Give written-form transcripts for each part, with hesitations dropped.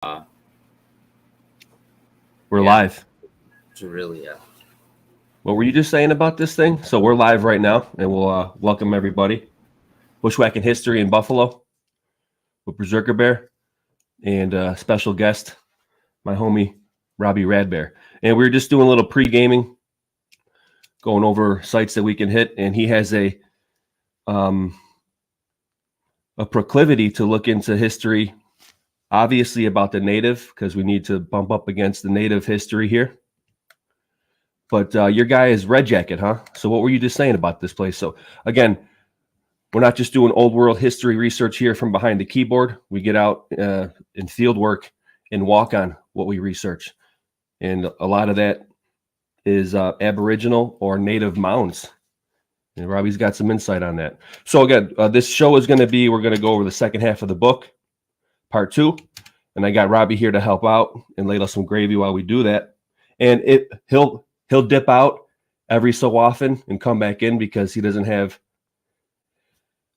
We're Yeah, live. it's really What were you just saying about this thing? So we're live right now, and we'll welcome everybody. Bushwhacking history in Buffalo with Berserker Bear and special guest, my homie Robbie Radbear. And we were just doing a little pre-gaming, going over sites that we can hit, and he has um, a proclivity to look into history, obviously about the native, because we need to bump up against the native history here. But your guy is Red Jacket, huh? So what were you just saying about this place? So again, we're not just doing old world history research here from behind the keyboard. We get out in field work and walk on what we research. And a lot of that is Aboriginal or native mounds. And Robbie's got some insight on that. So again, this show is going to be, we're going to go over the second half of the book, part 2. And I got Robbie here to help out and ladle some gravy while we do that. And he'll dip out every so often and come back in because he doesn't have,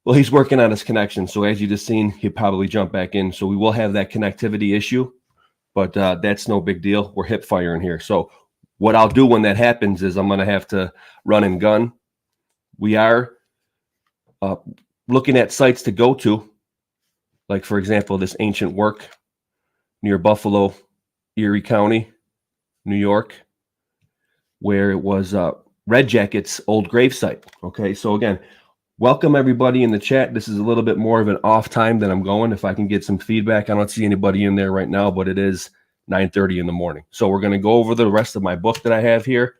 well, he's working on his connection. So as you just seen, he'll probably jump back in. So we will have that connectivity issue, but that's no big deal. We're hip firing here. So what I'll do when that happens is I'm going to have to run and gun. We are looking at sites to go to, like, for example, this ancient work near Buffalo, Erie County, New York, where it was Red Jacket's old gravesite. Okay, so again, welcome everybody in the chat. This is a little bit more of an off time than I'm going. If I can get some feedback, I don't see anybody in there right now, but it is 9:30 in the morning. So we're going to go over the rest of my book that I have here.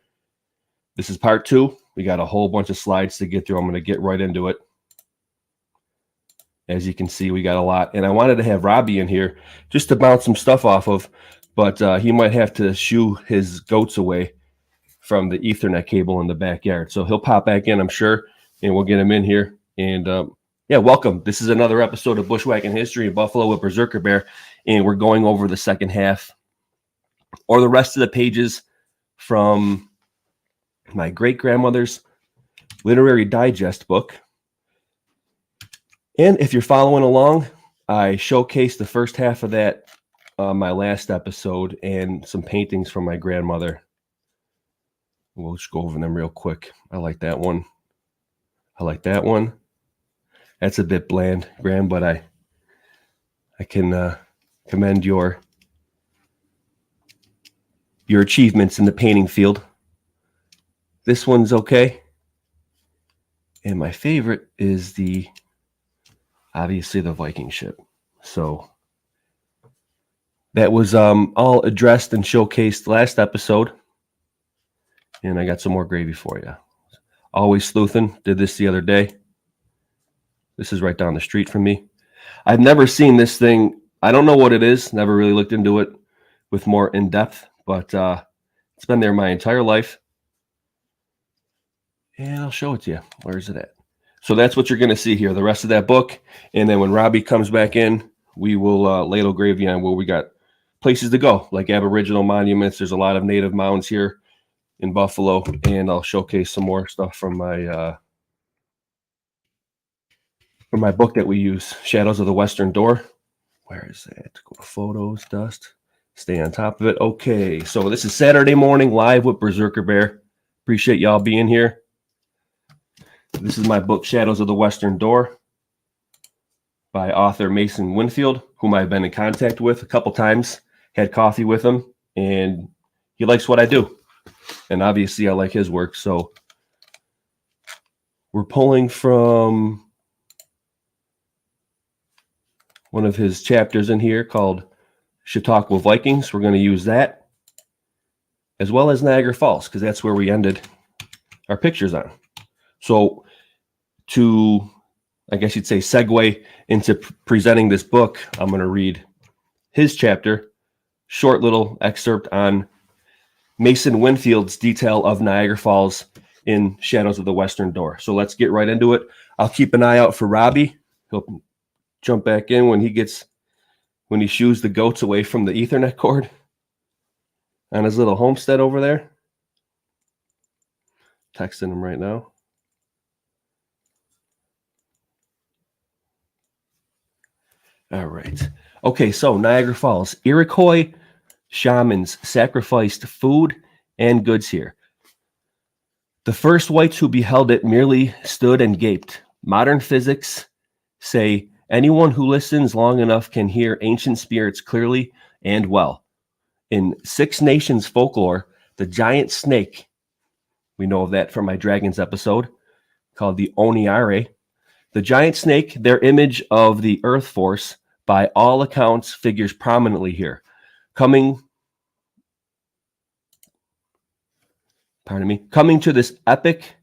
This is part 2. We got a whole bunch of slides to get through. I'm going to get right into it. As you can see, we got a lot. And I wanted to have Robbie in here just to bounce some stuff off of, but he might have to shoo his goats away from the Ethernet cable in the backyard. So he'll pop back in, I'm sure, and we'll get him in here. And yeah, welcome. This is another episode of Bushwhacking History in Buffalo with Berserker Bear, and we're going over the second half or the rest of the pages from my great-grandmother's literary digest book. And if you're following along, I showcased the first half of that on my last episode and some paintings from my grandmother. We'll just go over them real quick. I like that one. I like that one. That's a bit bland, Graham, but I can commend your achievements in the painting field. This one's okay. And my favorite is obviously the Viking ship. So that was all addressed and showcased last episode. And I got some more gravy for you. Always Sleuthin did this the other day. This is right down the street from me. I've never seen this thing. I don't know what it is. Never really looked into it with more in depth, but it's been there my entire life. And I'll show it to you. Where is it at? So that's what you're going to see here, the rest of that book. And then when Robbie comes back in, we will ladle gravy on where we got places to go, like Aboriginal monuments. There's a lot of native mounds here in Buffalo, and I'll showcase some more stuff from my book that we use, Shadows of the Western Door. Where is that? Go to photos, dust. Stay on top of it. Okay, so this is Saturday morning live with Berserker Bear. Appreciate y'all being here. This is my book, Shadows of the Western Door, by author Mason Winfield, whom I've been in contact with a couple times. Had coffee with him, and he likes what I do. And obviously, I like his work. So we're pulling from one of his chapters in here called Chautauqua Vikings. We're going to use that, as well as Niagara Falls, because that's where we ended our pictures on. So to, I guess you'd say, segue into presenting this book, I'm going to read his chapter, short little excerpt on Mason Winfield's detail of Niagara Falls in Shadows of the Western Door. So let's get right into it. I'll keep an eye out for Robbie. He'll jump back in when he shoos the goats away from the Ethernet cord on his little homestead over there. Texting him right now. All right. Okay, so Niagara Falls. Iroquois shamans sacrificed food and goods here. The first whites who beheld it merely stood and gaped. Modern physics say anyone who listens long enough can hear ancient spirits clearly and well. In Six Nations folklore, the giant snake, we know of that from my Dragons episode, called the Oniare. The giant snake, their image of the earth force, by all accounts, figures prominently here. Coming to this epic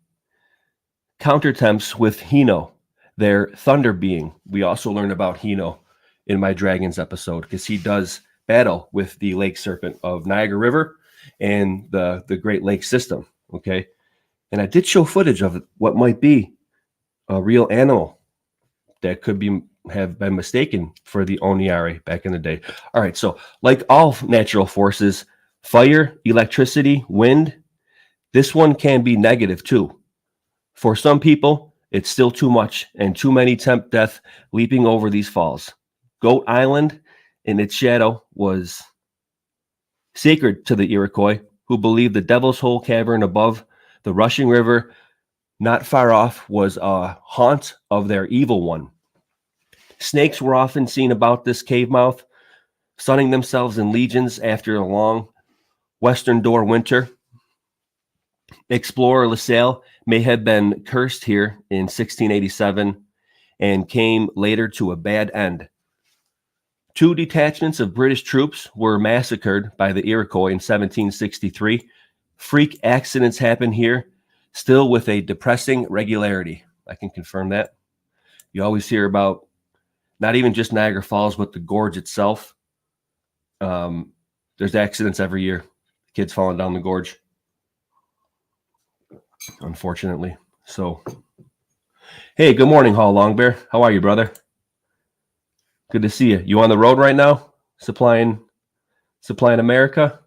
countertemps with Hino, their thunder being. We also learn about Hino in my Dragons episode because he does battle with the lake serpent of Niagara River and the Great Lake system. Okay. And I did show footage of what might be a real animal that could have been mistaken for the Oniare back in the day. All right. So like all natural forces, fire, electricity, wind, this one can be negative too. For some people, it's still too much and too many tempt death leaping over these falls. Goat Island in its shadow was sacred to the Iroquois, who believed the Devil's Hole cavern above the rushing river not far off was a haunt of their evil one. Snakes were often seen about this cave mouth, sunning themselves in legions after a long western door winter. Explorer LaSalle may have been cursed here in 1687 and came later to a bad end. 2 detachments of British troops were massacred by the Iroquois in 1763. Freak accidents happen here, still with a depressing regularity. I can confirm that. You always hear about not even just Niagara Falls, but the gorge itself. There's accidents every year. Kids falling down the gorge, unfortunately. So, hey, good morning, Hall Longbear. How are you, brother? Good to see you. You on the road right now? Supplying America?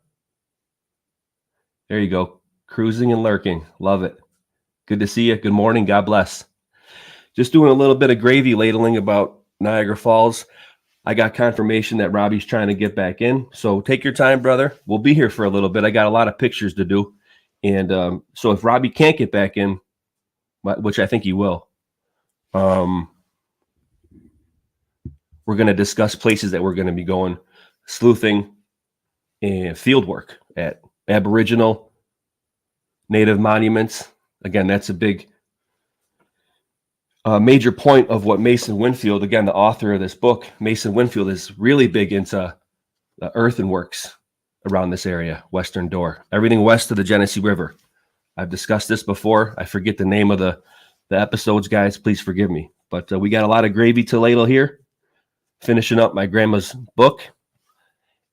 There you go. Cruising and lurking. Love it. Good to see you. Good morning. God bless. Just doing a little bit of gravy ladling about Niagara Falls. I got confirmation that Robbie's trying to get back in. So take your time, brother. We'll be here for a little bit. I got a lot of pictures to do. And so if Robbie can't get back in, which I think he will, we're going to discuss places that we're going to be going sleuthing and field work at Aboriginal Native monuments. Again, that's a big major point of what Mason Winfield, again, the author of this book, Mason Winfield, is really big into the earthenworks around this area, Western Door, everything west of the Genesee River. I've discussed this before. I forget the name of the episodes, guys. Please forgive me. But we got a lot of gravy to ladle here, finishing up my grandma's book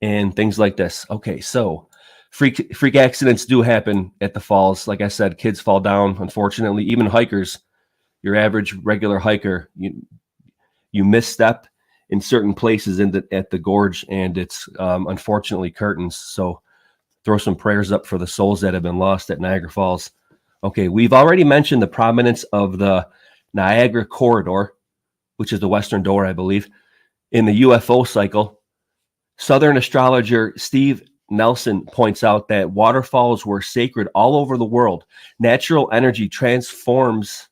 and things like this. Okay, so freak accidents do happen at the falls. Like I said, kids fall down, unfortunately. Even hikers, your average regular hiker, you misstep in certain places at the gorge, and it's unfortunately curtains. So throw some prayers up for the souls that have been lost at Niagara Falls. Okay, we've already mentioned the prominence of the Niagara Corridor, which is the Western Door, I believe, in the UFO cycle. Southern astrologer Steve Nelson points out that waterfalls were sacred all over the world. Natural energy transformers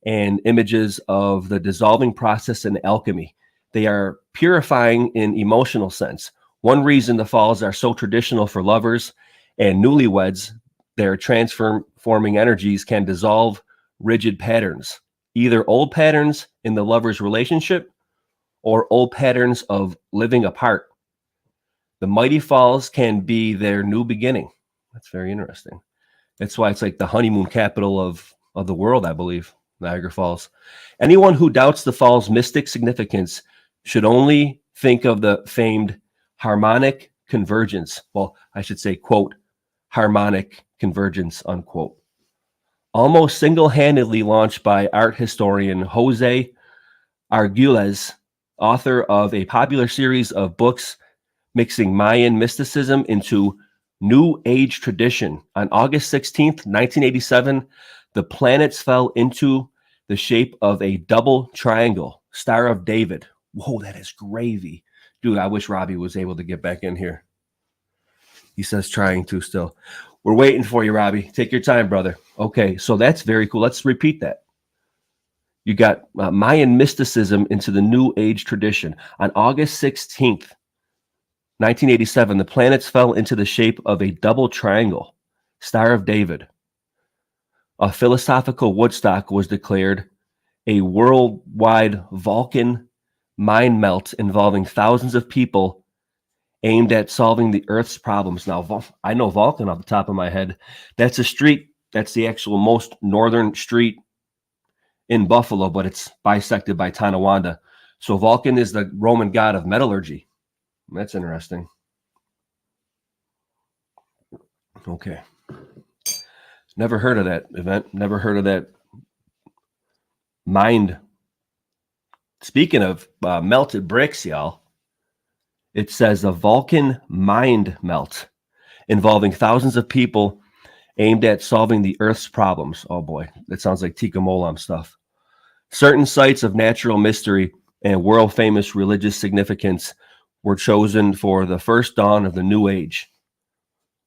and images of the dissolving process in alchemy. They are purifying in emotional sense. One reason the falls are so traditional for lovers and newlyweds, their transforming energies can dissolve rigid patterns, either old patterns in the lover's relationship or old patterns of living apart. The mighty falls can be their new beginning. That's very interesting. That's why it's like the honeymoon capital of the world, I believe, Niagara Falls. Anyone who doubts the falls' mystic significance should only think of the famed harmonic convergence. Well, I should say, quote, harmonic convergence, unquote. Almost single-handedly launched by art historian Jose Arguelles, author of a popular series of books mixing Mayan mysticism into New Age tradition. On August 16th, 1987, the planets fell into the shape of a double triangle, Star of David. Whoa, that is gravy. Dude, I wish Robbie was able to get back in here. He says trying to still. We're waiting for you, Robbie. Take your time, brother. Okay, so that's very cool. Let's repeat that. You got Mayan mysticism into the New Age tradition. On August 16th, 1987, the planets fell into the shape of a double triangle, Star of David. A philosophical Woodstock was declared, a worldwide Vulcan mind melt involving thousands of people aimed at solving the Earth's problems. Now, I know Vulcan off the top of my head. That's a street. That's the actual most northern street in Buffalo, but it's bisected by Tonawanda. So Vulcan is the Roman god of metallurgy. That's interesting. Okay. Never heard of that event. Never heard of that mind. Speaking of melted bricks, y'all, it says a Vulcan mind melt involving thousands of people aimed at solving the Earth's problems. Oh boy, that sounds like Tika Molam stuff. Certain sites of natural mystery and world-famous religious significance were chosen for the first dawn of the New Age.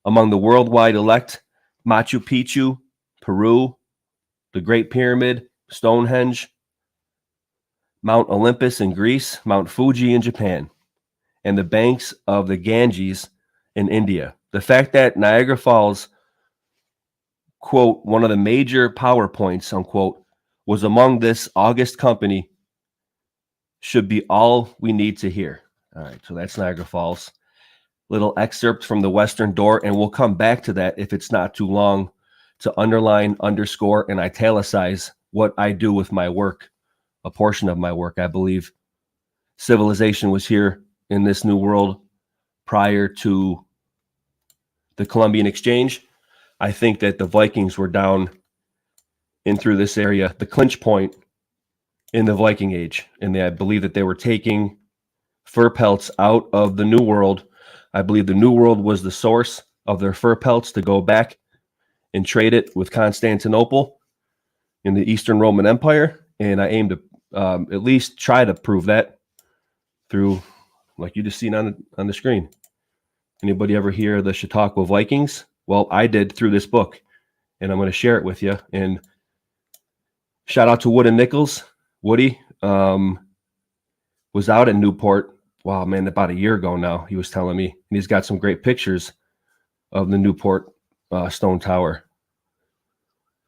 Among the worldwide elect, Machu Picchu, Peru, the Great Pyramid, Stonehenge, Mount Olympus in Greece, Mount Fuji in Japan, and the banks of the Ganges in India. The fact that Niagara Falls, quote, one of the major power points, unquote, was among this August company should be all we need to hear. All right, so that's Niagara Falls. Little excerpt from the Western Door, and we'll come back to that if it's not too long to underline, underscore, and italicize what I do with my work, a portion of my work. I believe civilization was here in this new world prior to the Columbian Exchange. I think that the Vikings were down in through this area, the clinch point in the Viking Age. And I believe that they were taking fur pelts out of the New World. I believe the New World was the source of their fur pelts to go back and trade it with Constantinople in the Eastern Roman Empire. And I aim to at least try to prove that through, like you just seen on the screen. Anybody ever hear the Chautauqua Vikings? Well, I did through this book, and I'm going to share it with you. And shout out to Wood and Nichols. Woody was out in Newport. Wow, man, about a year ago now, he was telling me. And he's got some great pictures of the Newport Stone Tower,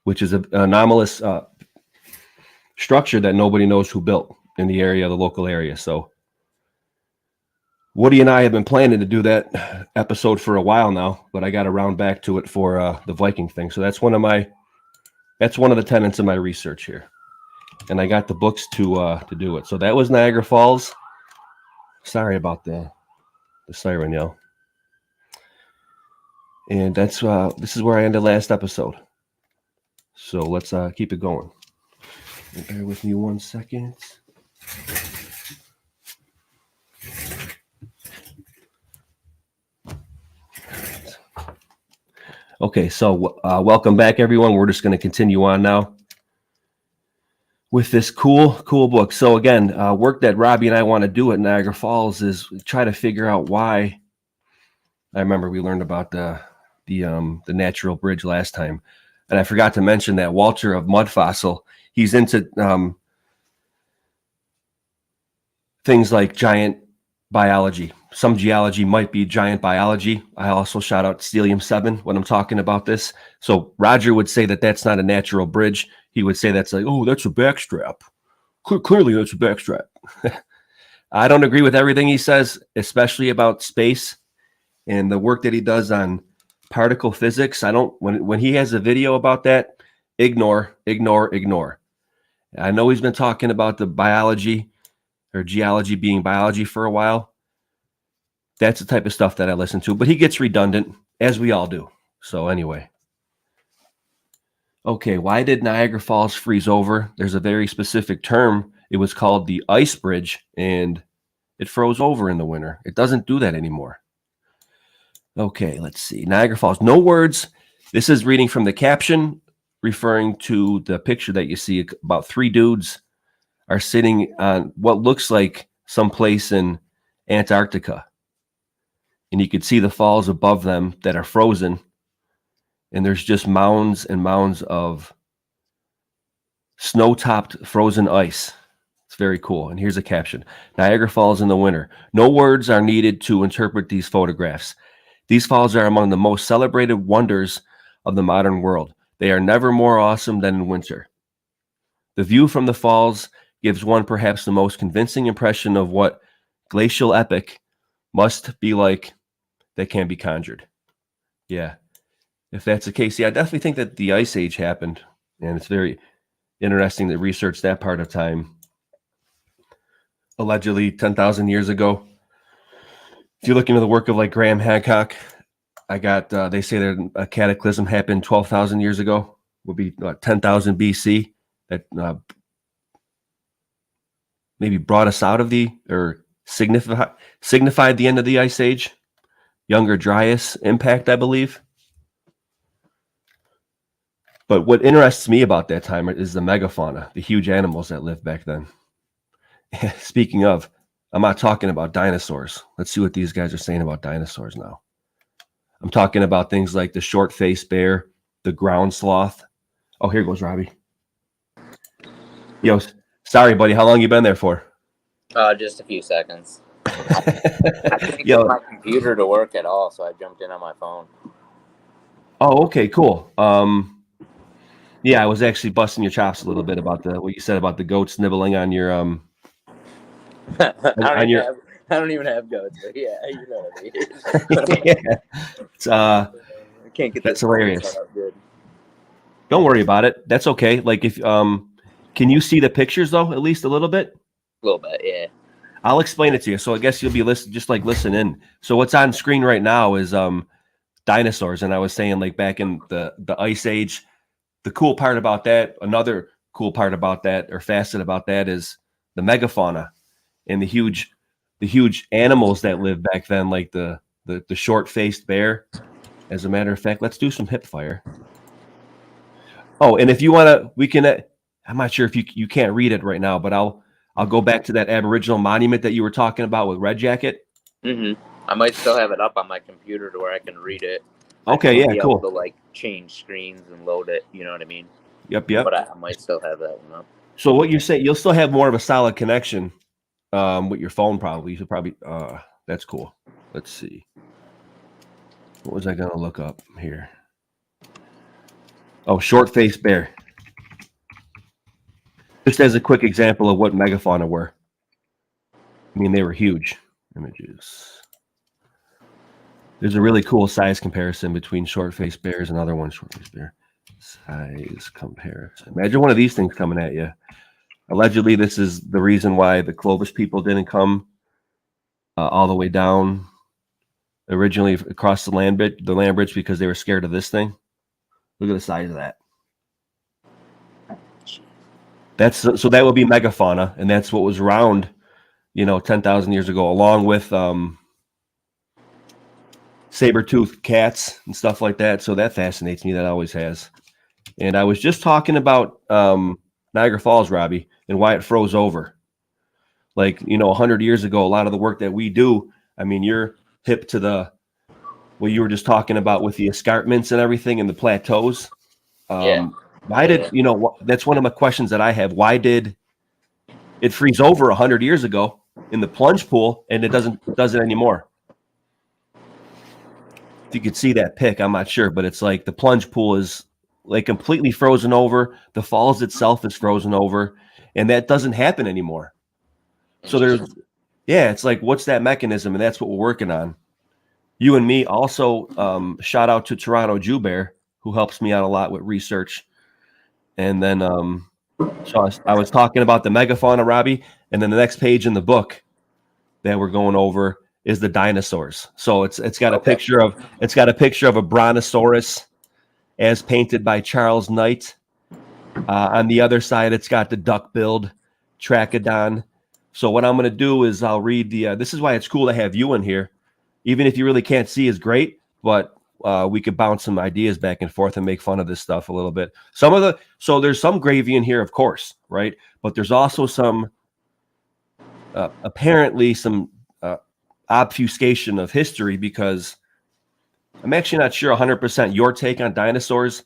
which is an anomalous structure that nobody knows who built in the area, the local area. So Woody and I have been planning to do that episode for a while now, but I got to round back to it for the Viking thing. So that's one of the tenets of my research here. And I got the books to do it. So that was Niagara Falls. Sorry about the siren yell. And that's this is where I ended last episode. So let's keep it going. Bear with me 1 second. Okay, so welcome back, everyone. We're just going to continue on now with this cool book. So again, work that Robbie and I want to do at Niagara Falls is try to figure out why. I remember we learned about the natural bridge last time, and I forgot to mention that Walter of Mud Fossil, he's into things like giant biology. Some geology might be giant biology. I also shout out Stellium-7 when I'm talking about this. So Roger would say that that's not a natural bridge. He would say that's like, oh, that's a backstrap. Clearly, that's a backstrap. I don't agree with everything he says, especially about space and the work that he does on particle physics. I don't, when he has a video about that, ignore. I know he's been talking about the biology or geology being biology for a while. That's the type of stuff that I listen to, but he gets redundant, as we all do. So anyway. Okay, why did Niagara Falls freeze over? There's a very specific term. It was called the ice bridge, and it froze over in the winter. It doesn't do that anymore. Okay, let's see. Niagara Falls, no words. This is reading from the caption, referring to the picture that you see about three dudes are sitting on what looks like someplace in Antarctica. And you could see the falls above them that are frozen. And there's just mounds and mounds of snow-topped frozen ice. It's very cool. And here's a caption: Niagara Falls in the winter. No words are needed to interpret these photographs. These falls are among the most celebrated wonders of the modern world. They are never more awesome than in winter. The view from the falls gives one perhaps the most convincing impression of what glacial epic must be like that can be conjured. Yeah, if that's the case, yeah, I definitely think that the Ice Age happened, and it's very interesting to research that part of time. Allegedly 10,000 years ago. If you look into the work of like Graham Hancock, I got, they say that a cataclysm happened 12,000 years ago, would be 10,000 BC, that maybe brought us out of or signified the end of the Ice Age. Younger Dryas impact, I believe. But what interests me about that time is the megafauna, the huge animals that lived back then. Speaking of, I'm not talking about dinosaurs. Let's see what these guys are saying about dinosaurs now. I'm talking about things like the short-faced bear, the ground sloth. Oh, here goes Robbie. Yo, sorry, buddy. How long you been there for? Just a few seconds. I couldn't get my computer to work at all, so I jumped in on my phone. Oh, okay, cool. Yeah, I was actually busting your chops a little bit about what you said about the goats nibbling on your I don't even have goats, but yeah, you know what I mean. Yeah. It's I can't get that's hilarious. Good. Don't worry about it. That's okay. Like if can you see the pictures though, at least a little bit? A little bit, yeah. I'll explain it to you. So I guess you'll be listen in. So what's on screen right now is dinosaurs, and I was saying like back in the Ice Age. The cool part about that, another cool part about that, or facet about that, is the megafauna and the huge animals that lived back then, like the short-faced bear. As a matter of fact, let's do some hip fire. Oh, and if you want to, we can. I'm not sure if you can't read it right now, but I'll go back to that Aboriginal monument that you were talking about with Red Jacket. Mm-hmm. I might still have it up on my computer to where I can read it. Okay, yeah, cool. Able to like change screens and load it, you know what I mean? Yep. But I might still have that one up. So what you're saying, you'll still have more of a solid connection with your phone, probably. You should probably. That's cool. Let's see. What was I gonna look up here? Oh, short-faced bear. Just as a quick example of what megafauna were. I mean, they were huge. Images. There's a really cool size comparison between short-faced bears and other ones. Short-faced bear size comparison. Imagine one of these things coming at you. Allegedly, this is the reason why the Clovis people didn't come all the way down originally across the land bridge, because they were scared of this thing. Look at the size of that. So that would be megafauna, and that's what was around, 10,000 years ago, along with saber-toothed cats and stuff like that. So that fascinates me. That always has. And I was just talking about Niagara Falls, Robbie, and why it froze over. Like, 100 years ago, a lot of the work that we do, I mean, you're hip to what you were just talking about with the escarpments and everything and the plateaus. Why did, that's one of my questions that I have. Why did it freeze over 100 years ago in the plunge pool and it does it anymore? If you could see that pic, I'm not sure, but it's like the plunge pool is like completely frozen over. The falls itself is frozen over, and that doesn't happen anymore. So it's like, what's that mechanism? And that's what we're working on. You and me also, shout out to Toronto Jew Bear, who helps me out a lot with research. And then, so I was talking about the megafauna, Robbie, and then the next page in the book that we're going over is the dinosaurs. So it's got a picture of a brontosaurus as painted by Charles Knight. On the other side, it's got the duck-billed trachodon. So what I'm going to do is I'll read this is why it's cool to have you in here. Even if you really can't see is great, but we could bounce some ideas back and forth and make fun of this stuff a little bit. So there's some gravy in here, of course, right? But there's also some apparently some obfuscation of history, because I'm actually not sure 100% your take on dinosaurs,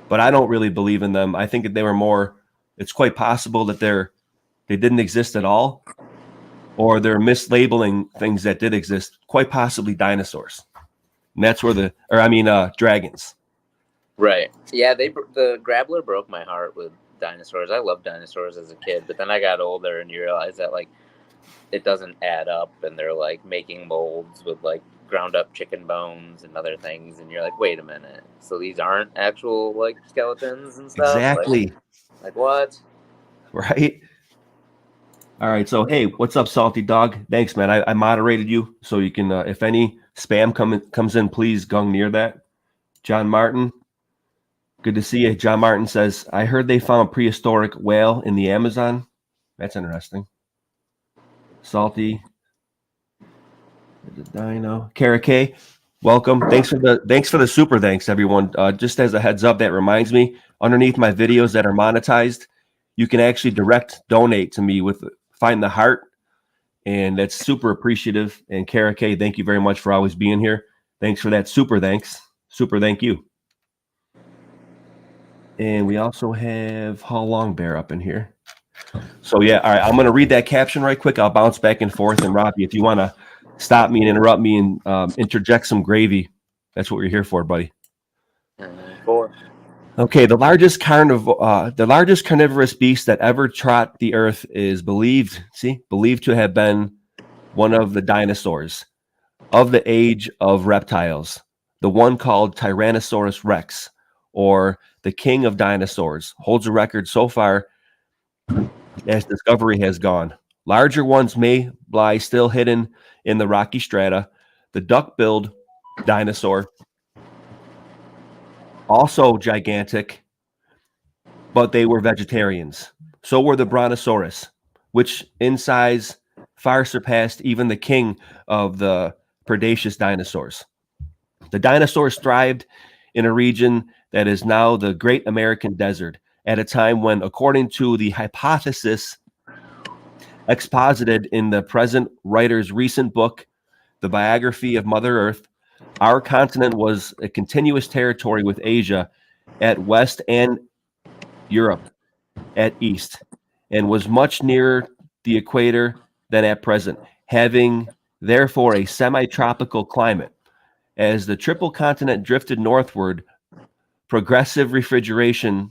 but I don't really believe in them. I think that they were more, it's quite possible that they didn't exist at all, or they're mislabeling things that did exist, quite possibly dinosaurs. And that's where dragons. Right. Yeah, the Grappler broke my heart with dinosaurs. I loved dinosaurs as a kid, but then I got older and you realize that like it doesn't add up, and they're like making molds with like ground up chicken bones and other things, and you're like, wait a minute, so these aren't actual like skeletons and stuff? Exactly. Like what? Right. All right. So hey, what's up, Salty Dog? Thanks, man. I moderated you so you can if any spam comes in, please gung near that. John Martin, good to see you. John Martin says, I heard they found a prehistoric whale in the Amazon. That's interesting. Salty, the Dino, Kara K, welcome. Thanks for the super thanks, everyone. Just as a heads up, that reminds me, underneath my videos that are monetized, you can actually direct donate to me with Find the Heart, and that's super appreciative. And Kara K, thank you very much for always being here. Thanks for that super thanks. Super thank you. And we also have Hall Long Bear up in here. So yeah, all right, I'm going to read that caption right quick. I'll bounce back and forth. And Robbie, if you want to stop me and interrupt me and interject some gravy, that's what we're here for, buddy. Okay, the largest carnivorous beast that ever trod the earth is believed to have been one of the dinosaurs of the age of reptiles, the one called Tyrannosaurus Rex, or the king of dinosaurs, holds a record so far as discovery has gone. Larger ones may lie still hidden in the rocky strata. The duck-billed dinosaur, also gigantic, but they were vegetarians. So were the Brontosaurus, which in size far surpassed even the king of the predaceous dinosaurs. The dinosaurs thrived in a region that is now the Great American Desert, at a time when, according to the hypothesis exposited in the present writer's recent book, The Biography of Mother Earth, our continent was a continuous territory with Asia at west and Europe at east, and was much nearer the equator than at present, having therefore a semi-tropical climate. As the triple continent drifted northward, progressive refrigeration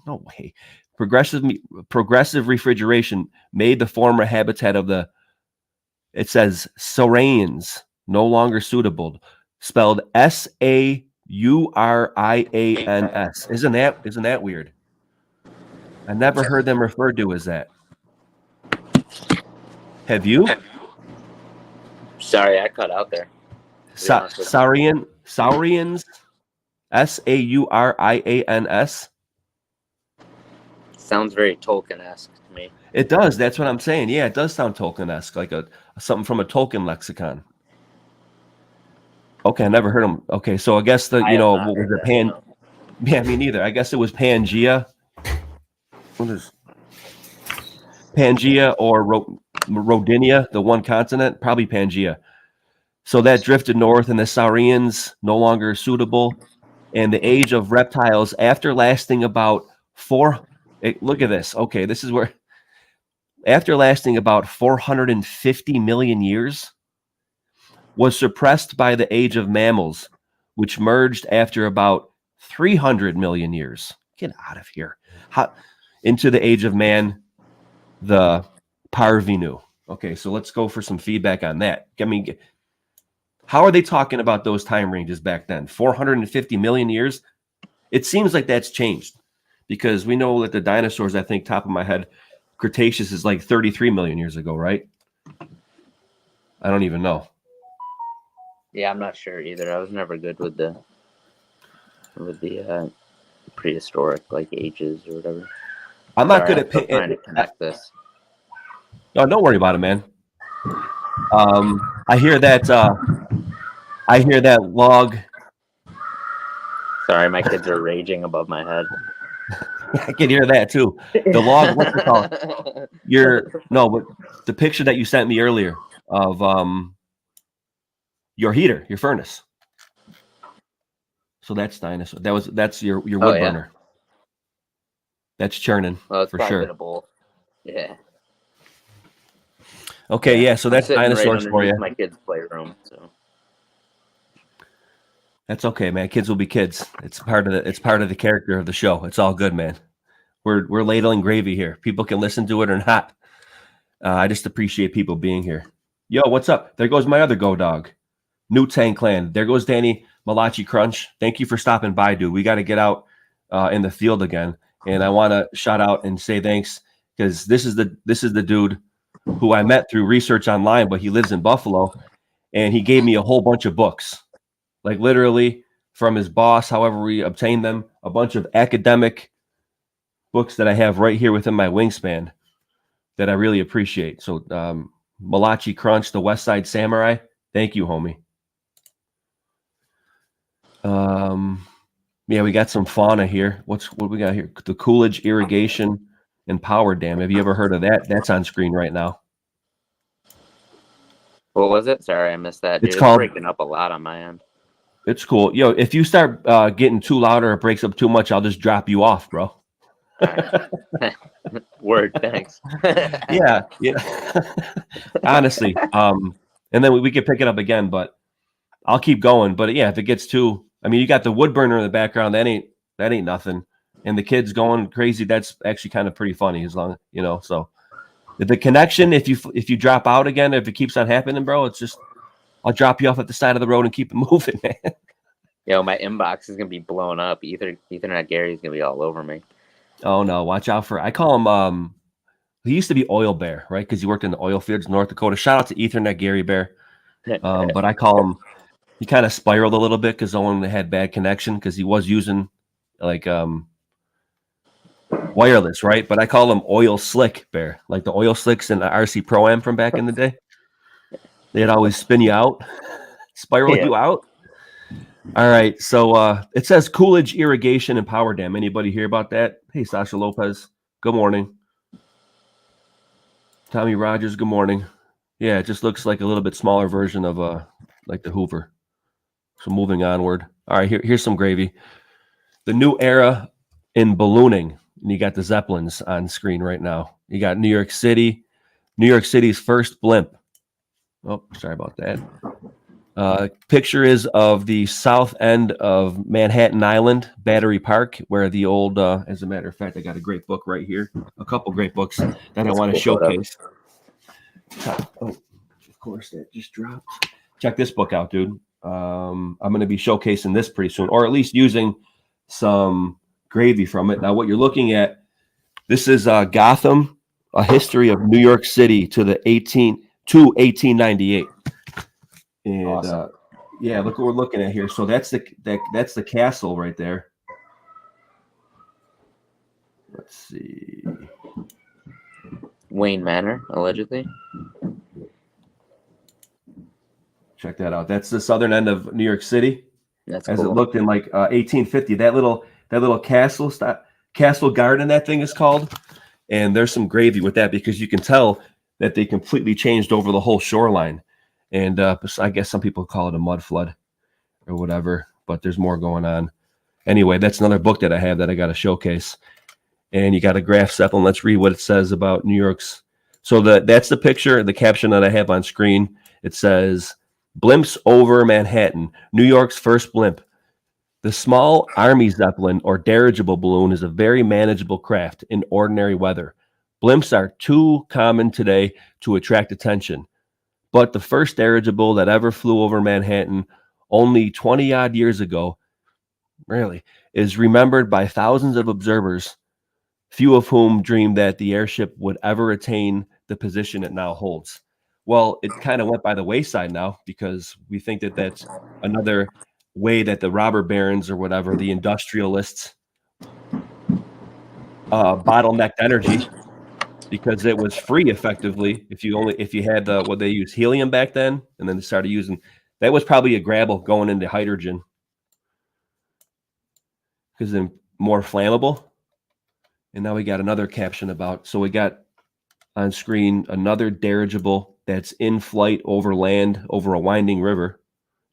made the former habitat of the, it says, Saurians no longer suitable, spelled Saurians. Isn't that weird? I never heard them referred to as that. Have you? Sorry, I cut out there. Saurians, Saurians. Sounds very Tolkien-esque to me. It does. That's what I'm saying. Yeah, it does sound Tolkien-esque, like something from a Tolkien lexicon. Okay, I never heard them. Okay, so I guess what was it? Yeah, me neither. I guess it was Pangea. What is Pangea or Rodinia, the one continent? Probably Pangea. So that drifted north, and the Saurians no longer suitable. And the age of reptiles, after lasting about look at this. Okay, this is where, after lasting about 450 million years, was suppressed by the age of mammals, which merged after about 300 million years. Get out of here. Into the age of man, the Parvenu. Okay, so let's go for some feedback on that. How are they talking about those time ranges back then? 450 million years? It seems like that's changed, because we know that the dinosaurs, I think, top of my head, Cretaceous is like 33 million years ago, right? I don't even know. Yeah, I'm not sure either. I was never good with the prehistoric like ages or whatever. I'm not good at trying to connect this. No, don't worry about it, man. I hear that log Sorry, my kids are raging above my head. I can hear that too. The log, what's it called? But the picture that you sent me earlier of your heater, your furnace. So that's dinosaur. That's your wood burner. That's churning. Well, it's for probably sure. a bit of both. Yeah. Okay, yeah. So that's dinosaurs right for you. my kids' playroom. So that's okay, man. Kids will be kids. It's part of the character of the show. It's all good, man. We're ladling gravy here. People can listen to it or not. I just appreciate people being here. Yo, what's up? There goes my other go dog. New Tang Clan. There goes Danny Malachi Crunch. Thank you for stopping by, dude. We got to get out in the field again. And I want to shout out and say thanks because this is the dude who I met through research online, but he lives in Buffalo, and he gave me a whole bunch of books, like literally from his boss, however we obtained them, a bunch of academic books that I have right here within my wingspan that I really appreciate. So Malachi Crunch, The West Side Samurai. Thank you, homie. Yeah, we got some fauna here. What we got here? The Coolidge Irrigation and Power Dam. Have you ever heard of that? That's on screen right now. What was it? Sorry, I missed that. Dude, it's breaking up a lot on my end. It's cool. Yo, if you start getting too loud or it breaks up too much, I'll just drop you off, bro. Word, thanks. yeah. Honestly, and then we can pick it up again, but I'll keep going. But yeah, if it gets too, I mean, you got the wood burner in the background. That ain't nothing. And the kids going crazy. That's actually kind of pretty funny, as long So the connection, if you drop out again, if it keeps on happening, bro, it's just I'll drop you off at the side of the road and keep it moving, man. Yo, my inbox is gonna be blown up. Ethernet Gary's gonna be all over me. Oh no, watch out for. I call him. He used to be Oil Bear, right? Because he worked in the oil fields in North Dakota. Shout out to Ethernet Gary Bear. But I call him. He kind of spiraled a little bit because someone had bad connection because he was using like wireless, right? But I call him Oil Slick Bear, like the oil slicks in the RC Pro Am from back in the day. They'd always spin you out, spiral you out. All right, so it says Coolidge Irrigation and Power Dam. Anybody hear about that? Hey, Sasha Lopez. Good morning. Tommy Rogers. Good morning. Yeah, it just looks like a little bit smaller version of like the Hoover. So moving onward. All right, here's some gravy. The new era in ballooning. And you got the Zeppelins on screen right now. You got New York City. New York City's first blimp. Oh, sorry about that. Picture is of the south end of Manhattan Island, Battery Park, where the old, as a matter of fact, I got a great book right here. A couple great books that I want to showcase. Oh, of course, that just dropped. Check this book out, dude. I'm going to be showcasing this pretty soon, or at least using some gravy from it. Now, what you're looking at, this is Gotham, A History of New York City to 1898. And awesome. Yeah, look what we're looking at here. So that's the castle right there. Let's see. Wayne Manor, allegedly. Check that out. That's the southern end of New York City. That's as cool. It looked in like 1850. That little castle garden, that thing is called. And there's some gravy with that because you can tell that they completely changed over the whole shoreline. And I guess some people call it a mud flood or whatever, but there's more going on. Anyway, that's another book that I have that I got to showcase. And you got a graph, Zeppelin. Let's read what it says about New York's. So that's the picture, the caption that I have on screen. It says, "Blimps over Manhattan, New York's first blimp. The small Army Zeppelin or dirigible balloon is a very manageable craft in ordinary weather. Blimps are too common today to attract attention. But the first dirigible that ever flew over Manhattan only 20-odd years ago, really, is remembered by thousands of observers, few of whom dreamed that the airship would ever attain the position it now holds." Well, it kind of went by the wayside now because we think that that's another way that the robber barons or whatever, the industrialists, bottlenecked energy because it was free effectively. If you had what they used helium back then, and then they started using, that was probably a grabble going into hydrogen. because then more flammable. And now we got another caption about, so we got on screen another dirigible that's in flight over land, over a winding river,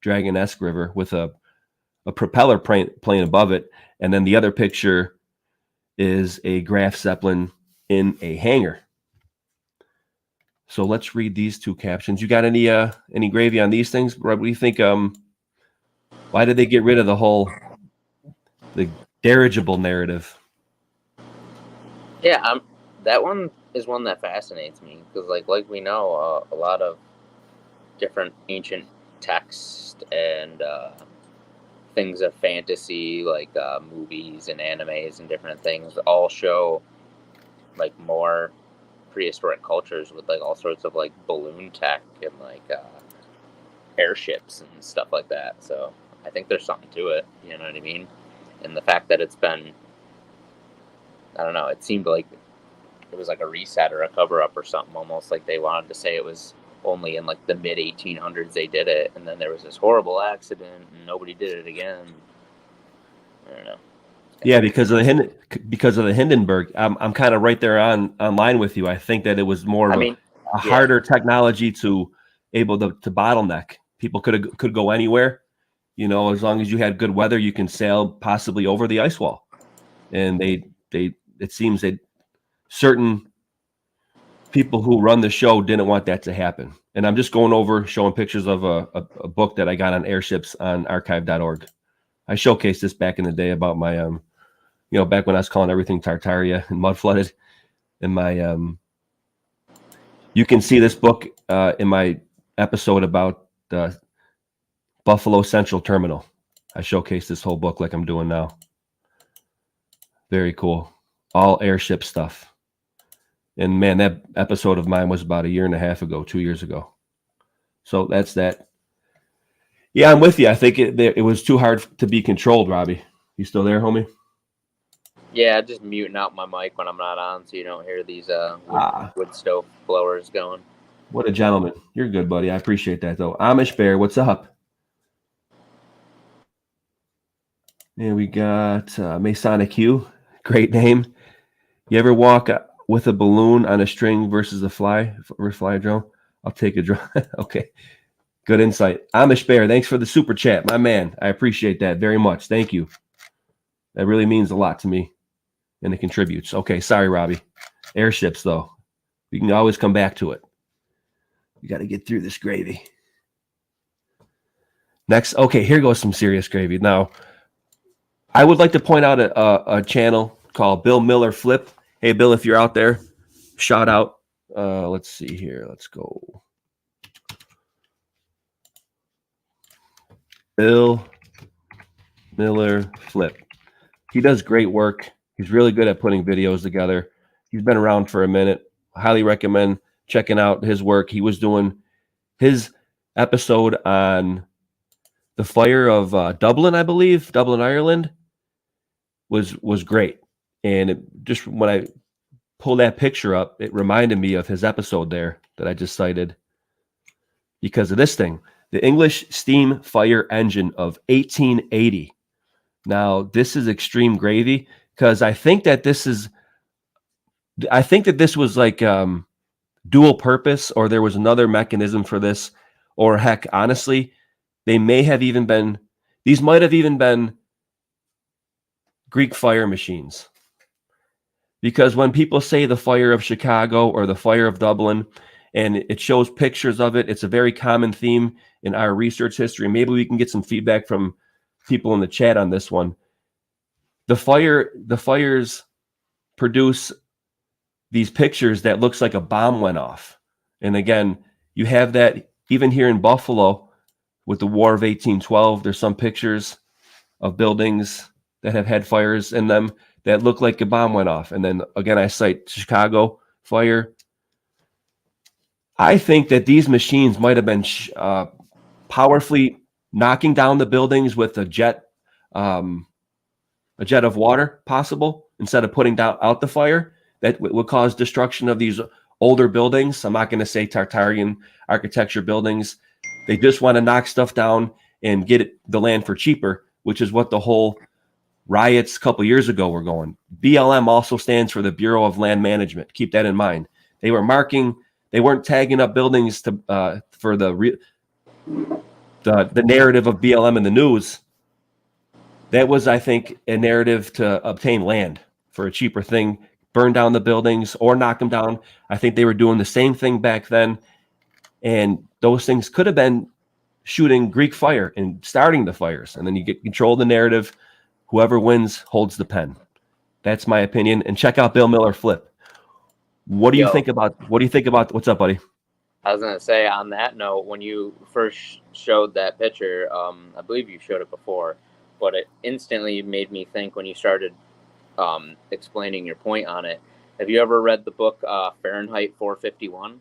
dragon-esque river, with a propeller plane above it. And then the other picture is a Graf Zeppelin in a hangar. So let's read these two captions. You got any gravy on these things? What do you think? Why did they get rid of the dirigible narrative? Yeah, that one is one that fascinates me because, like we know, a lot of different ancient text and things of fantasy, like movies and animes and different things, all show like more prehistoric cultures with like all sorts of like balloon tech and like airships and stuff like that. So I think there's something to it. You know what I mean? And the fact that it's been, I don't know, it seemed like it was like a reset or a cover up or something, almost like they wanted to say it was only in like the mid 1800s they did it, and then there was this horrible accident and nobody did it again. I don't know. Yeah, because of the Hindenburg, I'm kind of right there on line with you. I think that it was more of a harder technology to able to bottleneck. People could go anywhere, you know, as long as you had good weather, you can sail possibly over the ice wall. And it seems that certain people who run the show didn't want that to happen. And I'm just going over showing pictures of a book that I got on airships on archive.org. I showcased this back in the day about my back when I was calling everything Tartaria and mud flooded. And my you can see this book in my episode about the Buffalo Central Terminal. I showcased this whole book like I'm doing now. Very cool. All airship stuff. And man, that episode of mine was about 2 years ago. So that's that. Yeah, I'm with you. I think it was too hard to be controlled, Robbie. You still there, homie? Yeah, just muting out my mic when I'm not on so you don't hear these wood stove blowers going. What a gentleman. You're good, buddy. I appreciate that, though. Amish Bear, what's up? And we got Masonic Hugh. Great name. You ever walk with a balloon on a string versus a fly drone? I'll take a drone. Okay. Good insight. Amish Bear, thanks for the super chat, my man. I appreciate that very much. Thank you. That really means a lot to me, and it contributes. Okay, sorry, Robbie. Airships, though. We can always come back to it. We got to get through this gravy. Next, okay, here goes some serious gravy. Now, I would like to point out a channel called Bill Miller Flip. Hey, Bill, if you're out there, shout out. Let's see here. Let's go. Bill Miller Flip. He does great work. He's really good at putting videos together. He's been around for a minute. I highly recommend checking out his work. He was doing his episode on the fire of Dublin, I believe, Dublin, Ireland, was great. And just when I pulled that picture up, it reminded me of his episode there that I just cited because of this thing, the English steam fire engine of 1880. Now, this is extreme gravy because I think that this was like dual purpose, or there was another mechanism for this, or heck, honestly, these might have even been Greek fire machines. Because when people say the fire of Chicago or the fire of Dublin, and it shows pictures of it, it's a very common theme in our research history. Maybe we can get some feedback from people in the chat on this one. The fires produce these pictures that looks like a bomb went off. And again, you have that even here in Buffalo with the War of 1812. There's some pictures of buildings that have had fires in them that look like a bomb went off. And then again, I cite Chicago fire. I think that these machines might have been powerfully knocking down the buildings with a jet of water possible, instead of putting out the fire that would cause destruction of these older buildings. I'm not going to say Tartarian architecture buildings. They just want to knock stuff down and get the land for cheaper, which is what the whole Riots a couple years ago were going. BLM also stands for the Bureau of Land Management. Keep that in mind. They were marking, they weren't tagging up buildings to for the narrative of BLM in the news. That was, I think, a narrative to obtain land for a cheaper thing, burn down the buildings or knock them down. I think they were doing the same thing back then. And those things could have been shooting Greek fire and starting the fires. And then you get control of the narrative. Whoever wins holds the pen. That's my opinion. And check out Bill Miller Flip. What do you think about what's up, buddy? I was going to say, on that note, when you first showed that picture, I believe you showed it before, but it instantly made me think when you started explaining your point on it. Have you ever read the book Fahrenheit 451?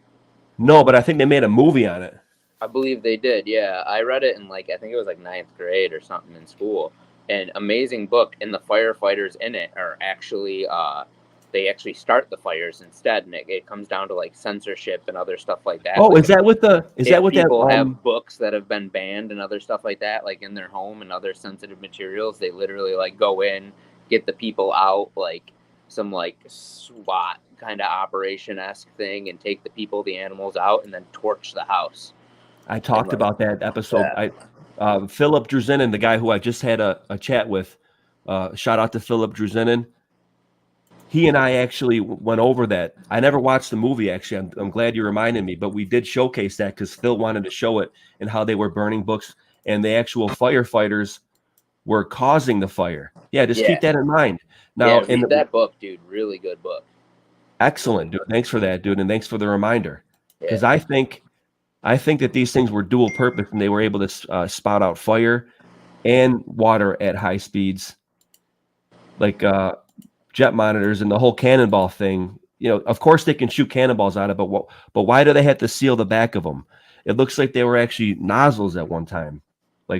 No, but I think they made a movie on it. I believe they did, yeah. I read it in I think it was 9th grade or something in school. An amazing book, and the firefighters in it are actually they actually start the fires instead, and it comes down to censorship and other stuff like that. Oh, is that what people have books that have been banned and other stuff like that, in their home and other sensitive materials? They literally go in, get the people out, some SWAT kind of operation-esque thing, and take the people, the animals out, and then torch the house. I talked about that episode. Yeah. Philip Druzinin, the guy who I just had a chat with, shout out to Philip Druzinin. He and I actually went over that. I never watched the movie, actually. I'm glad you reminded me, but we did showcase that because Phil wanted to show it and how they were burning books and the actual firefighters were causing the fire. Yeah, just keep that in mind. Now, read that book, dude. Really good book. Excellent, dude. Thanks for that, dude, and thanks for the reminder. Because I think that these things were dual purpose, and they were able to spout out fire and water at high speeds, jet monitors and the whole cannonball thing. Of course they can shoot cannonballs out of it, but why do they have to seal the back of them? It looks like they were actually nozzles at one time,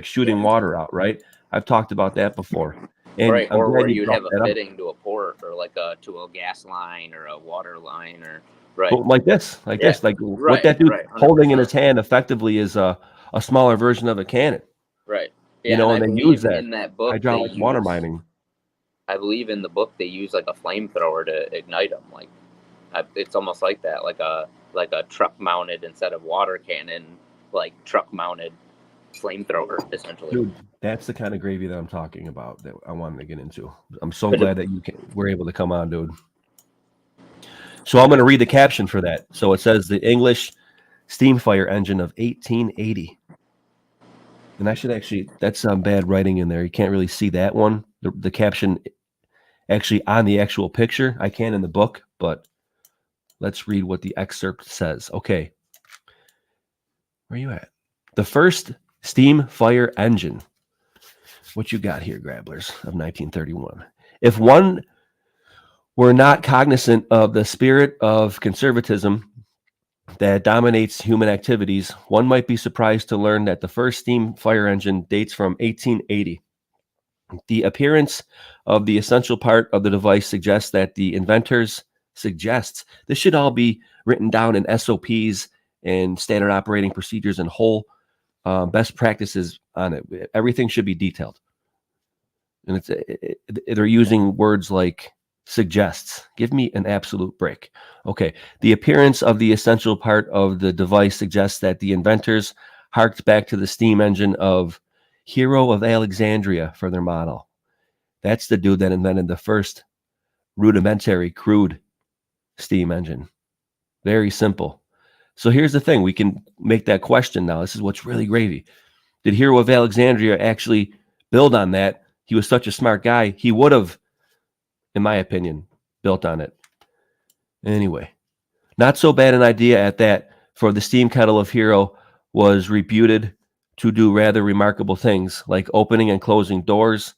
shooting water out, right? I've talked about that before. And right, or where you'd have a fitting to a port or to a gas line or a water line or right. Like this, what that dude holding in his hand effectively is a smaller version of a cannon. Right. Yeah, and they use that in that book, hydraulic water mining. I believe in the book they use a flamethrower to ignite them. It's almost like that, like a truck mounted instead of water cannon, truck mounted flamethrower essentially. Dude, that's the kind of gravy that I'm talking about that I wanted to get into. I'm so glad that were able to come on, dude. So I'm going to read the caption for that. So it says the English steam fire engine of 1880. And I should actually, that's some bad writing in there. You can't really see that one. The caption actually on the actual picture. I can in the book, but let's read what the excerpt says. Okay. Where are you at? The first steam fire engine. What you got here, Grabblers, of 1931. If one were not cognizant of the spirit of conservatism that dominates human activities, one might be surprised to learn that the first steam fire engine dates from 1880. The appearance of the essential part of the device suggests that the inventors this should all be written down in SOPs and standard operating procedures and whole best practices on it. Everything should be detailed. And they're using words like suggests. Give me an absolute break. Okay. The appearance of the essential part of the device suggests that the inventors harked back to the steam engine of Hero of Alexandria for their model. That's the dude that invented the first rudimentary, crude steam engine. Very simple. So here's the thing. We can make that question now. This is what's really gravy. Did Hero of Alexandria actually build on that? He was such a smart guy. He would have, in my opinion, built on it. Anyway, not so bad an idea at that, for the steam kettle of Hero was reputed to do rather remarkable things, like opening and closing doors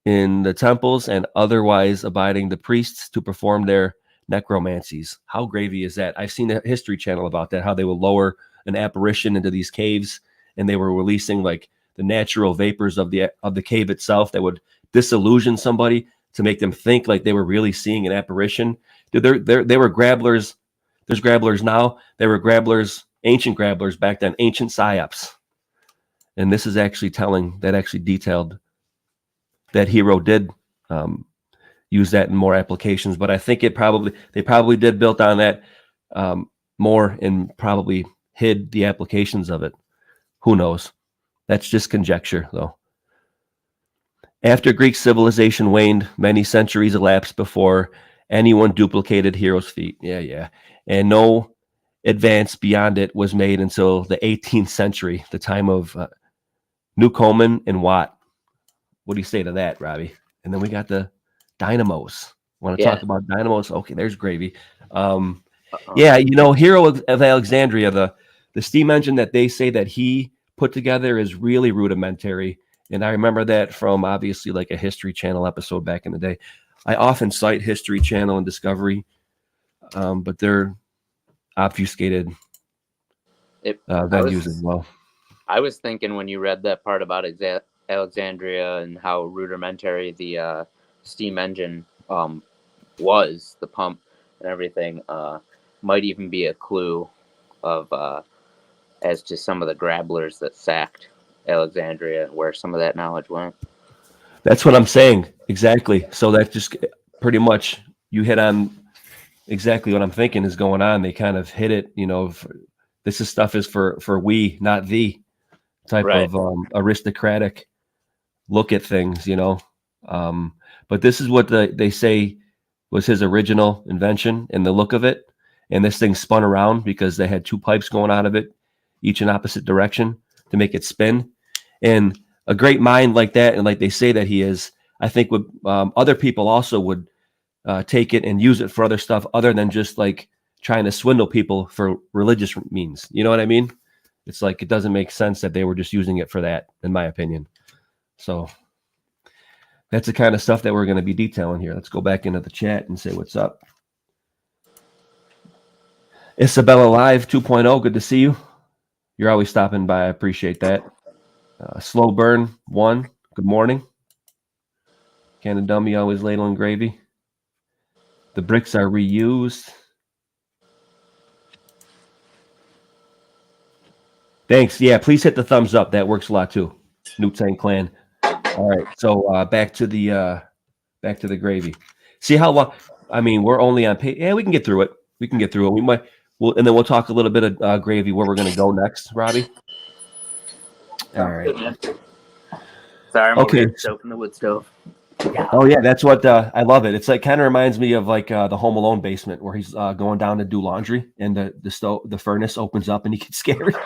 in the temples and otherwise abiding the priests to perform their necromancies. How gravy is that? I've seen a History Channel about that, how they would lower an apparition into these caves and they were releasing the natural vapors of the cave itself that would disillusion somebody to make them think like they were really seeing an apparition. Dude, they were grabblers. There's grabblers now. They were grabblers, ancient grabblers back then, ancient psyops. And this is actually detailed that Hero did use that in more applications, but I think they probably did build on that more and probably hid the applications of it. Who knows? That's just conjecture, though. After Greek civilization waned, many centuries elapsed before anyone duplicated Hero's feat. Yeah. And no advance beyond it was made until the 18th century, the time of Newcomen and Watt. What do you say to that, Robbie? And then we got the dynamos. Want to talk about dynamos? Okay, there's gravy. Yeah, Hero of Alexandria, the steam engine that they say that he put together is really rudimentary. And I remember that from obviously like a History Channel episode back in the day. I often cite History Channel and Discovery, but they're obfuscated venues as well. I was thinking when you read that part about Alexandria and how rudimentary the steam engine was, the pump and everything, might even be a clue of as to some of the grabblers that sacked Alexandria and where some of that knowledge went. That's what I'm saying. Exactly. So that just pretty much you hit on exactly what I'm thinking is going on. They kind of hit it, this is stuff is for we, not thee type of aristocratic look at things, but this is what they say was his original invention and the look of it. And this thing spun around because they had two pipes going out of it, each in opposite direction to make it spin. And a great mind like that, and like they say that he is, I think would other people also would take it and use it for other stuff other than just like trying to swindle people for religious means. You know what I mean? It's like it doesn't make sense that they were just using it for that, in my opinion. So that's the kind of stuff that we're going to be detailing here. Let's go back into the chat and say what's up. Isabella Live 2.0, good to see you. You're always stopping by. I appreciate that. Slow Burn 1, good morning. Can of Dummy always ladling gravy. The bricks are reused. Thanks. Yeah, please hit the thumbs up. That works a lot too. Newtang Clan. All right, so back to the gravy. See how long? I mean, we're only on page. Yeah, we can get through it. We might. And then we'll talk a little bit of gravy where we're going to go next, Robbie. All right. Sorry, I'm okay. Stoking the wood stove. Oh yeah, that's what I love it. It's like kind of reminds me of like the Home Alone basement where he's going down to do laundry and the furnace opens up and he gets scared.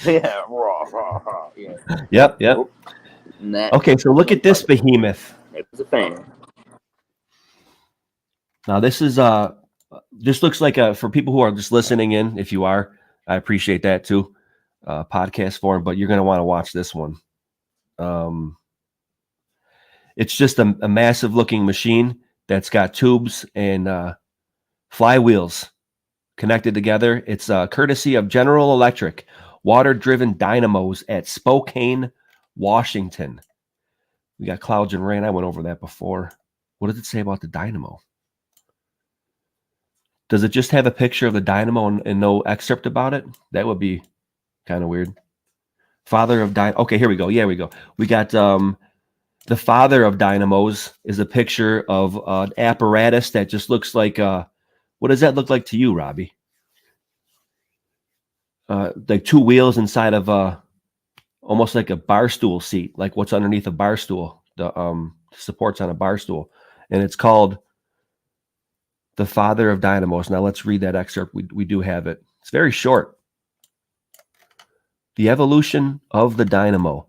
Yeah, raw. Yeah. Yep. Okay, so look at this behemoth. It was a fan. Now this is this looks like for people who are just listening in. If you are, I appreciate that too. Podcast form, but you're going to want to watch this one. It's just a massive looking machine that's got tubes and flywheels connected together. It's courtesy of General Electric, water-driven dynamos at Spokane, Washington. We got clouds and rain. I went over that before. What does it say about the dynamo? Does it just have a picture of the dynamo and no excerpt about it? That would be kind of weird. Father of dynamo. Okay, here we go. Yeah, we go. We got the father of dynamos is a picture of an apparatus that just looks like what does that look like to you, Robbie? Like two wheels inside of almost like a bar stool seat, like what's underneath a bar stool, the supports on a bar stool, and it's called the Father of Dynamos. Now let's read that excerpt. We do have it. It's very short. The evolution of the dynamo.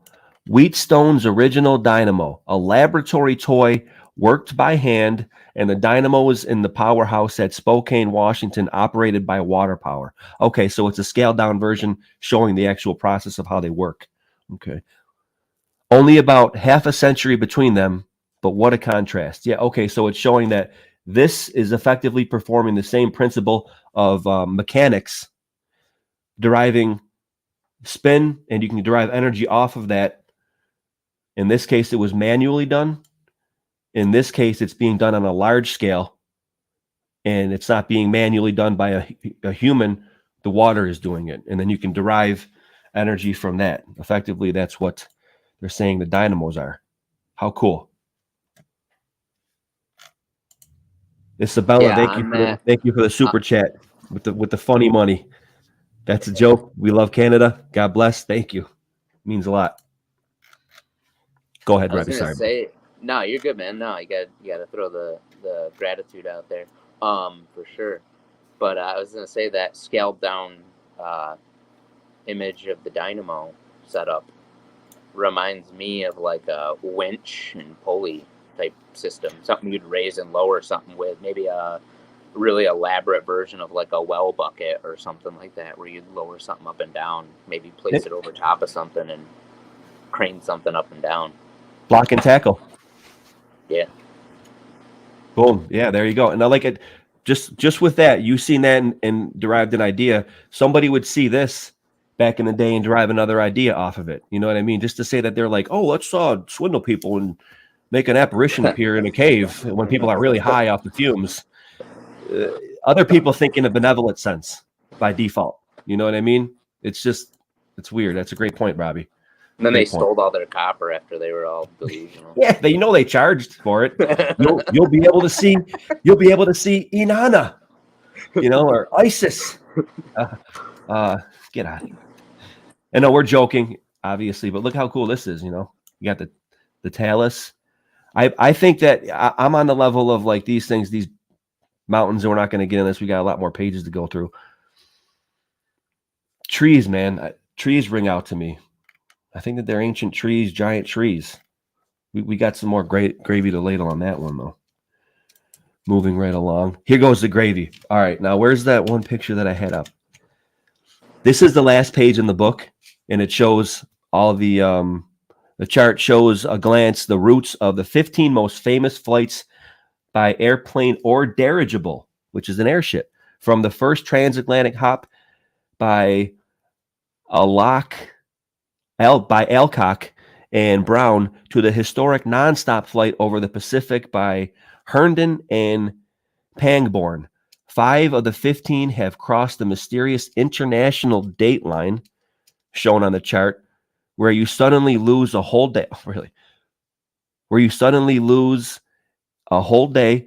Wheatstone's original dynamo, a laboratory toy worked by hand, and the dynamo was in the powerhouse at Spokane, Washington, operated by water power. Okay, so it's a scaled down version showing the actual process of how they work. Okay. Only about half a century between them, but what a contrast. Yeah, okay, so it's showing that this is effectively performing the same principle of mechanics, deriving spin, and you can derive energy off of that. In this case, it was manually done. In this case, it's being done on a large scale, and it's not being manually done by a human. The water is doing it, and then you can derive energy from that. Effectively, that's what they're saying the dynamos are. How cool. Isabella, Yeah, on that. thank you for the super chat with the funny money. That's a joke. We love Canada. God bless. Thank you. Means a lot. Go ahead, I was Robbie. gonna Sorry. say, no, you're good, man. No, you got to throw the gratitude out there, for sure. But I was gonna say that scaled down image of the dynamo setup reminds me of like a winch and pulley type system, something you'd raise and lower something with, maybe a really elaborate version of like a well bucket or something like that, where you'd lower something up and down, maybe place it over top of something and crane something up and down. Block and tackle. Yeah. Boom. Yeah, there you go. And I like it. Just with that, you seen that and derived an idea. Somebody would see this back in the day and derive another idea off of it. You know what I mean? Just to say that they're like, oh, let's swindle people and make an apparition appear in a cave when people are really high off the fumes. Other people think in a benevolent sense by default. You know what I mean? It's weird. That's a great point, Robbie. And then Great they point. stole all their copper after they were all delusional. Yeah, they charged for it. You'll be able to see Inanna, or ISIS. Get out of here. And no, we're joking, obviously, but look how cool this is. You got the talus. I think that I'm on the level of like these things, these mountains, and we're not going to get in this. We got a lot more pages to go through. Trees, man, trees ring out to me. I think that they're ancient trees, giant trees. We got some more gravy to ladle on that one, though. Moving right along. Here goes the gravy. All right, now where's that one picture that I had up? This is the last page in the book, and it shows all the chart shows a glance the routes of the 15 most famous flights by airplane or dirigible, which is an airship, from the first transatlantic hop by Alcock and Brown to the historic nonstop flight over the Pacific by Herndon and Pangborn. 5 of the 15 have crossed the mysterious international date line shown on the chart, where you suddenly lose a whole day. Really? Where you suddenly lose a whole day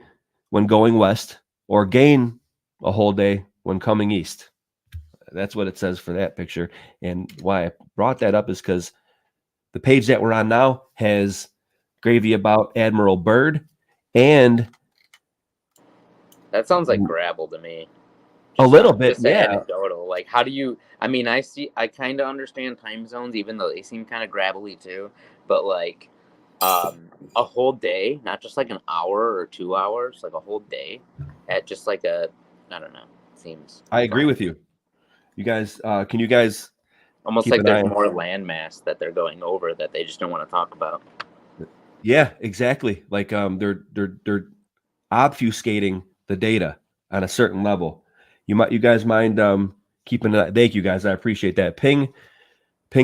when going west, or gain a whole day when coming east. That's what it says for that picture. And why I brought that up is because the page that we're on now has gravy about Admiral Byrd, and That sounds like gravel to me. a little bit, just yeah. Anecdotal. Like, how do you? I mean, I kind of understand time zones, even though they seem kind of gravelly too. But like, a whole day, not just like an hour or 2 hours, like a whole day at just like I don't know. Seems. I agree with you. You guys, can you guys almost keep like an there's eye more landmass that they're going over that they just don't want to talk about. Yeah, exactly. Like they're obfuscating the data on a certain level. You guys mind keeping that? Thank you guys. I appreciate that. Ping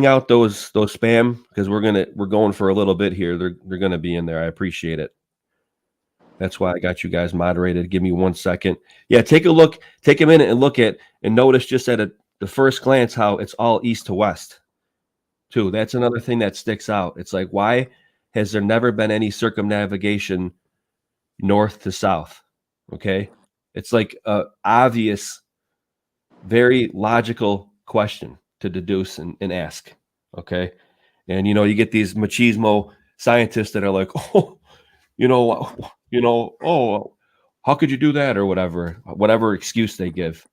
out those spam, because we're going for a little bit here. They're gonna be in there. I appreciate it. That's why I got you guys moderated. Give me 1 second. Yeah, take a look. Take a minute and look at and notice just at the first glance how it's all east to west too. That's another thing that sticks out. It's like, why has there never been any circumnavigation north to south? Okay. It's like a obvious, very logical question to deduce and ask. Okay. And, you get these machismo scientists that are like, oh, oh, how could you do that? Or whatever excuse they give.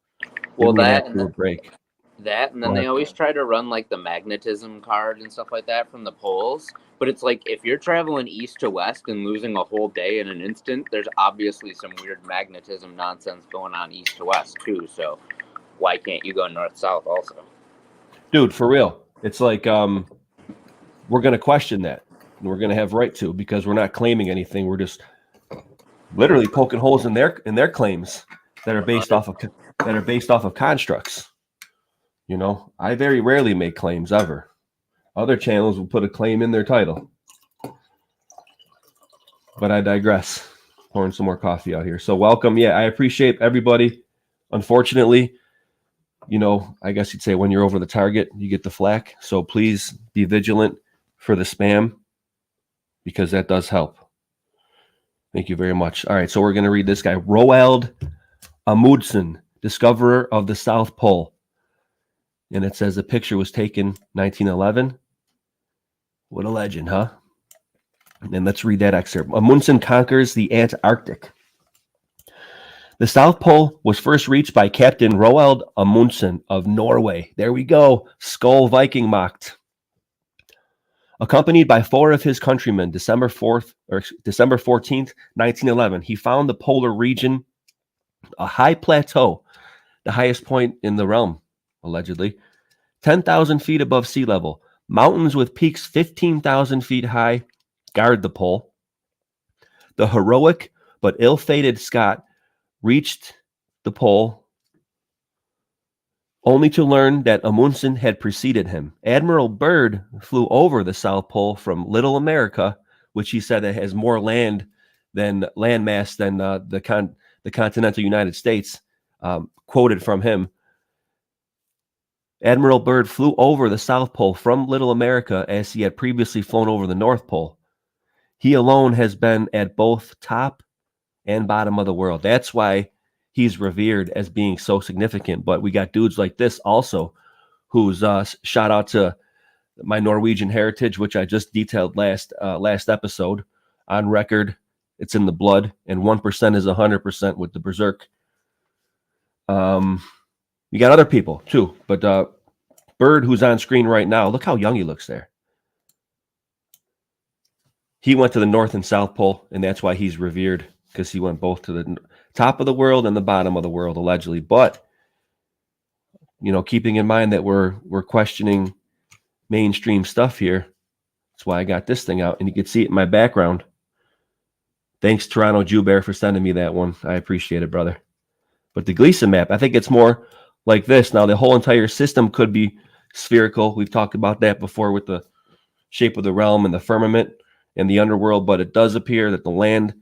Well, Give me an absolute break. That, and then they always try to run like the magnetism card and stuff like that from the poles. But it's like, if you're traveling east to west and losing a whole day in an instant, there's obviously some weird magnetism nonsense going on east to west too. So why can't you go north south also? Dude, for real. It's like we're going to question that. And we're going to have right to, because we're not claiming anything. We're just literally poking holes in their claims that are based off of constructs. I very rarely make claims ever. Other channels will put a claim in their title. But I digress. Pouring some more coffee out here. So welcome. Yeah, I appreciate everybody. Unfortunately, I guess you'd say when you're over the target, you get the flack. So please be vigilant for the spam because that does help. Thank you very much. All right, so we're going to read this guy. Roald Amundsen, discoverer of the South Pole. And it says the picture was taken 1911. What a legend, huh? And let's read that excerpt. Amundsen conquers the Antarctic. The South Pole was first reached by Captain Roald Amundsen of Norway. There we go. Skull Viking mocked. Accompanied by 4 of his countrymen, December 14th, 1911, he found the polar region a high plateau, the highest point in the realm, allegedly, 10,000 feet above sea level. Mountains with peaks 15,000 feet high guard the pole. The heroic but ill-fated Scot reached the pole only to learn that Amundsen had preceded him. Admiral Byrd flew over the South Pole from Little America, which he said that has more landmass than the continental United States. Quoted from him, Admiral Byrd flew over the South Pole from Little America as he had previously flown over the North Pole. He alone has been at both top and bottom of the world. That's why he's revered as being so significant. But we got dudes like this also, who's shout out to my Norwegian heritage, which I just detailed last episode. On record, it's in the blood, and 1% is 100% with the Berserk. You got other people too, but Bird, who's on screen right now, look how young he looks there. He went to the North and South Pole, and that's why he's revered, because he went both to the top of the world and the bottom of the world, allegedly. But, keeping in mind that we're questioning mainstream stuff here, that's why I got this thing out, and you can see it in my background. Thanks, Toronto Jew Bear, for sending me that one. I appreciate it, brother. But the Gleason map, I think it's more like this. Now, the whole entire system could be spherical. We've talked about that before with the shape of the realm and the firmament and the underworld, but it does appear that the land,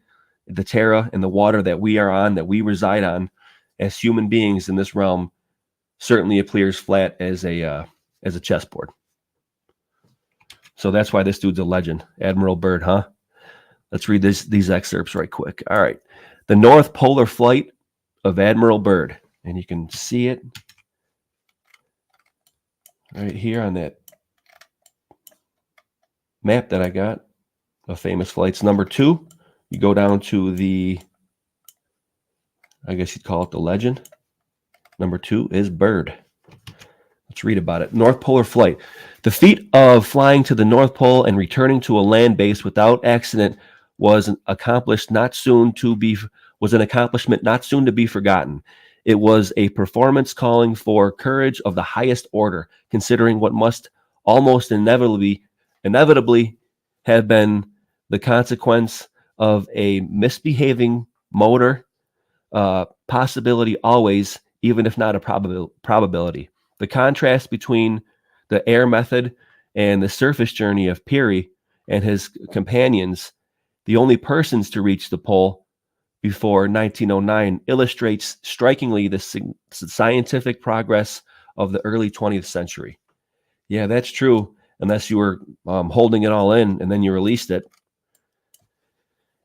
the terra, and the water that we are on, that we reside on as human beings in this realm, certainly appears flat as a chessboard. So that's why this dude's a legend. Admiral Byrd, huh? Let's read these excerpts right quick. All right. The North Polar Flight of Admiral Byrd. And you can see it right here on that map that I got of famous flights. Number 2, you go down to I guess you'd call it the legend. Number 2 is Byrd. Let's read about it. North Polar Flight. The feat of flying to the North Pole and returning to a land base without accident was an accomplishment not soon to be forgotten. It was a performance calling for courage of the highest order, considering what must almost inevitably have been the consequence of a misbehaving motor, possibility always, even if not a probability. The contrast between the air method and the surface journey of Peary and his companions, the only persons to reach the pole before 1909, illustrates strikingly the scientific progress of the early 20th century. Yeah, that's true, unless you were holding it all in and then you released it.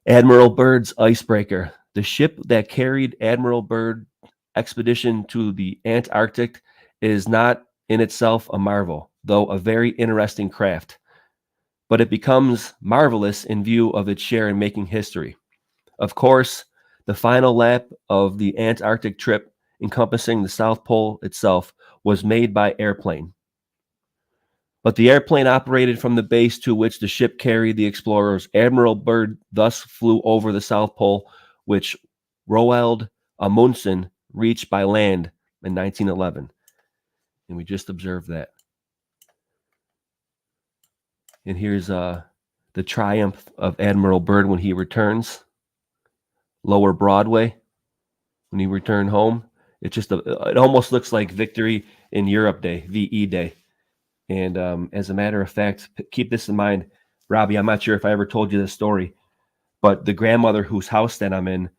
Admiral Byrd's icebreaker. The ship that carried Admiral Byrd expedition to the Antarctic is not in itself a marvel, though a very interesting craft. But it becomes marvelous in view of its share in making history. Of course, the final lap of the Antarctic trip, encompassing the South Pole itself, was made by airplane. But the airplane operated from the base to which the ship carried the explorers. Admiral Byrd thus flew over the South Pole, which Roald Amundsen reached by land in 1911. And we just observed that. And here's the triumph of Admiral Byrd when he returns. Lower Broadway, when he returned home. It almost looks like Victory in Europe Day, VE Day. And as a matter of fact, keep this in mind, Robbie, I'm not sure if I ever told you this story, but the grandmother whose house that I'm in,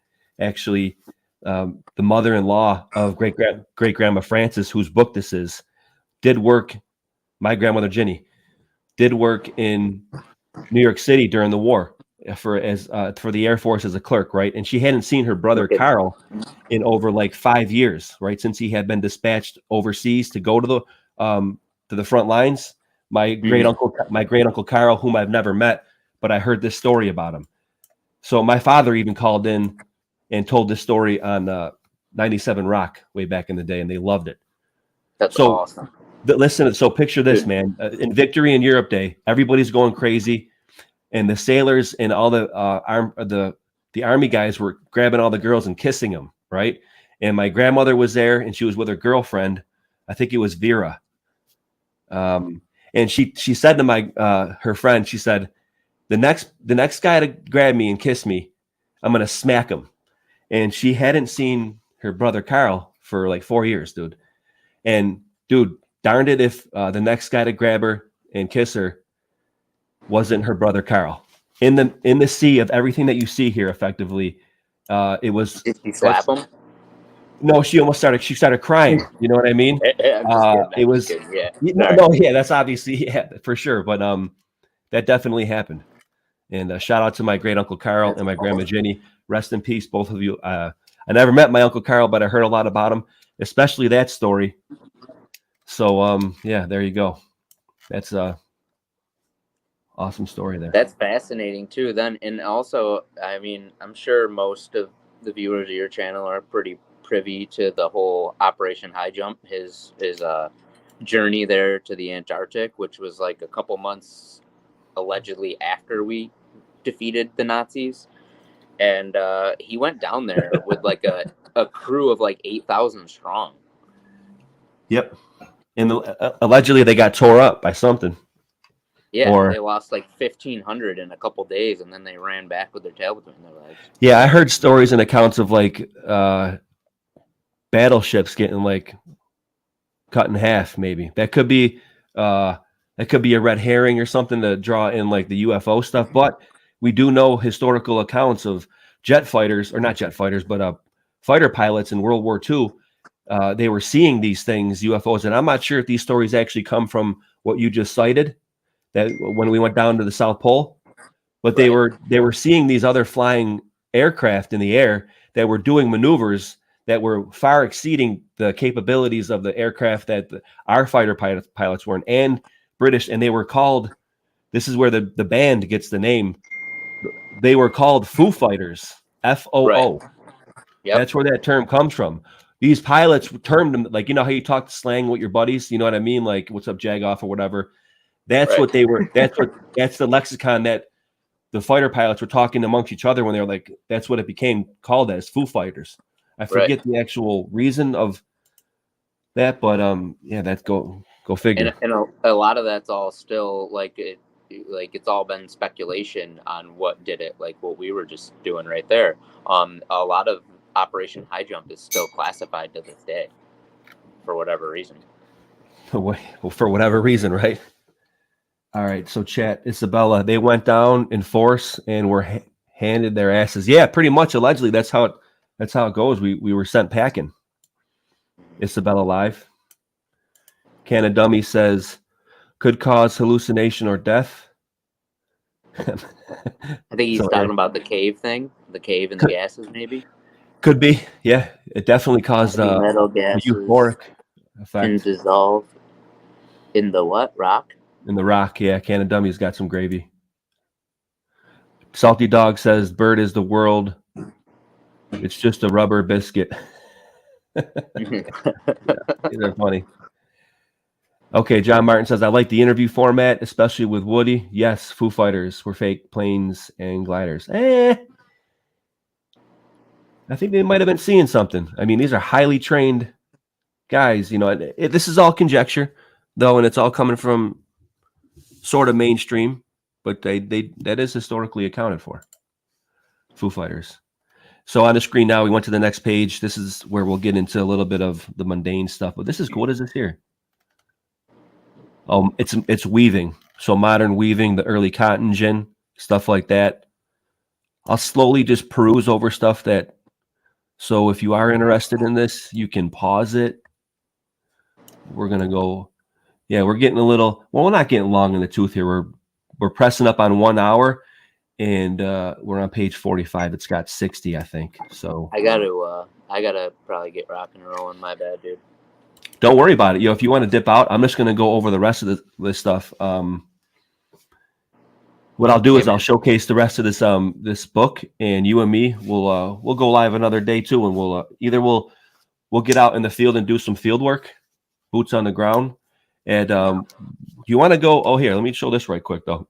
actually, the mother-in-law of great-grandma Frances, whose book this is, did work, my grandmother Ginny, did work in New York City during the war for the Air Force as a clerk, right? And she hadn't seen her brother Okay. Carl in over like 5 years, right? Since he had been dispatched overseas to go to the front lines. My great uncle Carl, whom I've never met, but I heard this story about him. So my father even called in and told this story on 97 Rock way back in the day, and they loved it. That's So awesome. listen, so picture this, man. In Victory in Europe Day, everybody's going crazy, and the sailors and all the army guys were grabbing all the girls and kissing them, right? And my grandmother was there, and she was with her girlfriend. I think it was Vera. And she said to my her friend, she said, the next guy to grab me and kiss me, I'm gonna smack him. And she hadn't seen her brother Carl for like 4 years, dude. And dude, darned it if the next guy to grab her and kiss her wasn't her brother Carl. In the sea of everything that you see here, effectively, it was. Did you slap him? No, she started crying. You know what I mean? I'm just kidding. It was. Yeah. No, yeah, that's obviously, yeah, for sure. But that definitely happened. And shout out to my great uncle Carl and my grandma Jenny. Rest in peace, both of you. I never met my uncle Carl, but I heard a lot about him, especially that story. So yeah, there you go. That's awesome story there. That's fascinating too. Then, and also, I mean, I'm sure most of the viewers of your channel are pretty privy to the whole Operation High Jump, his journey there to the Antarctic, which was like a couple months allegedly after we defeated the Nazis. And he went down there with like a crew of like 8,000 strong. Yep. And allegedly they got tore up by something. Yeah, they lost like 1,500 in a couple days, and then they ran back with their tail between their legs. Yeah, I heard stories and accounts of like battleships getting like cut in half. Maybe that could be a red herring or something to draw in like the UFO stuff. But we do know historical accounts of jet fighters, or not jet fighters, but fighter pilots in World War II. They were seeing these things, UFOs, and I'm not sure if these stories actually come from what you just cited. That when we went down to the South Pole, but they were seeing these other flying aircraft in the air that were doing maneuvers that were far exceeding the capabilities of the aircraft that our fighter pilots were in, and British, and they were called. This is where the band gets the name. They were called Foo Fighters, FOO. Right. Yep. That's where that term comes from. These pilots termed them, like, you know how you talk slang with your buddies, you know what I mean, like "What's up, Jagoff" or whatever. That's what they were. That's the lexicon that the fighter pilots were talking amongst each other when they were like. That's what it became called as, Foo Fighters. I forget the actual reason of that, but yeah, that's go figure. And a lot of that's all still like it's all been speculation on what did it, like what we were just doing right there. A lot of Operation High Jump is still classified to this day for whatever reason. Well, for whatever reason, right? All right, so chat, Isabella, they went down in force and were handed their asses. Yeah, pretty much. Allegedly, that's how it goes. We were sent packing. Isabella live. Canna Dummy says could cause hallucination or death. I think he's talking about the cave thing, the cave and the gases, maybe. Could be, yeah. It definitely caused metal gases euphoric effect. And dissolve in the what? Rock? In the rock, yeah. Canna Dummy's got some gravy. Salty Dog says bird is the world. It's just a rubber biscuit. Yeah, they're funny. Okay, John Martin says, I like the interview format, especially with Woody. Yes, Foo Fighters were fake planes and gliders. I think they might have been seeing something. I mean, these are highly trained guys. You know, this is all conjecture, though, and it's all coming from sort of mainstream, but that is historically accounted for. Foo Fighters. So on the screen now, we went to the next page. This is where we'll get into a little bit of the mundane stuff, but this is cool. What is this here? It's weaving. So modern weaving, the early cotton gin, stuff like that. I'll slowly just peruse over stuff that. So if you are interested in this, you can pause it. We're gonna go Yeah, we're getting a little. Well, we're not getting long in the tooth here. We're pressing up on 1 hour, and we're on page 45. It's got 60, I think. So I gotta probably get rock and rolling. My bad, dude. don't worry about it. If you want to dip out, I'm just going to go over the rest of this stuff. What I'll do is I'll showcase the rest of this book, and you and me we'll go live another day too, and we'll get out in the field and do some field work, boots on the ground. And you want to go? Oh, here, let me show this right quick though.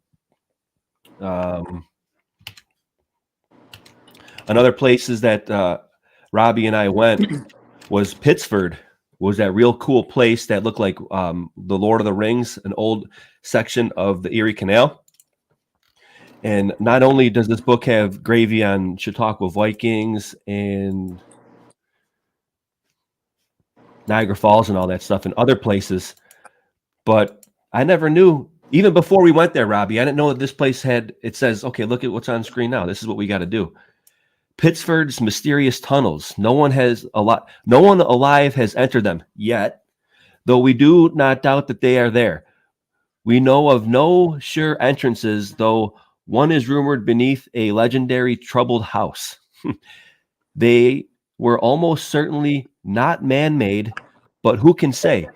Another places that Robbie and I went was Pittsford. Was that real cool place that looked like the Lord of the Rings, an old section of the Erie Canal. And not only does this book have gravy on Chautauqua Vikings and Niagara Falls and all that stuff and other places, but I never knew, even before we went there, Robbie, I didn't know that this place it says, okay, look at what's on screen now. This is what we got to do. Pittsford's mysterious tunnels. No one alive has entered them yet, though we do not doubt that they are there. We know of no sure entrances, though one is rumored beneath a legendary troubled house. They were almost certainly not man-made, but who can say?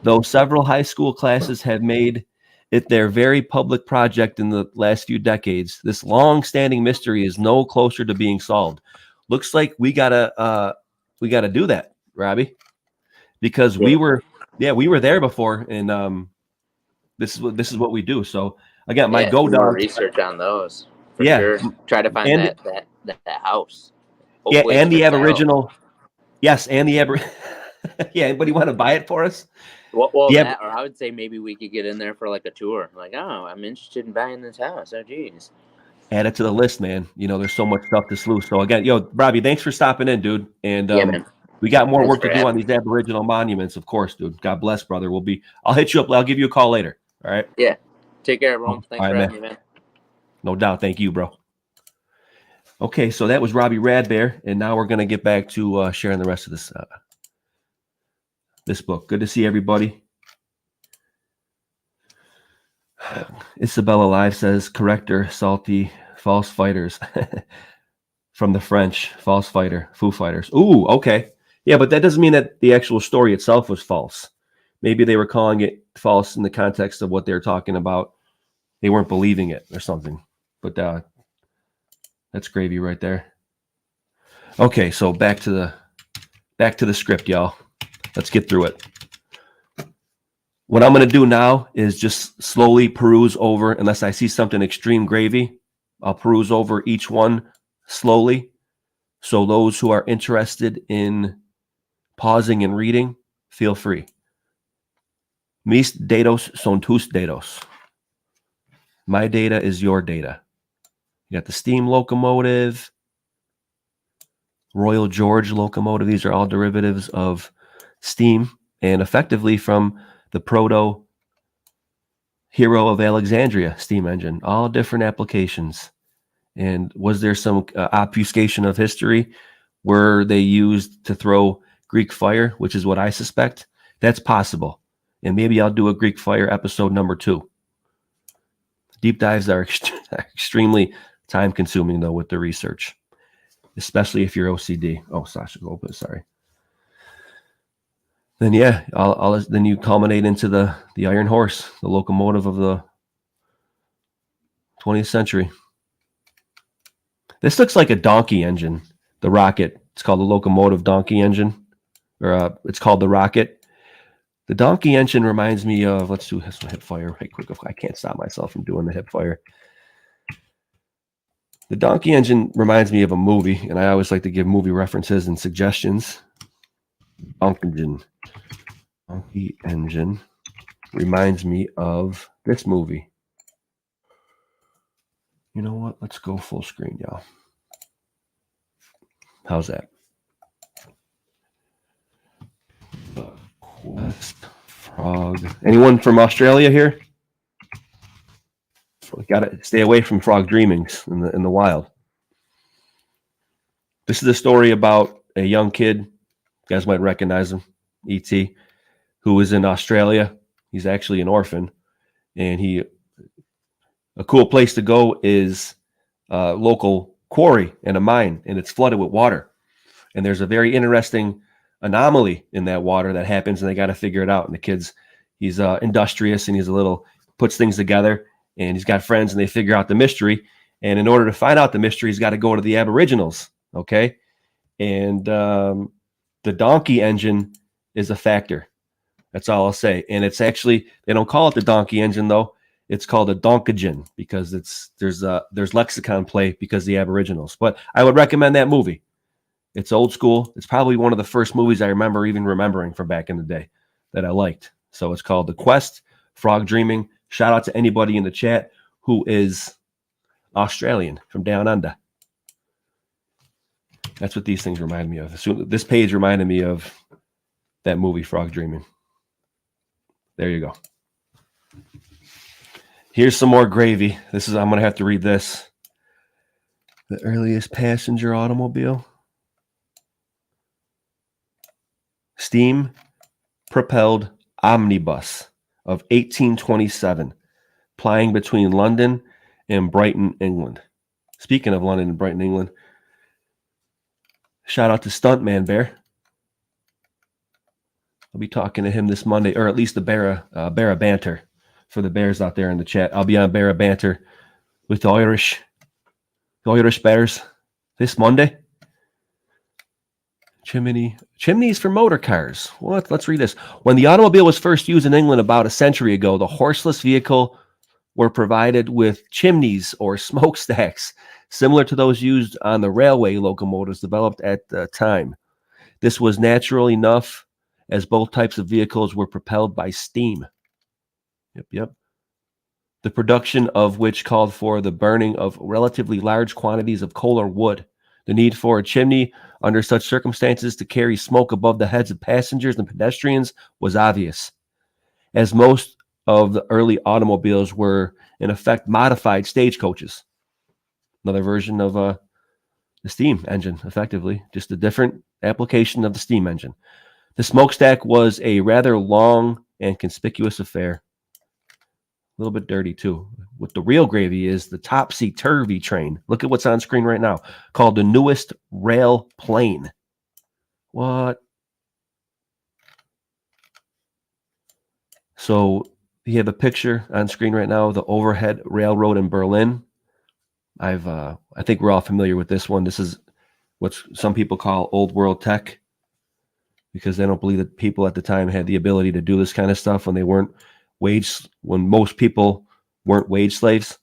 Though several high school classes have made it their very public project in the last few decades, this long-standing mystery is no closer to being solved. Looks like we gotta do that, Robbie, because we were there before, and this is what we do. So again, my go more dog research on those for sure. Try to find that house. Hopefully and the Aboriginal. Yes, and the Aboriginal. Yeah, anybody want to buy it for us? Well, or I would say maybe we could get in there for like a tour. Like, oh, I'm interested in buying this house. Oh, geez. Add it to the list, man. There's so much stuff to sleuth. So again, Robbie, thanks for stopping in, dude. And man. We got more work to do on these Aboriginal monuments, of course, dude. God bless, brother. I'll hit you up. I'll give you a call later. All right. Yeah. Take care, everyone. Thanks for having me, man. No doubt. Thank you, bro. Okay, so that was Robbie Radbear, and now we're going to get back to sharing the rest of this book. Good to see everybody. Isabella Live says, corrector, salty, false fighters. From the French, false fighter, Foo Fighters. Ooh, okay. Yeah, but that doesn't mean that the actual story itself was false. Maybe they were calling it false in the context of what they were talking about. They weren't believing it or something. But that's gravy right there. Okay, so back to the script, y'all. Let's get through it. What I'm going to do now is just slowly peruse over, unless I see something extreme gravy, I'll peruse over each one slowly. So those who are interested in pausing and reading, feel free. Mis datos son tus datos. My data is your data. You got the steam locomotive, Royal George locomotive. These are all derivatives of steam and effectively from the proto hero of Alexandria steam engine. All different applications. And was there some obfuscation of history? Were they used to throw Greek fire, which is what I suspect? That's possible. And maybe I'll do a Greek fire episode number 2. Deep dives are extremely time consuming, though, with the research, especially if you're OCD. Oh, Sasha, open. Sorry. Then, yeah, then you culminate into the Iron Horse, the locomotive of the 20th century. This looks like a donkey engine, the rocket. It's called the locomotive donkey engine, or it's called the rocket. The donkey engine reminds me of, let's do this hip fire right quick. I can't stop myself from doing the hip fire. The donkey engine reminds me of a movie, and I always like to give movie references and suggestions. Donkey engine reminds me of this movie. You know what? Let's go full screen, y'all. How's that? Quest frog. Anyone from Australia here? We gotta stay away from frog dreamings in the wild. This is a story about a young kid. You guys might recognize him, E.T., who was in Australia He's actually an orphan, and a cool place to go is a local quarry and a mine, and it's flooded with water. And there's a very interesting anomaly in that water that happens, and they got to figure it out. And the kid's, he's industrious, and puts things together, and he's got friends, and they figure out the mystery. And in order to find out the mystery, he's got to go to the Aboriginals. Okay. And the donkey engine is a factor. That's all I'll say. And it's actually, they don't call it the donkey engine though. It's called a donkagen because there's lexicon play because the Aboriginals. But I would recommend that movie. It's old school. It's probably one of the first movies I remember even remembering from back in the day that I liked. So it's called The Quest, Frog Dreaming. Shout out to anybody in the chat who is Australian from down under. That's what these things remind me of. So this page reminded me of that movie, Frog Dreaming. There you go. Here's some more gravy. I'm going to have to read this. The earliest passenger automobile. Steam-propelled omnibus of 1827, plying between London and Brighton, England. Speaking of London and Brighton, England, shout out to Stuntman Bear. I'll be talking to him this Monday, or at least the Bear Banter for the Bears out there in the chat. I'll be on Bear Banter with the Irish Bears this Monday. Chimneys for motor cars. What? Let's read this. When the automobile was first used in England about a century ago, the horseless vehicle were provided with chimneys or smokestacks, similar to those used on the railway locomotives developed at the time. This was natural enough as both types of vehicles were propelled by steam. Yep. The production of which called for the burning of relatively large quantities of coal or wood. The need for a chimney under such circumstances to carry smoke above the heads of passengers and pedestrians was obvious, as most of the early automobiles were, in effect, modified stagecoaches. Another version of the steam engine, effectively, just a different application of the steam engine. The smokestack was a rather long and conspicuous affair. A little bit dirty, too. What the real gravy is the topsy-turvy train. Look at what's on screen right now, called the newest rail plane. What? So you have a picture on screen right now of the overhead railroad in Berlin. I think we're all familiar with this one. This is what some people call old world tech because they don't believe that people at the time had the ability to do this kind of stuff when most people weren't wage slaves.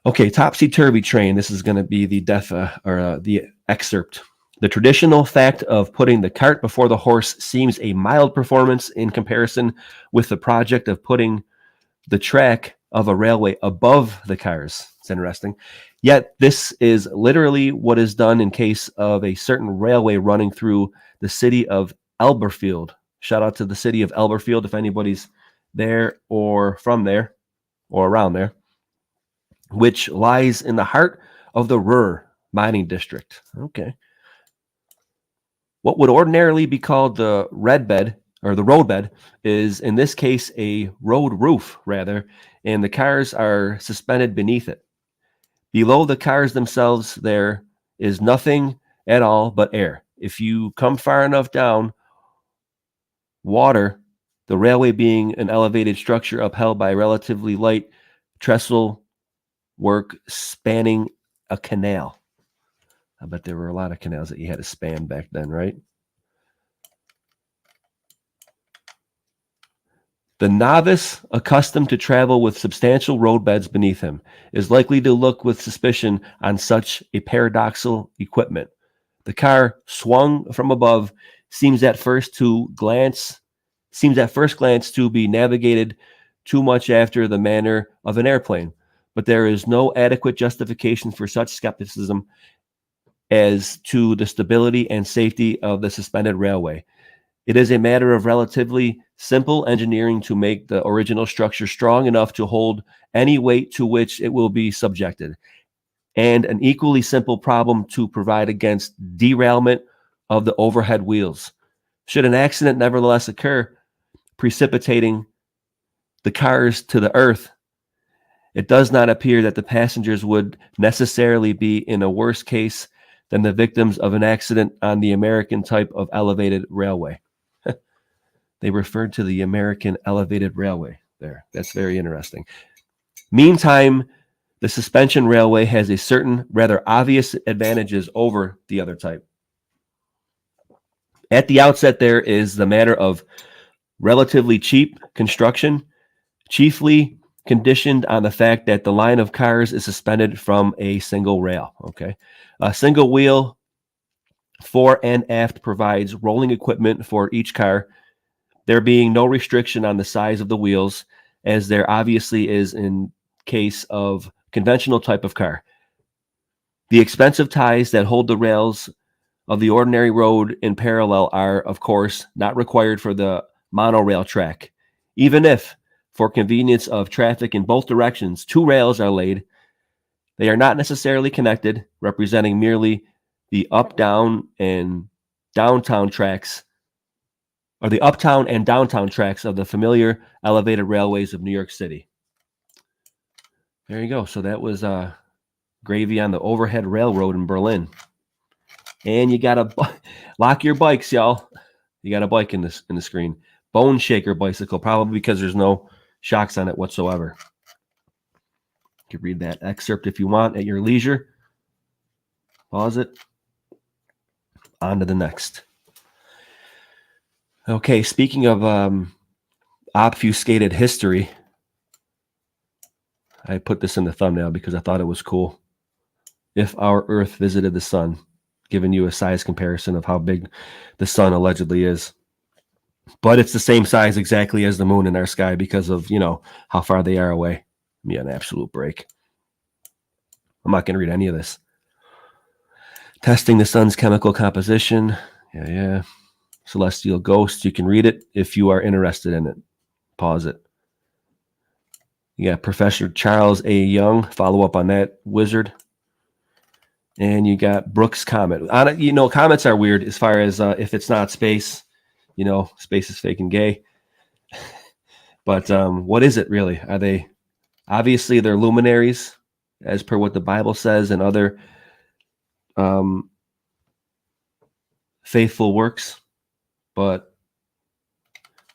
Okay, topsy-turvy train. This is going to be the the excerpt. The traditional fact of putting the cart before the horse seems a mild performance in comparison with the project of putting the track of a railway above the cars. It's interesting. Yet this is literally what is done in case of a certain railway running through the city of Elberfeld. Shout out to the city of Elberfeld if anybody's there or from there or around there, which lies in the heart of the Ruhr mining district. Okay. What would ordinarily be called the roadbed is in this case a road roof rather, and the cars are suspended beneath it. Below the cars themselves there is nothing at all but air. If you come far enough down, water, the railway being an elevated structure upheld by relatively light trestle work spanning a canal. I bet there were a lot of canals that you had to span back then, right? The novice, accustomed to travel with substantial roadbeds beneath him, is likely to look with suspicion on such a paradoxical equipment. The car, swung from above, seems at first glance to be navigated too much after the manner of an airplane, but there is no adequate justification for such skepticism as to the stability and safety of the suspended railway. It is a matter of relatively simple engineering to make the original structure strong enough to hold any weight to which it will be subjected, and an equally simple problem to provide against derailment of the overhead wheels. Should an accident nevertheless occur, precipitating the cars to the earth, it does not appear that the passengers would necessarily be in a worse case than the victims of an accident on the American type of elevated railway. They referred to the American elevated railway there. That's very interesting. Meantime, the suspension railway has a certain rather obvious advantages over the other type. At the outset, there is the matter of relatively cheap construction, chiefly conditioned on the fact that the line of cars is suspended from a single rail. Okay, a single wheel fore and aft provides rolling equipment for each car, there being no restriction on the size of the wheels, as there obviously is in case of conventional type of car. The expensive ties that hold the rails of the ordinary road in parallel are, of course, not required for the monorail track. Even if, for convenience of traffic in both directions, two rails are laid, they are not necessarily connected, representing merely the up-down and downtown tracks, or the uptown and downtown tracks of the familiar elevated railways of New York City. There you go. So that was gravy on the overhead railroad in Berlin. And you got to lock your bikes, y'all. You got a bike in the screen. Bone shaker bicycle, probably because there's no shocks on it whatsoever. You can read that excerpt if you want at your leisure. Pause it. On to the next. Okay, speaking of obfuscated history, I put this in the thumbnail because I thought it was cool. If our Earth visited the sun, giving you a size comparison of how big the sun allegedly is. But it's the same size exactly as the moon in our sky because of, how far they are away. Give me an absolute break. I'm not going to read any of this. Testing the sun's chemical composition. Yeah. Celestial Ghosts. You can read it if you are interested in it. Pause it. You got Professor Charles A. Young. Follow up on that wizard. And you got Brooks' Comet. Comets are weird as far as if it's not space, space is fake and gay. But what is it really? Are they, obviously they're luminaries as per what the Bible says and other faithful works. But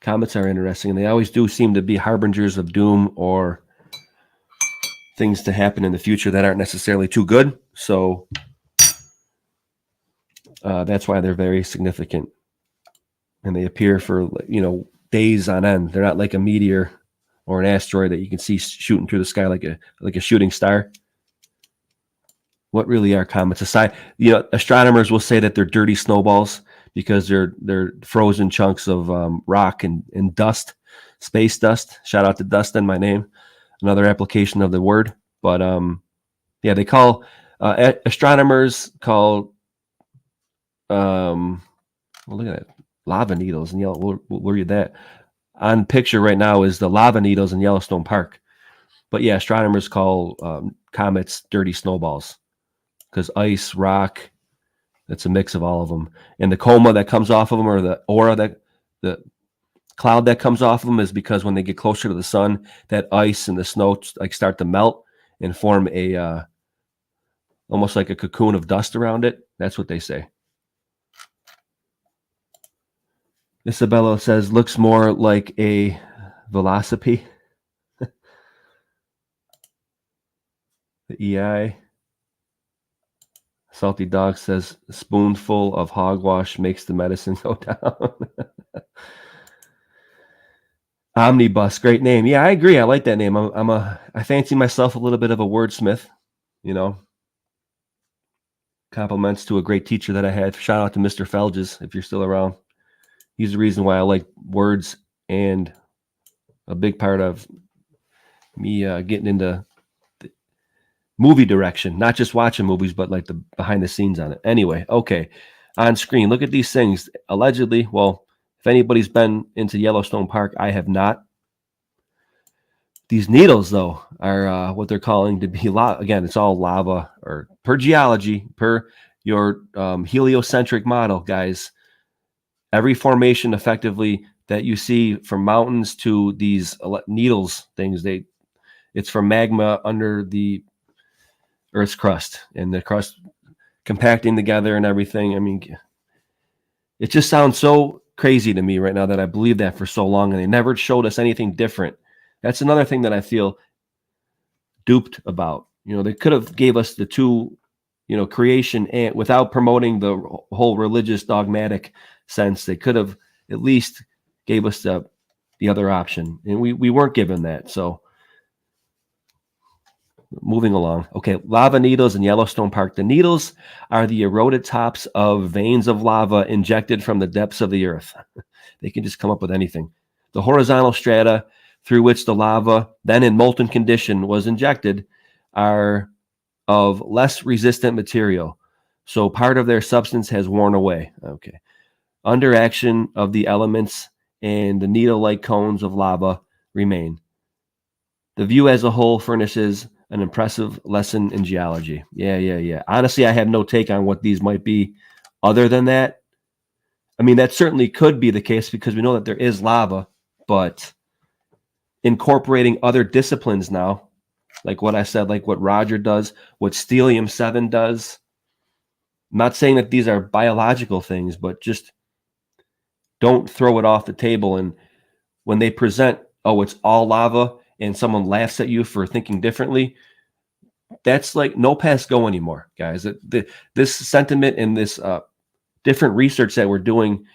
comets are interesting. And they always do seem to be harbingers of doom or things to happen in the future that aren't necessarily too good. So that's why they're very significant. And they appear for, days on end. They're not like a meteor or an asteroid that you can see shooting through the sky like a shooting star. What really are comets? Aside, astronomers will say that they're dirty snowballs because they're frozen chunks of rock and dust, space dust. Shout out to Dustin, my name. Another application of the word. But they call astronomers call look at that, lava needles and yellow. We'll read that. On picture right now is the lava needles in Yellowstone Park. But yeah, astronomers call comets dirty snowballs because ice, rock, it's a mix of all of them. And the coma that comes off of them, or the aura, the cloud that comes off of them, is because when they get closer to the sun, that ice and the snow start to melt and form a almost like a cocoon of dust around it. That's what they say. Isabella says, looks more like a velocipede. The EI. Salty Dog says, spoonful of hogwash makes the medicine go down. Omnibus, great name. Yeah, I agree. I like that name. I fancy myself a little bit of a wordsmith, Compliments to a great teacher that I had. Shout out to Mr. Felges, if you're still around. He's the reason why I like words and a big part of me getting into the movie direction, not just watching movies, but like the behind the scenes on it. Anyway, okay. On screen, look at these things. Allegedly, well, if anybody's been into Yellowstone Park, I have not. These needles, though, are what they're calling to be lava. Again, it's all lava, or per geology, per your heliocentric model, guys. Every formation effectively that you see from mountains to these needles things, it's from magma under the Earth's crust, and the crust compacting together and everything. I mean, it just sounds so crazy to me right now that I believe that for so long, and they never showed us anything different. That's another thing that I feel duped about. They could have gave us the two, creation, and without promoting the whole religious dogmatic sense, they could have at least gave us the other option, and we weren't given that. So moving along. Okay, lava needles in Yellowstone Park. The needles are the eroded tops of veins of lava injected from the depths of the earth. They can just come up with anything. The horizontal strata through which the lava, then in molten condition, was injected are of less resistant material, so part of their substance has worn away. Okay. Under action of the elements and the needle-like cones of lava remain. The view as a whole furnishes an impressive lesson in geology. Yeah. Honestly, I have no take on what these might be other than that. I mean, that certainly could be the case because we know that there is lava, but incorporating other disciplines now, like what I said, like what Roger does, what Stellium-7 does. I'm not saying that these are biological things, but just don't throw it off the table. And when they present, oh, it's all lava, and someone laughs at you for thinking differently, that's like no pass go anymore, guys. This sentiment and this different research that we're doing,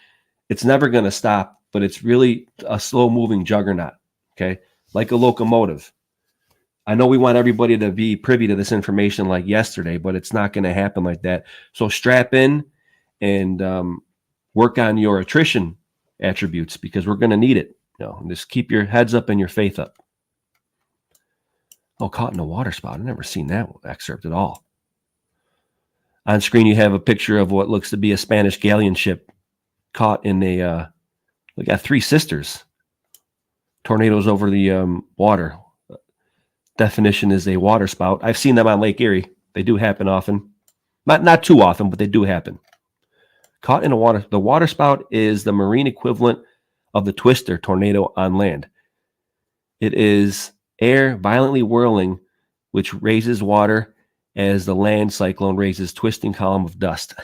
it's never going to stop, but it's really a slow-moving juggernaut, okay? Like a locomotive. I know we want everybody to be privy to this information like yesterday, but it's not going to happen like that. So strap in and work on your attrition attributes because we're going to need it. And just keep your heads up and your faith up. Oh, caught in a water spout. I've never seen that excerpt at all. On screen, you have a picture of what looks to be a Spanish galleon ship caught in we got three sisters. Tornadoes over the water. Definition is a water spout. I've seen them on Lake Erie. They do happen often. Not too often, but they do happen. Caught in the water spout is the marine equivalent of the twister tornado on land. It is air violently whirling, which raises water as the land cyclone raises twisting column of dust.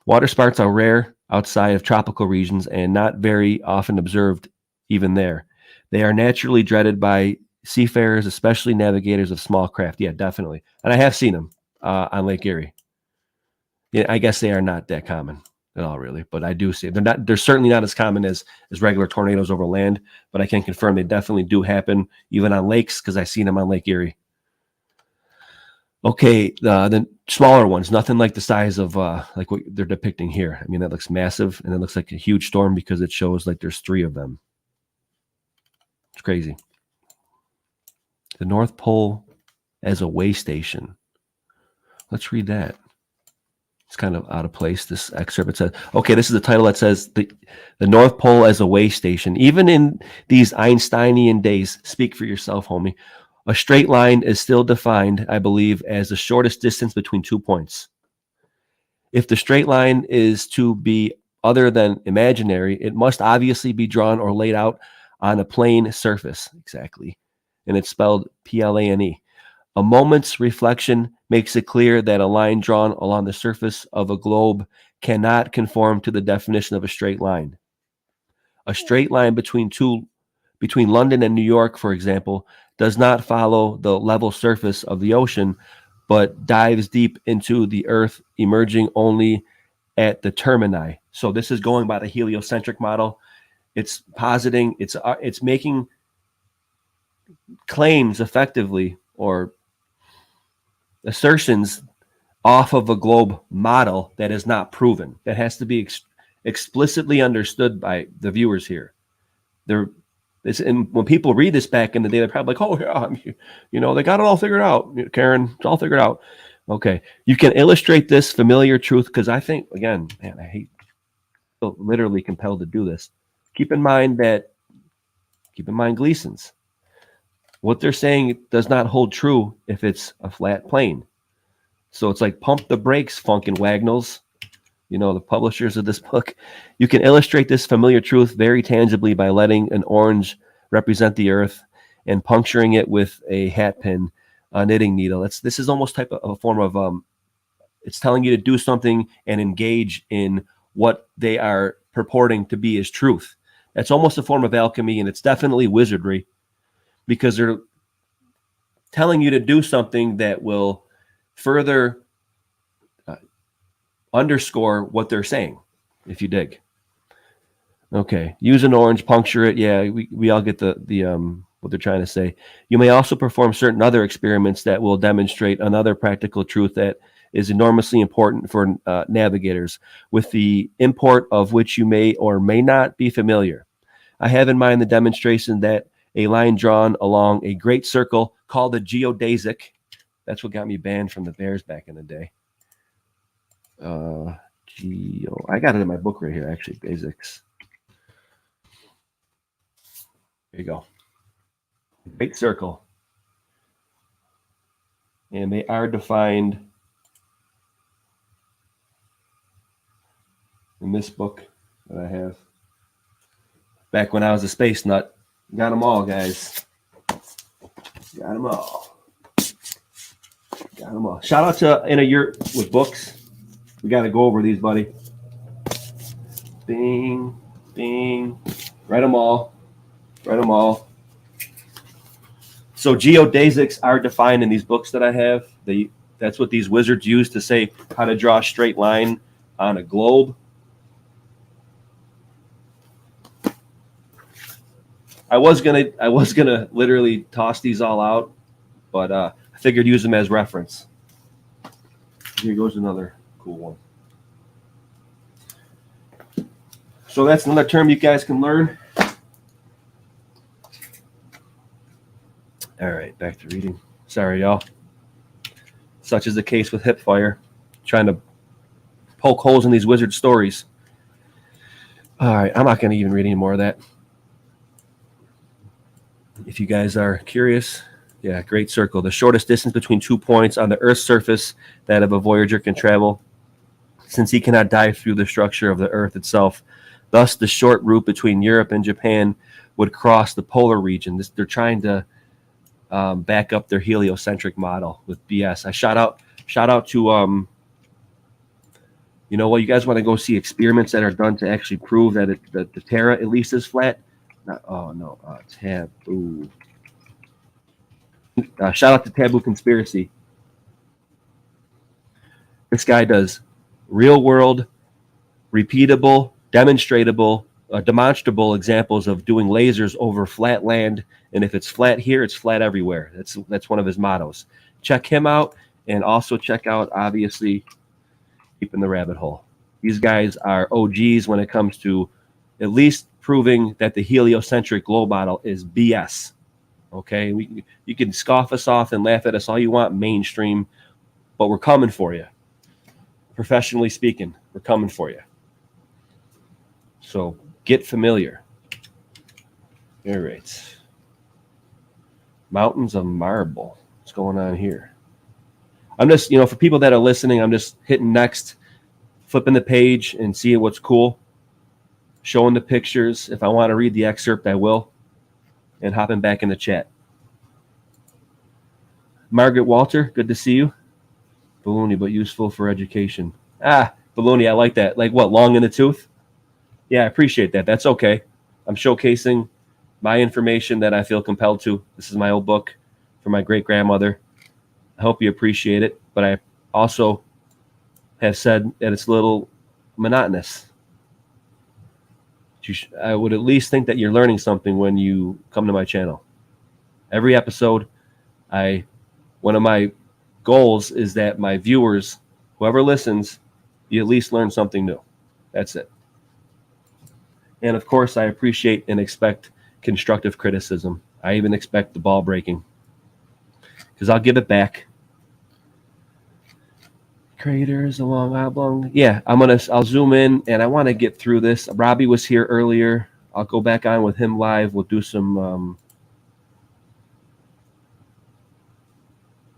Water spouts are rare outside of tropical regions and not very often observed even there. They are naturally dreaded by seafarers, especially navigators of small craft. Yeah, definitely. And I have seen them on Lake Erie. Yeah, I guess they are not that common at all, really. But I do see them. They're certainly not as common as regular tornadoes over land. But I can confirm they definitely do happen even on lakes because I've seen them on Lake Erie. Okay, the smaller ones, nothing like the size of like what they're depicting here. I mean, that looks massive, and it looks like a huge storm because it shows like there's three of them. It's crazy. The North Pole as a way station. Let's read that. It's kind of out of place, this excerpt. It says, okay, this is the title that says the North Pole as a way station. Even in these Einsteinian days, speak for yourself, homie. A straight line is still defined, I believe, as the shortest distance between 2 points. If the straight line is to be other than imaginary, it must obviously be drawn or laid out on a plane surface. Exactly. And it's spelled Plane. A moment's reflection makes it clear that a line drawn along the surface of a globe cannot conform to the definition of a straight line. A straight line between London and New York, for example, does not follow the level surface of the ocean, but dives deep into the earth, emerging only at the termini. So this is going by the heliocentric model. It's positing, it's making claims effectively or assertions off of a globe model that is not proven. That has to be explicitly understood by the viewers here. And when people read this back in the day, they're probably like, oh, yeah, they got it all figured out. Karen, it's all figured out. Okay. You can illustrate this familiar truth because I think, again, man, I feel literally compelled to do this. Keep in mind Gleason's. What they're saying does not hold true if it's a flat plane. So it's like pump the brakes, Funkin' Wagnalls. the publishers of this book. You can illustrate this familiar truth very tangibly by letting an orange represent the earth and puncturing it with a hat pin, a knitting needle. This is almost type of a form of it's telling you to do something and engage in what they are purporting to be as truth. That's almost a form of alchemy, and it's definitely wizardry, because they're telling you to do something that will further underscore what they're saying, if you dig. Okay, use an orange, puncture it. Yeah, we all get the what they're trying to say. You may also perform certain other experiments that will demonstrate another practical truth that is enormously important for navigators, with the import of which you may or may not be familiar. I have in mind the demonstration that a line drawn along a great circle called a geodesic. That's what got me banned from the Bears back in the day. I got it in my book right here, actually, basics. There you go. Great circle. And they are defined in this book that I have. Back when I was a space nut. Got them all, guys. Got them all. Got them all. Shout out to In a Yurt with Books. We got to go over these, buddy. Bing, bing. Write them all. Write them all. So geodesics are defined in these books that I have. That's what these wizards use to say how to draw a straight line on a globe. I was gonna literally toss these all out, but I figured use them as reference. Here goes another cool one. So that's another term you guys can learn. All right, back to reading. Sorry, y'all. Such is the case with Hipfire, trying to poke holes in these wizard stories. All right, I'm not going to even read any more of that. If you guys are curious, yeah, great circle. The shortest distance between 2 points on the Earth's surface that of a Voyager can travel, since he cannot dive through the structure of the Earth itself. Thus, the short route between Europe and Japan would cross the polar region. They're trying to back up their heliocentric model with BS. I shout out to you know what, you guys want to go see experiments that are done to actually prove that the Terra at least is flat? Taboo. Shout out to Taboo Conspiracy. This guy does real world, repeatable, demonstrable examples of doing lasers over flat land, and if it's flat here, it's flat everywhere. That's one of his mottos. Check him out, and also check out, obviously, Keeping the Rabbit Hole. These guys are OGs when it comes to at least proving that the heliocentric globe model is BS. Okay, you can scoff us off and laugh at us all you want, mainstream, but we're coming for you. Professionally speaking, we're coming for you. So get familiar. All right. Mountains of Marble. What's going on here? I'm just, for people that are listening, I'm just hitting next, flipping the page and seeing what's cool, showing the pictures. If I want to read the excerpt, I will, and hopping back in the chat. Margaret Walter, good to see you. Baloney, but useful for education. Baloney, I like that. Like what, long in the tooth? Yeah, I appreciate that. That's okay. I'm showcasing my information that I feel compelled to. This is my old book for my great-grandmother. I hope you appreciate it, but I also have said that it's a little monotonous. I would at least think that you're learning something when you come to my channel. Every episode, one of my goals is that my viewers, whoever listens, you at least learn something new. That's it. And of course, I appreciate and expect constructive criticism. I even expect the ball breaking, because I'll give it back. Craters along oblong. Yeah, I'll zoom in, and I want to get through this. Robbie was here earlier. I'll go back on with him live. We'll do some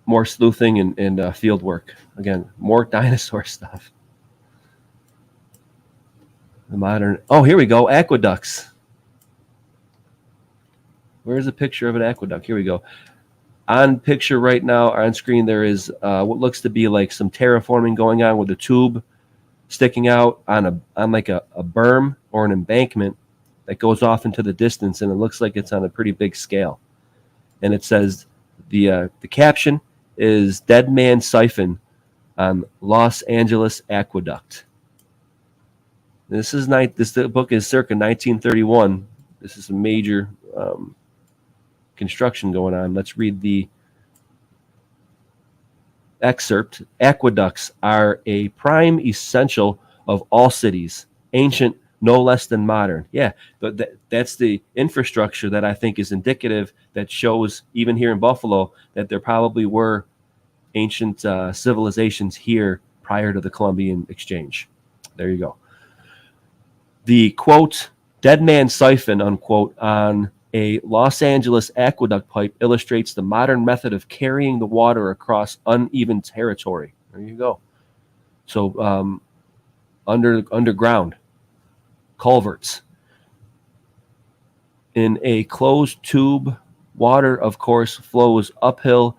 more sleuthing and field work. Again, more dinosaur stuff. The modern. Oh, here we go. Aqueducts. Where's a picture of an aqueduct? Here we go. On picture right now, on screen, there is what looks to be like some terraforming going on with a tube sticking out on like a berm or an embankment that goes off into the distance, and it looks like it's on a pretty big scale. And it says the caption is "Dead Man Siphon on Los Angeles Aqueduct." This book is circa 1931. This is a major construction going on. Let's read the excerpt. Aqueducts are a prime essential of all cities, ancient no less than modern. Yeah, but that's the infrastructure that I think is indicative, that shows, even here in Buffalo, that there probably were ancient civilizations here prior to the Columbian Exchange. There you go. The quote, "Dead Man Siphon," unquote, on a Los Angeles aqueduct pipe illustrates the modern method of carrying the water across uneven territory. There you go. So underground culverts. In a closed tube, water, of course, flows uphill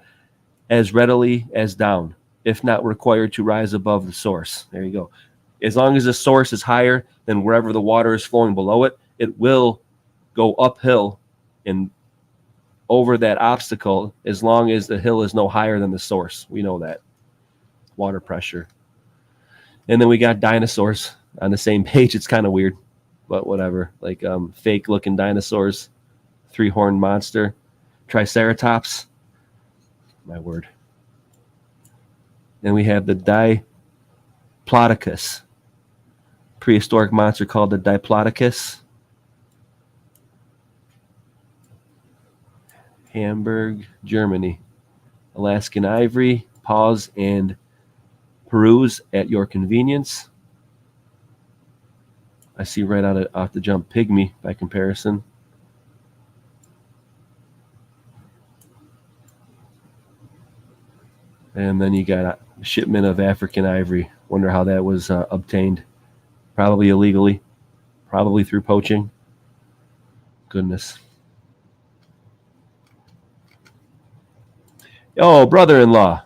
as readily as down, if not required to rise above the source. There you go. As long as the source is higher than wherever the water is flowing below it, it will go uphill and over that obstacle as long as the hill is no higher than the source. We know that. Water pressure. And then we got dinosaurs on the same page. It's kind of weird, but whatever. Like fake looking dinosaurs, 3-horned monster, Triceratops. My word. Then we have the Diplodocus, prehistoric monster called the Diplodocus. Hamburg, Germany. Alaskan ivory. Pause and peruse at your convenience. I see right off the jump pygmy by comparison. And then you got a shipment of African ivory. Wonder how that was obtained. Probably illegally. Probably through poaching. Goodness. Oh, brother-in-law.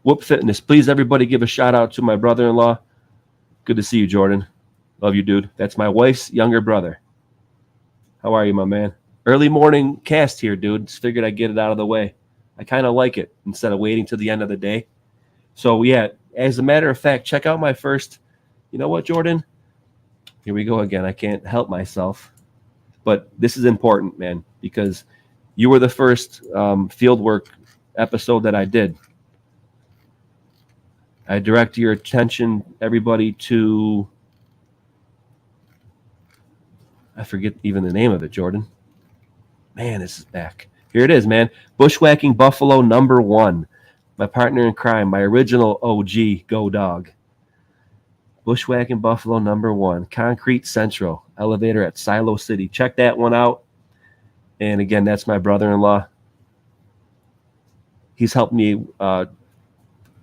Whoop Fitness. Please, everybody, give a shout out to my brother-in-law. Good to see you, Jordan. Love you, dude. That's my wife's younger brother. How are you, my man? Early morning cast here, dude. Just figured I'd get it out of the way. I kind of like it instead of waiting to the end of the day. So, yeah, as a matter of fact, check out my first. You know what, Jordan? Here we go again. I can't help myself. But this is important, man, because you were the first fieldwork episode that I did. I direct your attention, everybody, to, I forget even the name of it, Jordan. Man, this is back. Here it is, man. Bushwhacking Buffalo #1. My partner in crime, my original OG, Go Dog. Bushwhacking Buffalo #1. Concrete Central. Elevator at Silo City. Check that one out. And again, that's my brother-in-law. He's helped me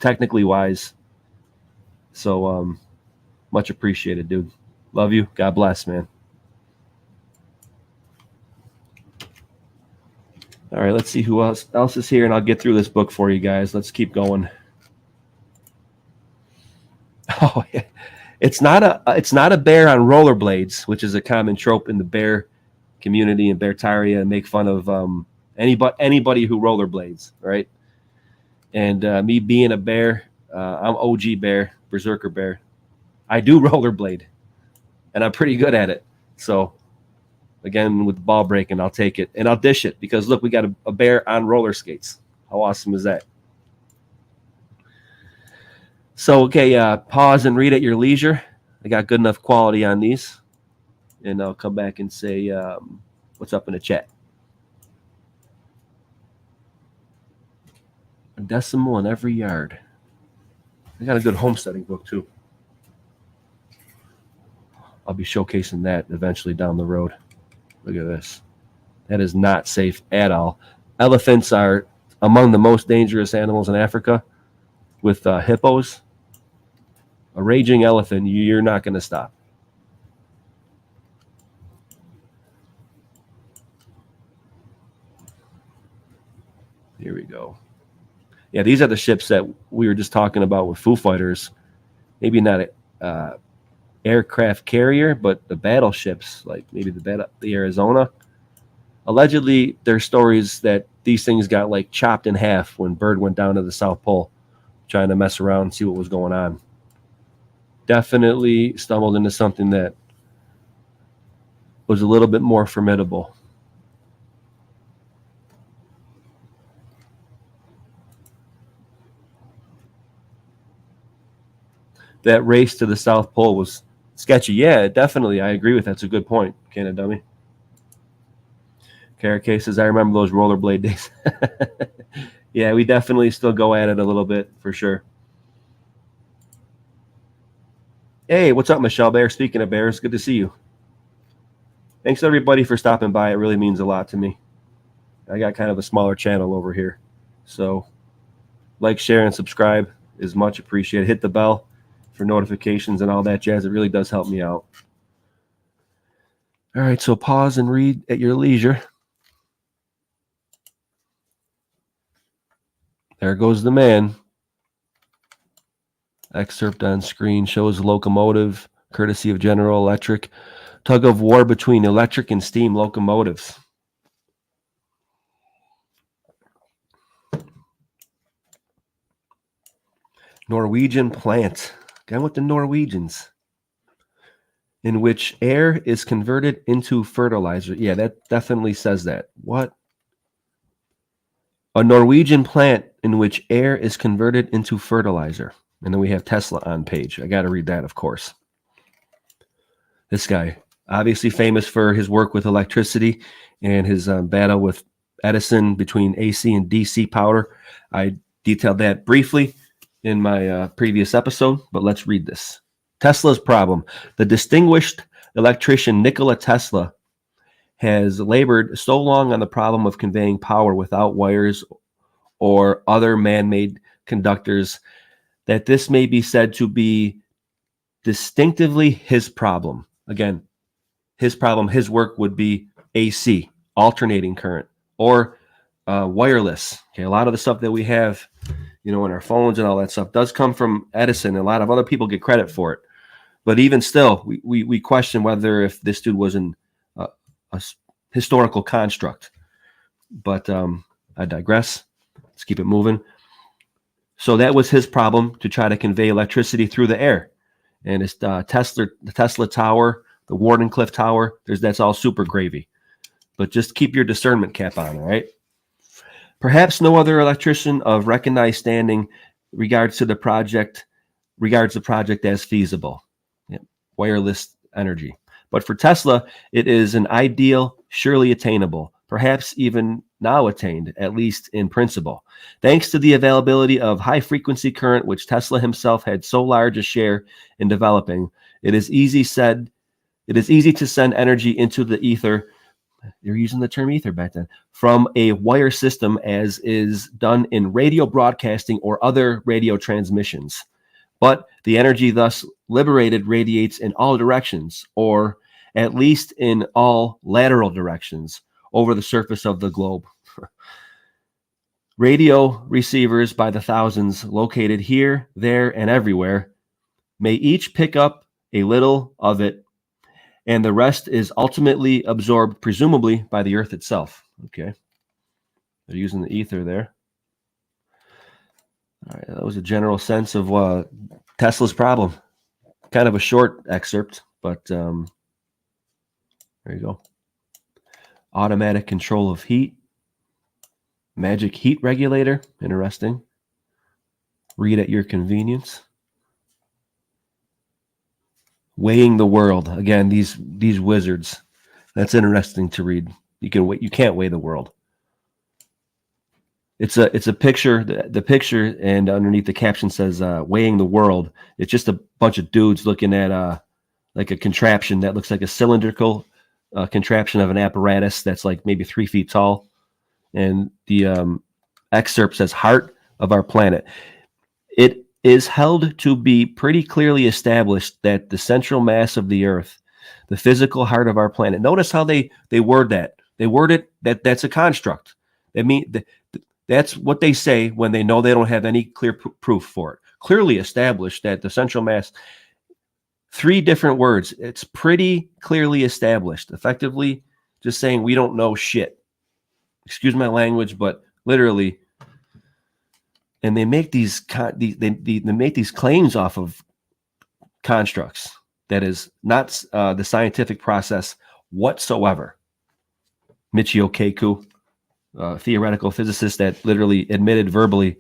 technically wise. So much appreciated, dude. Love you. God bless, man. All right, let's see who else is here, and I'll get through this book for you guys. Let's keep going. Oh, yeah. It's not a bear on rollerblades, which is a common trope in the bear community and Beartaria, and make fun of anybody who rollerblades, right? And me being a bear, I'm OG bear, Berserker bear. I do rollerblade, and I'm pretty good at it. So, again, with ball breaking, I'll take it, and I'll dish it, because, look, we got a bear on roller skates. How awesome is that? So, okay, pause and read at your leisure. I got good enough quality on these, and I'll come back and say what's up in the chat. A decimal in every yard. I got a good homesteading book, too. I'll be showcasing that eventually down the road. Look at this. That is not safe at all. Elephants are among the most dangerous animals in Africa, with hippos. A raging elephant, you're not going to stop. Here we go. Yeah, these are the ships that we were just talking about with Foo Fighters. Maybe not a aircraft carrier, but the battleships, like maybe the Arizona. Allegedly, there's stories that these things got like chopped in half when Byrd went down to the South Pole, trying to mess around and see what was going on. Definitely stumbled into something that was a little bit more formidable. That race to the South Pole was sketchy. Yeah, definitely. I agree with that. That's a good point, Canada Dummy. Carrot says, I remember those rollerblade days. Yeah, we definitely still go at it a little bit for sure. Hey, what's up, Michelle Bear? Speaking of bears, good to see you. Thanks everybody for stopping by. It really means a lot to me. I got kind of a smaller channel over here. So like, share, and subscribe is much appreciated. Hit the bell for notifications and all that jazz. It really does help me out. All right, so pause and read at your leisure. There goes the man. Excerpt on screen shows locomotive, courtesy of General Electric. Tug of war between electric and steam locomotives. Norwegian plant. Again with the Norwegians. In which air is converted into fertilizer. Yeah, that definitely says that. What? A Norwegian plant in which air is converted into fertilizer. And then we have Tesla on page. I got to read that, of course. This guy, obviously famous for his work with electricity and his battle with Edison between AC and DC power. I detailed that briefly in my previous episode, but let's read this. Tesla's problem. The distinguished electrician Nikola Tesla has labored so long on the problem of conveying power without wires or other man-made conductors that this may be said to be distinctively his problem. Again, his problem, his work would be AC, alternating current, or wireless. Okay, a lot of the stuff that we have, in our phones and all that stuff does come from Edison, and a lot of other people get credit for it. But even still, we question whether if this dude was a historical construct. But I digress. Let's keep it moving. So that was his problem, to try to convey electricity through the air. And it's the Tesla Tower, the Wardenclyffe Tower. That's all super gravy. But just keep your discernment cap on, all right? Perhaps no other electrician of recognized standing regards the project as feasible. Yeah, wireless energy. But for Tesla, it is an ideal, surely attainable, perhaps even now attained, at least in principle. Thanks to the availability of high-frequency current, which Tesla himself had so large a share in developing, it is easy to send energy into the ether. They're using the term ether back then, from a wire system, as is done in radio broadcasting or other radio transmissions. But the energy thus liberated radiates in all directions, or at least in all lateral directions, over the surface of the globe. Radio receivers by the thousands, located here, there, and everywhere, may each pick up a little of it, and the rest is ultimately absorbed, presumably, by the earth itself. Okay. They're using the ether there. All right, that was a general sense of Tesla's problem. Kind of a short excerpt, but there you go. Automatic control of heat. Magic heat regulator. Interesting. Read at your convenience. Weighing the world. Again, these wizards. That's interesting to read. You can't weigh the world. It's a picture. The picture, and underneath the caption says "weighing the world." It's just a bunch of dudes looking at like a contraption that looks like a cylindrical contraption of an apparatus that's like maybe 3 feet tall, and the excerpt says "heart of our planet." It is held to be pretty clearly established that the central mass of the Earth, the physical heart of our planet. Notice how they word that. They word it that's a construct. That's what they say when they know they don't have any clear proof for it. Clearly established that the central mass, 3 different words. It's pretty clearly established. Effectively, just saying we don't know shit. Excuse my language, but literally. And they make they make these claims off of constructs that is not the scientific process whatsoever. Michio Kaku, theoretical physicist that literally admitted verbally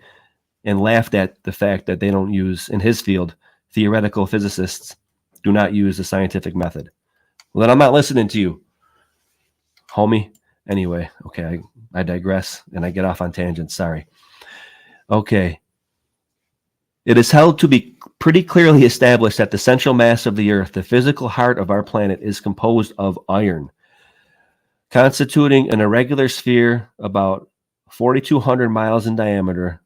and laughed at the fact that they don't use, in his field, theoretical physicists do not use the scientific method. Well, then I'm not listening to you, homie. Anyway, okay, I digress and I get off on tangents. Sorry. Okay. It is held to be pretty clearly established that the central mass of the Earth, the physical heart of our planet, is composed of iron, constituting an irregular sphere about 4,200 miles in diameter,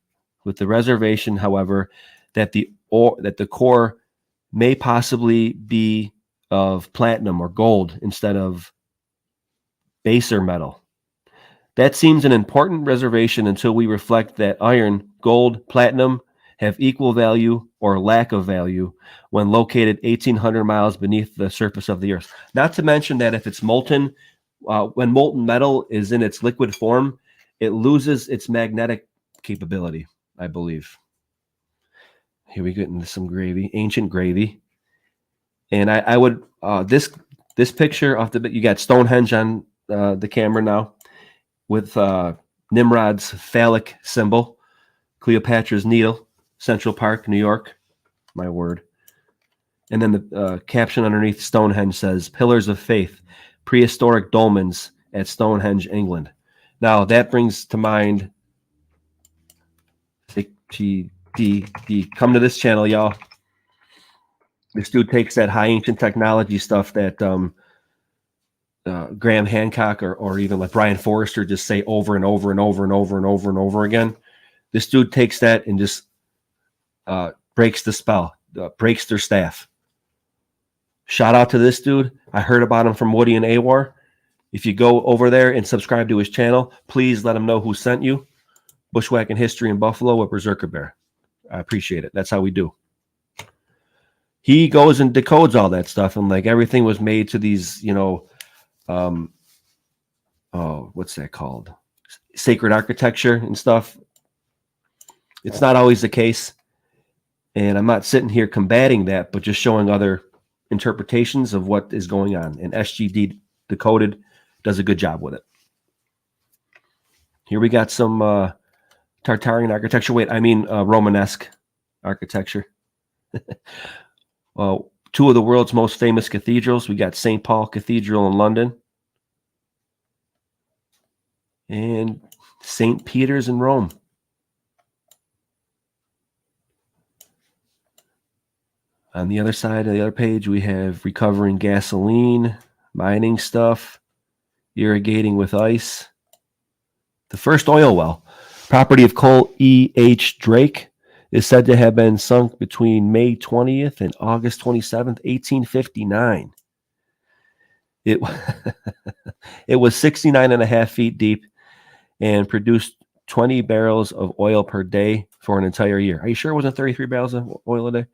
with the reservation, however, that the core may possibly be of platinum or gold instead of baser metal. That seems an important reservation until we reflect that iron, gold, platinum have equal value or lack of value when located 1,800 miles beneath the surface of the Earth. Not to mention that if it's molten, when molten metal is in its liquid form, it loses its magnetic capability, I believe. Here we get into some gravy, ancient gravy. And I would, this picture off the, you got Stonehenge on the camera now with Nimrod's phallic symbol, Cleopatra's Needle, Central Park, New York. My word. And then the caption underneath Stonehenge says, Pillars of Faith, Prehistoric Dolmens at Stonehenge, England. Now, that brings to mind, come to this channel, y'all. This dude takes that high ancient technology stuff that Graham Hancock or even like Brian Forrester just say over and over and over and over and over and over again. This dude takes that and just breaks the spell, breaks their staff. Shout out to this dude. I heard about him from Woody and Awar. If you go over there and subscribe to his channel, please let him know who sent you. Bushwhacking History in Buffalo with Berserker Bear. I appreciate it. That's how we do. He goes and decodes all that stuff, and like everything was made to these, what's that called? Sacred architecture and stuff. It's not always the case. And I'm not sitting here combating that, but just showing other interpretations of what is going on. And SGD Decoded does a good job with it. Here we got some Tartarian architecture. Romanesque architecture. 2 of the world's most famous cathedrals. We got St. Paul Cathedral in London and St. Peter's in Rome. On the other side of the other page, we have recovering gasoline, mining stuff, irrigating with ice. The first oil well, property of Cole E.H. Drake, is said to have been sunk between May 20th and August 27th, 1859. It was 69 and a half feet deep and produced 20 barrels of oil per day for an entire year. Are you sure it wasn't 33 barrels of oil a day?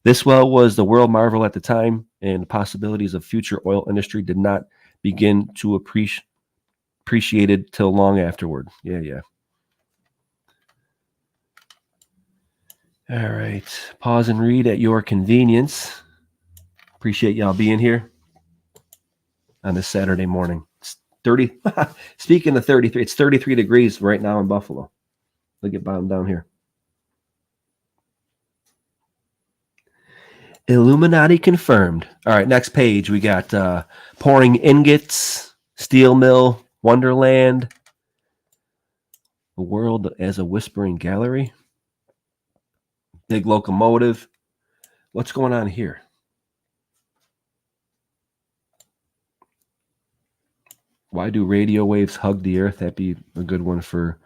This well was the world marvel at the time, and the possibilities of future oil industry did not begin to appreciated till long afterward. Yeah. All right. Pause and read at your convenience. Appreciate y'all being here on this Saturday morning. It's 30. Speaking of 33, it's 33 degrees right now in Buffalo. Look at bottom down here. Illuminati confirmed. All right, next page. We got pouring ingots, steel mill, Wonderland, the world as a whispering gallery, big locomotive. What's going on here? Why do radio waves hug the earth? That'd be a good one for.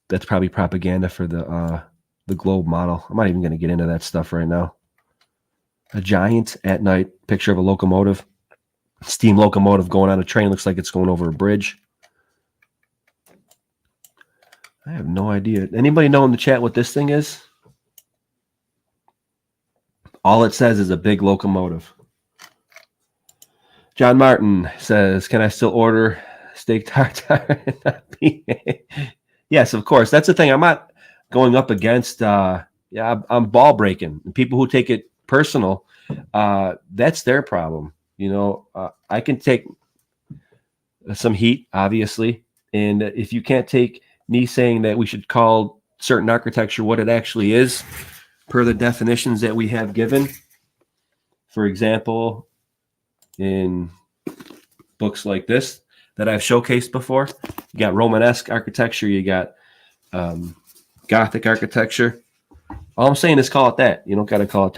That's probably propaganda for the globe model. I'm not even going to get into that stuff right now. A giant at night picture of a locomotive, steam locomotive going on a train. Looks like it's going over a bridge. I have no idea. Anybody know in the chat what this thing is? All it says is a big locomotive. John Martin says, can I still order steak tartare and not PA? Yes, of course. That's the thing. I'm not going up against, I'm ball breaking. People who take it personal, that's their problem. I can take some heat, obviously. And if you can't take me saying that we should call certain architecture what it actually is, per the definitions that we have given, for example, in books like this that I've showcased before, you got Romanesque architecture, you got Gothic architecture. All I'm saying is call it that. You don't got to call it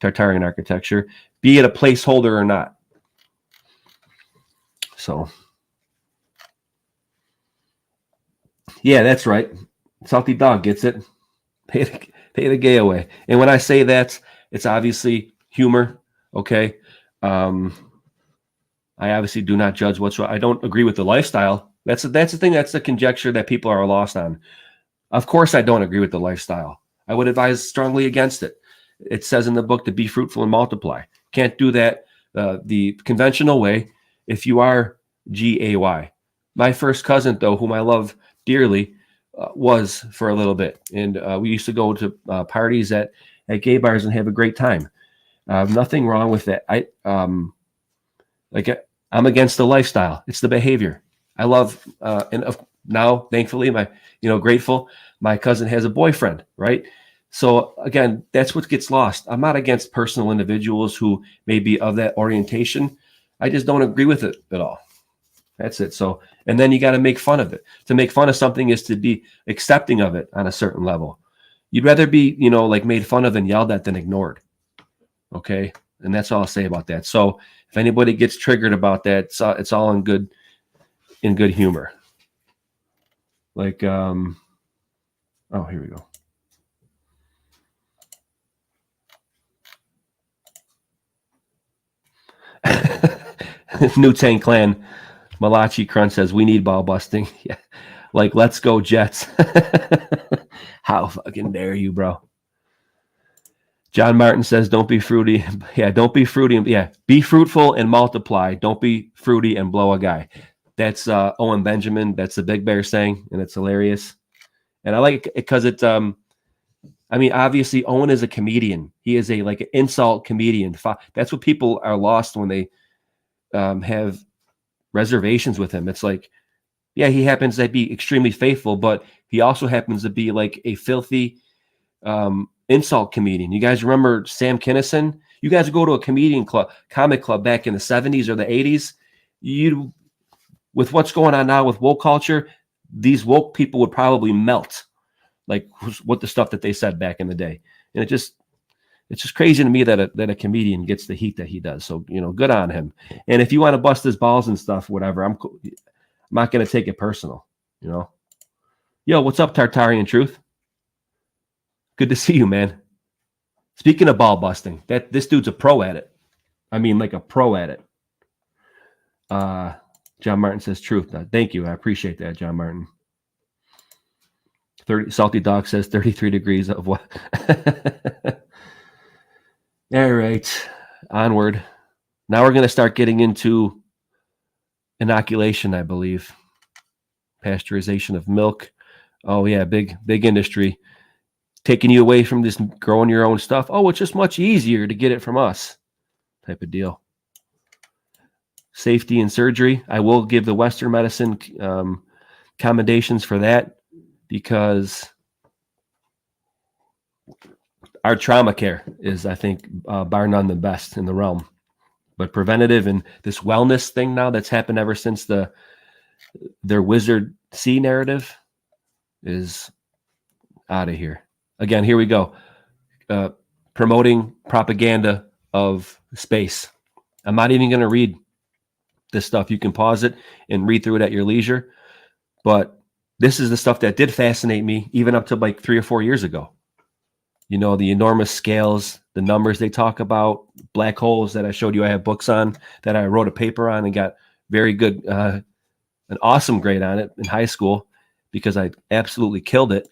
Tartarian architecture, be it a placeholder or not. So, yeah, that's right. Salty Dog gets it. Pay the gay away. And when I say that, it's obviously humor. Okay. I obviously do not judge whatsoever. I don't agree with the lifestyle. That's the thing. That's the conjecture that people are lost on. Of course, I don't agree with the lifestyle. I would advise strongly against it. It says in the book to be fruitful and multiply. Can't do that the conventional way if you are GAY. My first cousin, though, whom I love dearly, was for a little bit. And we used to go to parties at gay bars and have a great time. Nothing wrong with that. I'm against the lifestyle. It's the behavior. I love, now, thankfully, grateful, my cousin has a boyfriend, right? So again, that's what gets lost. I'm not against personal individuals who may be of that orientation. I just don't agree with it at all. That's it. So, and then you got to make fun of it. To make fun of something is to be accepting of it on a certain level. You'd rather be, made fun of and yelled at than ignored. Okay. And that's all I'll say about that. So if anybody gets triggered about that, it's all in good humor. Like, here we go. New Tang Clan Malachi Crunch says we need ball busting. Yeah. Like, let's go Jets. How fucking dare you, bro? John Martin says, don't be fruity. Yeah, don't be fruity. Yeah, be fruitful and multiply. Don't be fruity and blow a guy. That's Owen Benjamin. That's the Big Bear saying, and it's hilarious. And I like it because it's, obviously Owen is a comedian. He is an insult comedian. That's what people are lost when they have reservations with him. It's like, yeah, he happens to be extremely faithful, but he also happens to be like a filthy insult comedian. You guys remember Sam Kinison? You guys go to a comic club back in the 70s or the 80s. With what's going on now with woke culture, these woke people would probably melt, like what the stuff that they said back in the day. And it's just crazy to me that a comedian gets the heat that he does. So, good on him. And if you want to bust his balls and stuff, whatever, I'm not going to take it personal, Yo, what's up, Tartarian Truth? Good to see you, man. Speaking of ball busting, this dude's a pro at it. Like a pro at it. John Martin says truth. Thank you. I appreciate that, John Martin. Salty Dog says 33 degrees of what? All right. Onward. Now we're going to start getting into inoculation, I believe. Pasteurization of milk. Oh, yeah. Big industry. Taking you away from this growing your own stuff. Oh, it's just much easier to get it from us type of deal. Safety in surgery. I will give the Western medicine commendations for that because our trauma care is, I think, bar none the best in the realm. But preventative and this wellness thing now that's happened ever since their Wizard C narrative is out of here. Again, here we go. Promoting propaganda of space. I'm not even going to read this stuff. You can pause it and read through it at your leisure. But this is the stuff that did fascinate me even up to like 3 or 4 years ago. The enormous scales, the numbers they talk about, black holes that I showed you I have books on, that I wrote a paper on and got very good, an awesome grade on it in high school because I absolutely killed it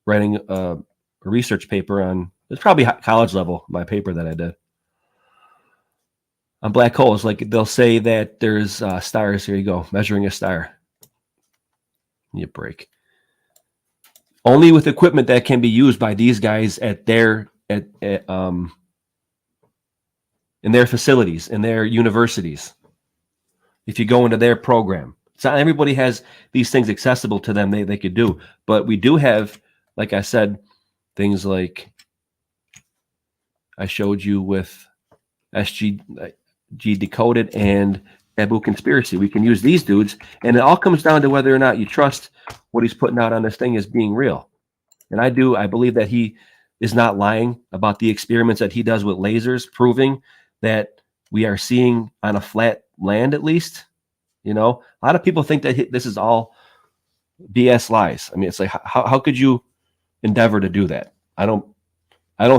writing a research paper on, it's probably college level, my paper that I did on black holes. Like they'll say that there's stars. Here you go, measuring a star. You break. Only with equipment that can be used by these guys at their in their facilities, in their universities. If you go into their program, it's not everybody has these things accessible to them. They could do, but we do have, like I said, things like I showed you with SG Decoded and Abu Conspiracy. We can use these dudes, and it all comes down to whether or not you trust what he's putting out on this thing as being real. And I do. I believe that he is not lying about the experiments that he does with lasers, proving that we are seeing on a flat land, at least. You know, a lot of people think that this is all BS lies. I mean, it's like, how could you endeavor to do that? I don't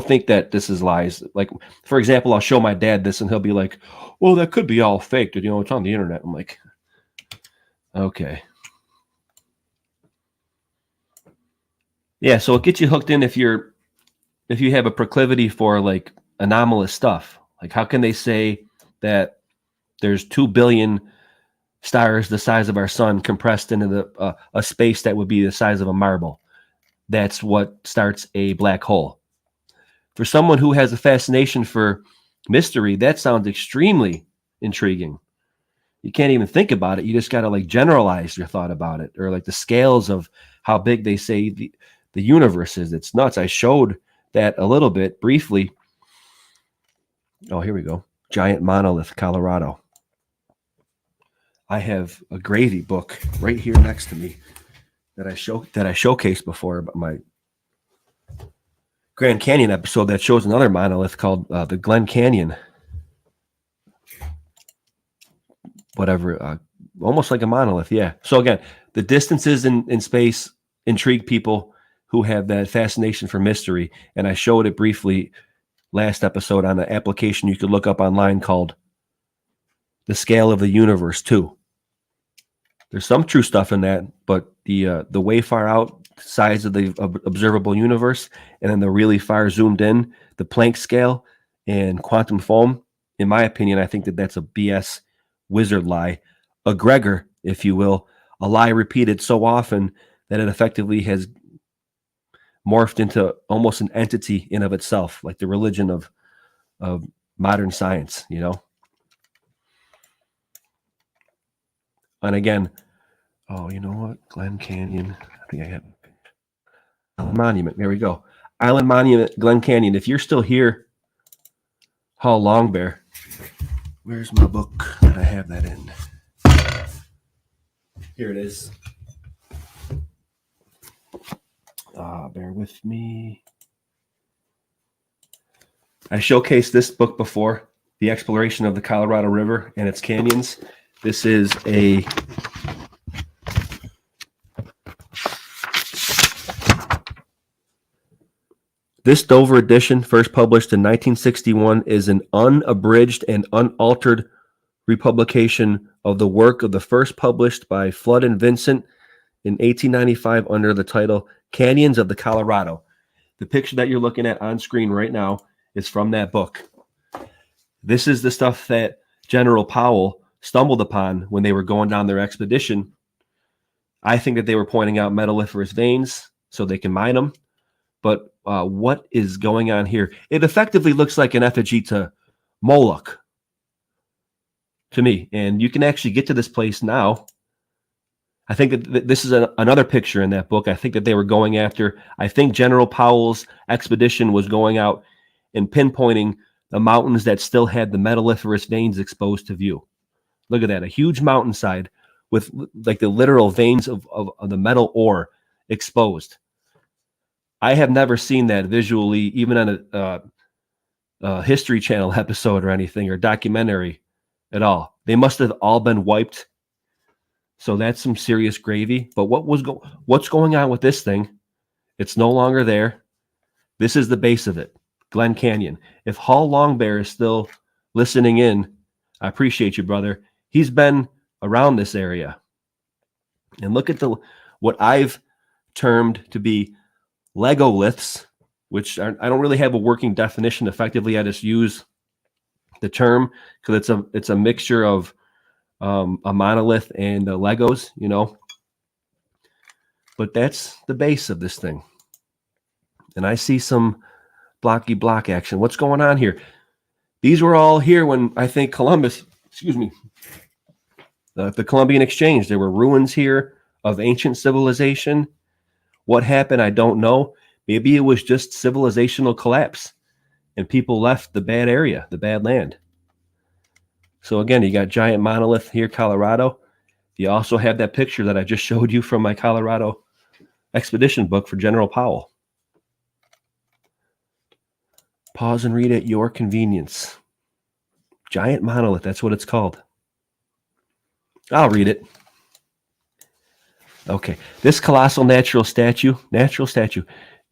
think that this is lies. Like, for example, I'll show my dad this and he'll be like, well, that could be all faked. You know, it's on the internet. I'm like, okay. Yeah, so it gets you hooked in if you have a proclivity for like anomalous stuff. Like, how can they say that there's 2 billion stars the size of our sun compressed into a space that would be the size of a marble? That's what starts a black hole. For someone who has a fascination for mystery, that sounds extremely intriguing. You can't even think about it. You just got to like generalize your thought about it, or like the scales of how big they say the universe is. It's nuts. I showed that a little bit briefly. Oh, here we go. Giant Monolith, Colorado. I have a gravy book right here next to me that I showcased before about my Grand Canyon episode that shows another monolith called the Glen Canyon. Whatever, almost like a monolith, yeah. So again, the distances in space intrigue people who have that fascination for mystery, and I showed it briefly last episode on an application you could look up online called The Scale of the Universe 2. There's some true stuff in that, but the way far out size of the observable universe, and then the really far zoomed in, the Planck scale and quantum foam, in my opinion, I think that that's a BS wizard lie, a Gregor, if you will, a lie repeated so often that it effectively has morphed into almost an entity in of itself, like the religion of modern science, you know? And again, oh, you know what? Glen Canyon. I think I have Island Monument. There we go. Island Monument, Glen Canyon. If you're still here, Hall Long Bear. Where's my book that I have that in? Here it is. Bear with me. I showcased this book before, The Exploration of the Colorado River and its Canyons. This is a This Dover edition, first published in 1961, is an unabridged and unaltered republication of the work of the first published by Flood and Vincent in 1895 under the title Canyons of the Colorado. The picture that you're looking at on screen right now is from that book. This is the stuff that General Powell stumbled upon when they were going down their expedition. I think that they were pointing out metalliferous veins so they can mine them. But what is going on here? It effectively looks like an effigy to Moloch to me. And you can actually get to this place now. I think that this is another picture in that book. I think that they were going after, I think General Powell's expedition was going out and pinpointing the mountains that still had the metalliferous veins exposed to view. Look at that, a huge mountainside with like the literal veins of the metal ore exposed. I have never seen that visually, even on a History Channel episode or anything, or documentary at all. They must have all been wiped. So that's some serious gravy. But what's going on with this thing? It's no longer there. This is the base of it, Glen Canyon. If Hall Longbear is still listening in, I appreciate you, brother. He's been around this area. And look at what I've termed to be legoliths, which I don't really have a working definition. Effectively, I just use the term because it's a mixture of a monolith and Legos, you know. But that's the base of this thing. And I see some blocky block action. What's going on here? These were all here when I think Columbus, the Columbian Exchange. There were ruins here of ancient civilization. What happened, I don't know. Maybe it was just civilizational collapse and people left the bad area, the bad land. So again, you got giant monolith here, Colorado. You also have that picture that I just showed you from my Colorado expedition book for General Powell. Pause and read at your convenience. Giant monolith, that's what it's called. I'll read it. Okay, this colossal natural statue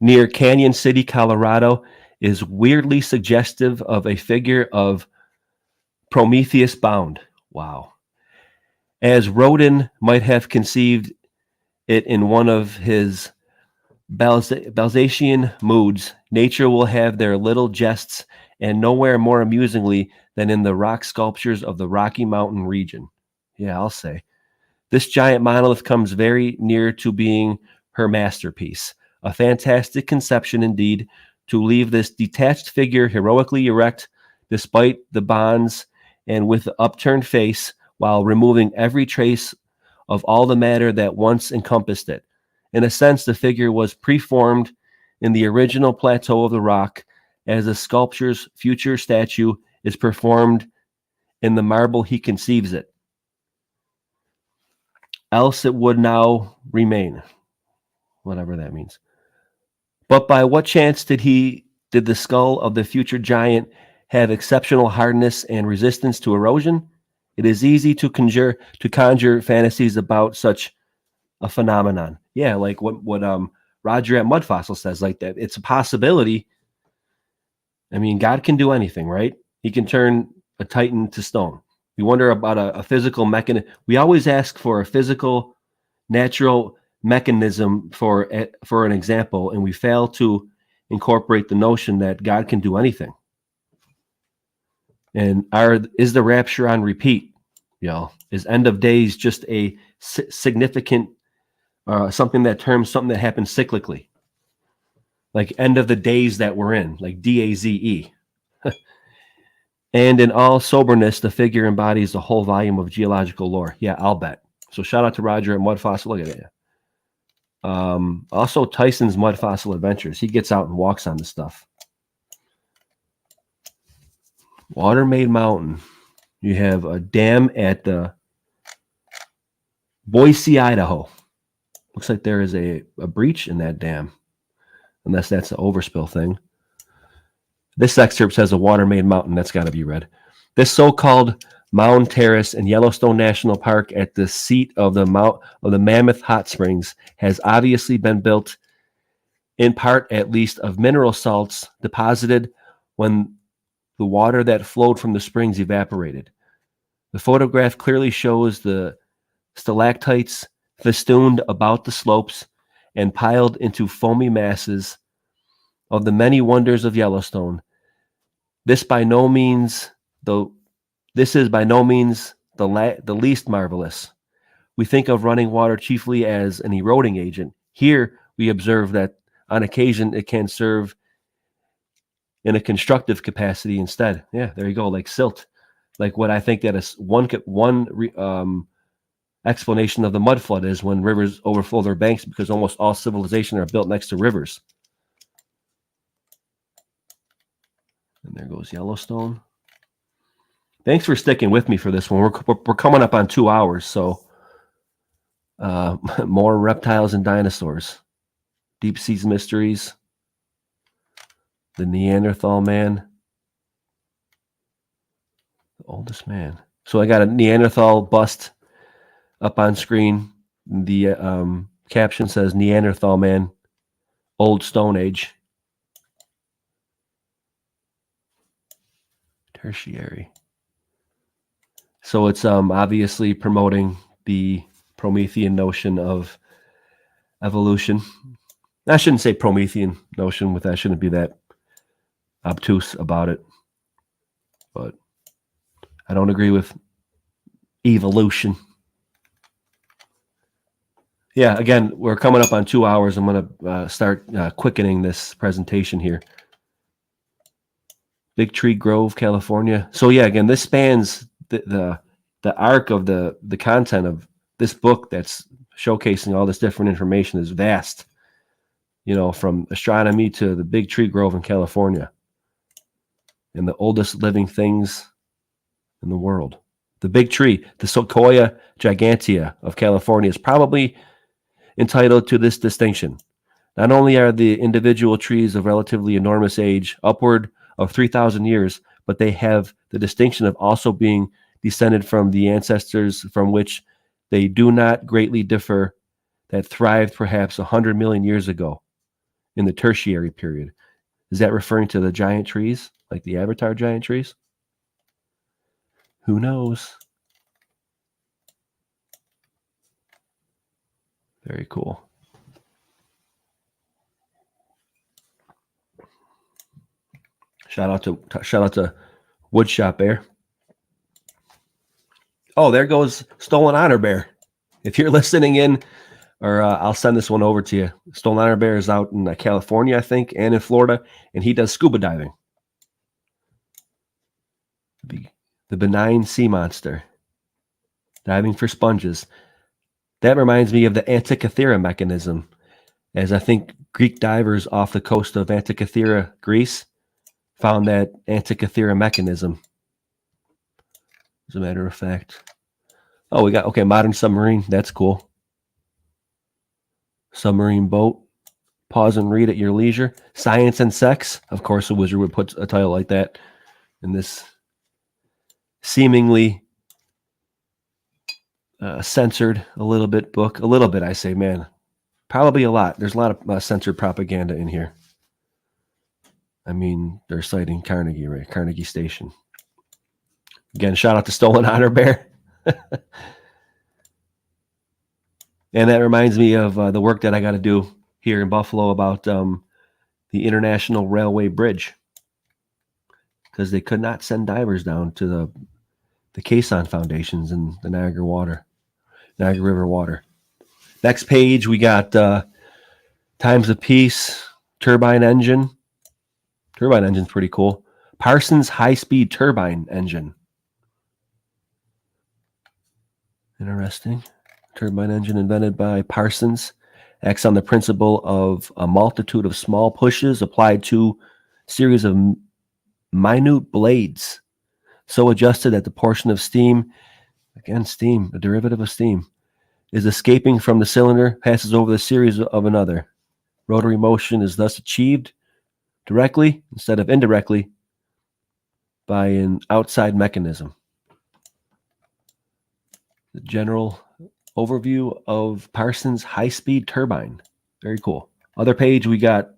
near Canyon City, Colorado, is weirdly suggestive of a figure of Prometheus bound. Wow. As Rodin might have conceived it in one of his Balzacian moods, nature will have their little jests, and nowhere more amusingly than in the rock sculptures of the Rocky Mountain region. Yeah, I'll say. This giant monolith comes very near to being her masterpiece. A fantastic conception indeed, to leave this detached figure heroically erect despite the bonds and with upturned face, while removing every trace of all the matter that once encompassed it. In a sense, the figure was preformed in the original plateau of the rock, as the sculptor's future statue is performed in the marble he conceives it. Else it would now remain, whatever that means. But by what chance did the skull of the future giant have exceptional hardness and resistance to erosion? It is easy to conjure fantasies about such a phenomenon. Yeah, like what Roger at Mud Fossil says, like that. It's a possibility. I mean, God can do anything, right? He can turn a titan to stone. We wonder about a physical mechanism. We always ask for a physical, natural mechanism for an example, and we fail to incorporate the notion that God can do anything. And is the rapture on repeat? Is end of days just a significant something that happens cyclically, like end of the days that we're in, like DAZE. And in all soberness, the figure embodies a whole volume of geological lore. Yeah, I'll bet. So shout out to Roger at Mud Fossil. Look at it. Also Tyson's Mud Fossil Adventures. He gets out and walks on this stuff. Water-made mountain. You have a dam at the Boise, Idaho. Looks like there is a breach in that dam, unless that's the overspill thing. This excerpt says a water-made mountain. That's got to be read. This so-called Mound Terrace in Yellowstone National Park, at the seat of the Mammoth Hot Springs, has obviously been built, in part at least, of mineral salts deposited when the water that flowed from the springs evaporated. The photograph clearly shows the stalactites festooned about the slopes and piled into foamy masses of the many wonders of Yellowstone. This is by no means the least marvelous. We think of running water chiefly as an eroding agent. Here we observe that on occasion it can serve in a constructive capacity instead. Yeah, there you go, like silt. Like what I think that is one explanation of the mud flood is when rivers overflow their banks, because almost all civilization are built next to rivers. And there goes Yellowstone. Thanks for sticking with me for this one. We're coming up on 2 hours, so more reptiles and dinosaurs, deep sea mysteries, the Neanderthal man, the oldest man. So I got a Neanderthal bust up on screen. The caption says Neanderthal man, old Stone Age. Tertiary. So it's obviously promoting the Promethean notion of evolution. I shouldn't say Promethean notion with that. I shouldn't be that obtuse about it. But I don't agree with evolution. Yeah, again, we're coming up on 2 hours. I'm going to start quickening this presentation here. Big Tree Grove, California. So yeah, again, this spans the arc of the content of this book that's showcasing all this different information is vast. You know, from astronomy to the Big Tree Grove in California and the oldest living things in the world. The big tree, the Sequoia gigantea of California, is probably entitled to this distinction. Not only are the individual trees of relatively enormous age, upward of 3,000 years, but they have the distinction of also being descended from the ancestors from which they do not greatly differ, that thrived perhaps 100 million years ago in the tertiary period. Is that referring to the giant trees, like the Avatar giant trees? Who knows? Very cool. Shout out to Woodshop Bear. Oh, there goes Stolen Honor Bear. If you're listening in, or I'll send this one over to you. Stolen Honor Bear is out in California, I think, and in Florida, and he does scuba diving. The benign sea monster, diving for sponges. That reminds me of the Antikythera mechanism, as I think Greek divers off the coast of Antikythera, Greece, found that Antikythera mechanism. As a matter of fact. Oh, we got, okay, modern submarine. That's cool. Submarine boat. Pause and read at your leisure. Science and sex. Of course, a wizard would put a title like that in this seemingly censored a little bit book. A little bit, I say, man. Probably a lot. There's a lot of censored propaganda in here. I mean, they're citing Carnegie, right? Carnegie Station. Again, shout out to Stolen Honor Bear. And that reminds me of the work that I got to do here in Buffalo about the International Railway Bridge, because they could not send divers down to the caisson foundations in the Niagara River water. Next page, we got Times of Peace, turbine engine. Turbine engine's pretty cool. Parsons high-speed turbine engine. Interesting. Turbine engine invented by Parsons. Acts on the principle of a multitude of small pushes applied to a series of minute blades, so adjusted that the portion of steam, again steam, a derivative of steam, is escaping from the cylinder, passes over the series of another. Rotary motion is thus achieved directly instead of indirectly by an outside mechanism. The general overview of Parsons high-speed turbine. Very cool. Other page, we got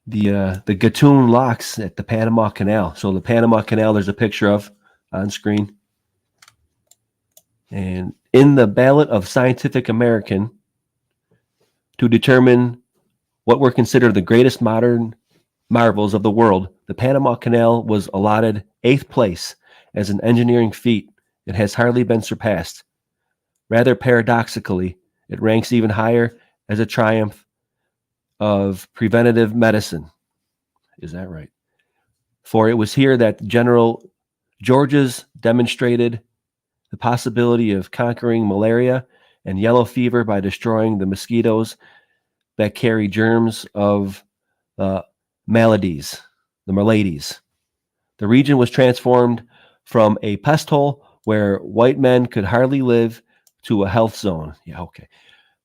the Gatun locks at the Panama Canal. So the Panama Canal, there's a picture of on screen. And in the ballot of Scientific American, to determine what were considered the greatest modern marvels of the world, the Panama Canal was allotted 8th place as an engineering feat. It has hardly been surpassed. Rather paradoxically, it ranks even higher as a triumph of preventative medicine. Is that right? For it was here that General Georges demonstrated the possibility of conquering malaria and yellow fever by destroying the mosquitoes that carry germs of maladies, the maladies. The region was transformed from a pest hole where white men could hardly live to a health zone. Yeah, okay.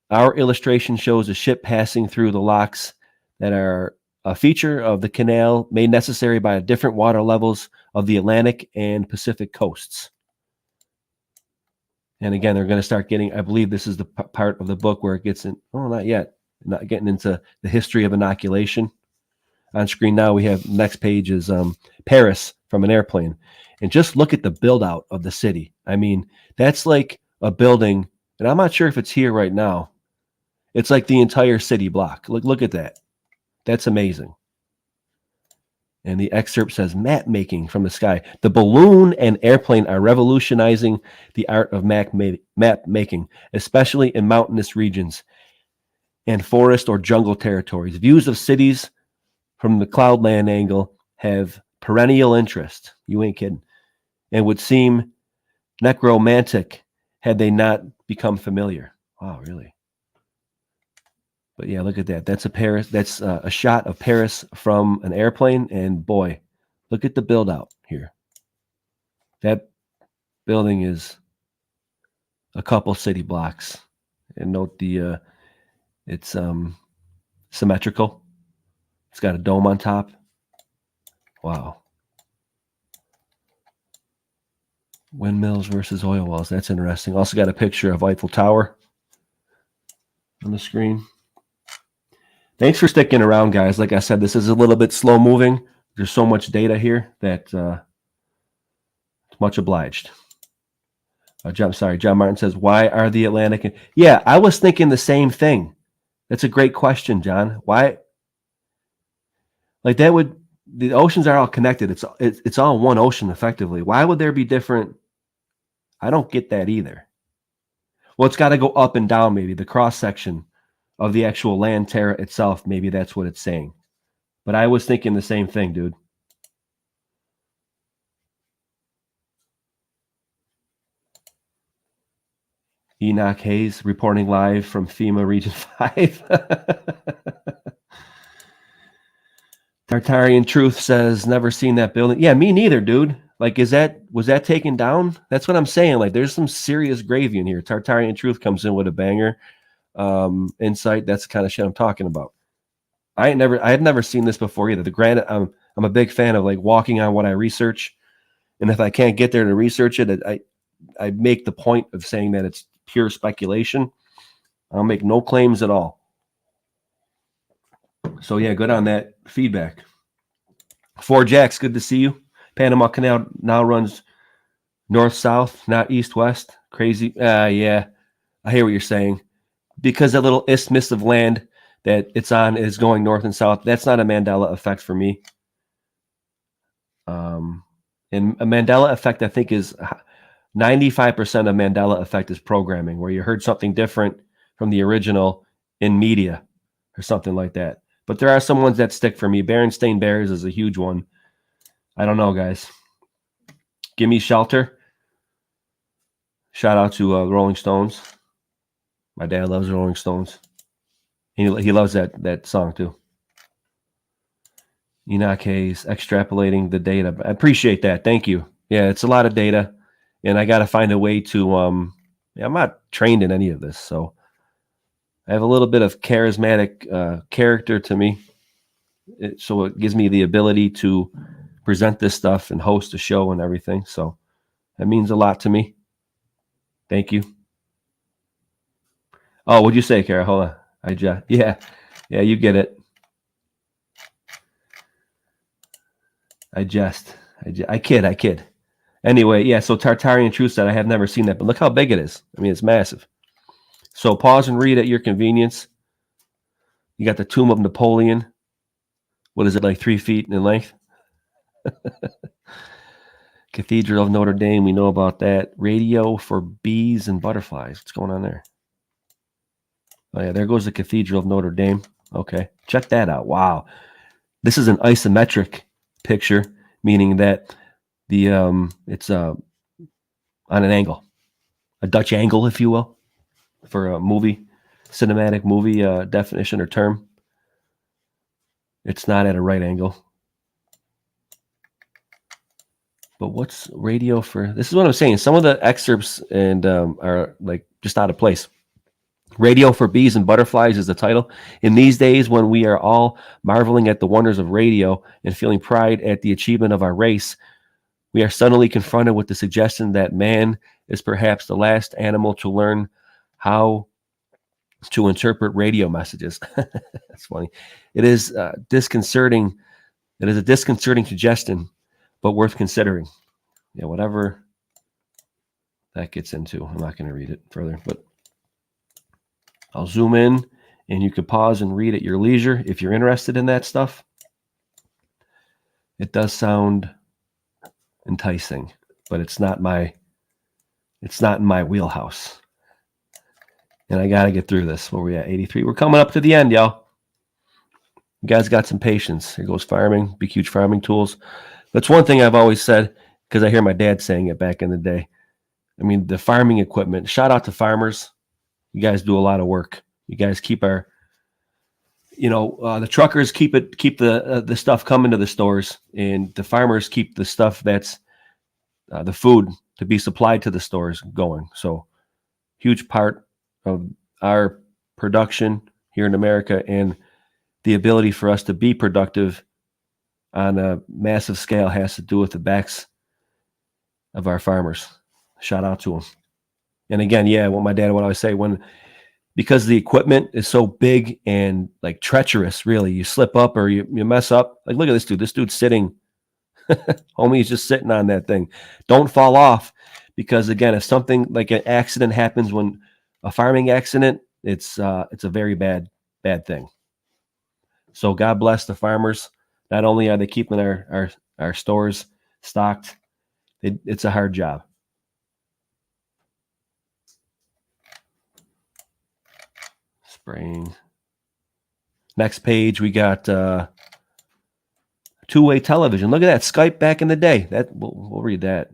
Our illustration shows a ship passing through the locks that are a feature of the canal made necessary by different water levels of the Atlantic and Pacific coasts. And again, they're going to start getting, I believe this is the part of the book where it gets in, oh, not yet, not getting into the history of inoculation. On screen now, we have, next page is Paris from an airplane. And just look at the build out of the city. I mean, that's like a building And I'm not sure if it's here right now. It's like the entire city block. Look at that. That's amazing. And the excerpt says, map making from the sky. The balloon and airplane are revolutionizing the art of map making, especially in mountainous regions and forest or jungle territories. Views of cities from the cloudland angle have perennial interest. You ain't kidding. And would seem necromantic had they not become familiar. Wow, really? But yeah, look at that. That's a Paris. That's a shot of Paris from an airplane. And boy, look at the build out here. That building is a couple city blocks. And note the it's symmetrical. It's got a dome on top. Wow. Windmills versus oil wells. That's interesting. Also got a picture of Eiffel Tower on the screen. Thanks for sticking around, guys. Like I said, this is a little bit slow moving. There's so much data here that it's much obliged. John Martin says, why are the Atlantic? Yeah, I was thinking the same thing. That's a great question, John. Why? Like that would, the oceans are all connected. It's all one ocean effectively. Why would there be different? I don't get that either. Well, it's got to go up and down, maybe the cross section of the actual land terra itself. Maybe that's what it's saying. But I was thinking the same thing, dude. Enoch Hayes reporting live from FEMA Region 5. Tartarian Truth says, never seen that building. Yeah, me neither, dude. Like, was that taken down? That's what I'm saying. Like, there's some serious gravy in here. Tartarian Truth comes in with a banger insight. That's the kind of shit I'm talking about. I had never seen this before either. Granted, I'm a big fan of like walking on what I research. And if I can't get there to research it, I make the point of saying that it's pure speculation. I'll make no claims at all. So yeah, good on that feedback. 4Jacks, good to see you. Panama Canal now runs north-south, not east-west. Crazy. Yeah, I hear what you're saying. Because that little isthmus of land that it's on is going north and south. That's not a Mandela effect for me. And a Mandela effect, I think, is 95% of Mandela effect is programming, where you heard something different from the original in media or something like that. But there are some ones that stick for me. Berenstain Bears is a huge one. I don't know, guys. Give Me Shelter. Shout out to Rolling Stones. My dad loves Rolling Stones. He loves that song too. Enoch Hayes, extrapolating the data. I appreciate that. Thank you. Yeah, it's a lot of data. And I got to find a way to, I'm not trained in any of this. So I have a little bit of charismatic character to me. So it gives me the ability to present this stuff and host a show and everything. So that means a lot to me. Thank you. Oh, what'd you say, Kara? Hold on. Yeah, you get it. I kid. Anyway, yeah, so Tartarian Truth said, I have never seen that, but look how big it is. I mean, it's massive. So pause and read at your convenience. You got the Tomb of Napoleon. What is it, like 3 feet in length? Cathedral of Notre Dame, we know about that. Radio for bees and butterflies. What's going on there? Oh, yeah, there goes the Cathedral of Notre Dame. Okay, check that out. Wow. This is an isometric picture, meaning that the it's on an angle, a Dutch angle, if you will, for a cinematic movie definition or term. It's not at a right angle. But what's radio for? This is what I'm saying. Some of the excerpts and are like just out of place. Radio for Bees and Butterflies is the title. In these days when we are all marveling at the wonders of radio and feeling pride at the achievement of our race, we are suddenly confronted with the suggestion that man is perhaps the last animal to learn how to interpret radio messages. That's funny. It is disconcerting. It is a disconcerting suggestion, but worth considering. Yeah, whatever that gets into. I'm not going to read it further, but I'll zoom in, and you can pause and read at your leisure if you're interested in that stuff. It does sound enticing, but it's not in my wheelhouse. And I got to get through this. Where we at? 83. We're coming up to the end, y'all. You guys got some patience. Here goes farming, Big Huge Farming Tools. That's one thing I've always said, because I hear my dad saying it back in the day. I mean, the farming equipment, shout out to farmers. You guys do a lot of work. You guys keep our, the truckers keep the stuff coming to the stores, and the farmers keep the stuff that's the food to be supplied to the stores going. So huge part of our production here in America and the ability for us to be productive on a massive scale has to do with the backs of our farmers. Shout out to them. And again, what my dad would always say, because the equipment is so big and like treacherous, really, you slip up or you mess up. Like, look at this dude. This dude's sitting. Homie is just sitting on that thing. Don't fall off, because again, if something like an accident happens, when a farming accident, it's a very bad thing. So God bless the farmers. Not only are they keeping our stores stocked, it's a hard job. Spraying. Next page, we got two-way television. Look at that. Skype back in the day. We'll read that.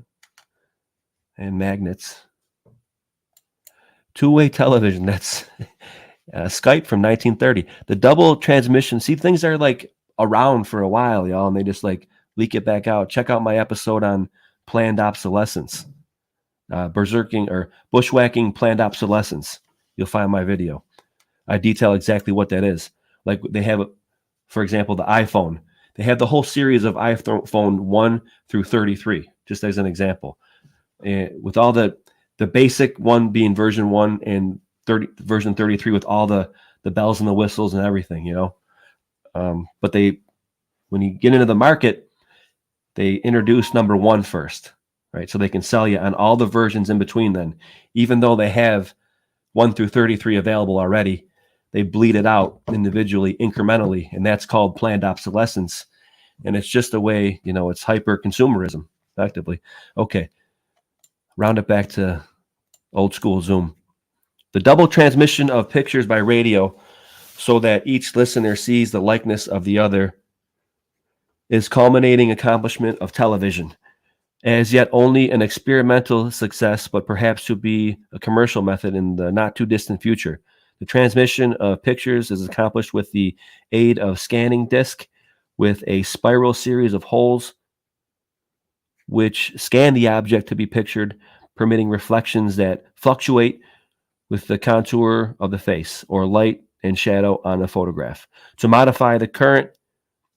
And magnets. Two-way television. That's Skype from 1930. The double transmission. See, things are like around for a while, y'all, and they just like leak it back out. Check out my episode on planned obsolescence. Berserking or bushwhacking planned obsolescence. You'll find my video. I detail exactly what that is. Like they have, for example, the iPhone. They have the whole series of iPhone 1 through 33, just as an example. And with all the basic one being version 1 and version 33 with all the bells and the whistles and everything, But when you get into the market, they introduce number 1 first, right? So they can sell you on all the versions in between then. Even though they have 1 through 33 available already, they bleed it out individually, incrementally, and that's called planned obsolescence. And it's just a way, it's hyper consumerism, effectively. Okay, round it back to old school Zoom. The double transmission of pictures by radio so that each listener sees the likeness of the other is culminating accomplishment of television. As yet only an experimental success, but perhaps to be a commercial method in the not too distant future. The transmission of pictures is accomplished with the aid of scanning disc with a spiral series of holes which scan the object to be pictured, permitting reflections that fluctuate with the contour of the face or light and shadow on a photograph. To modify the current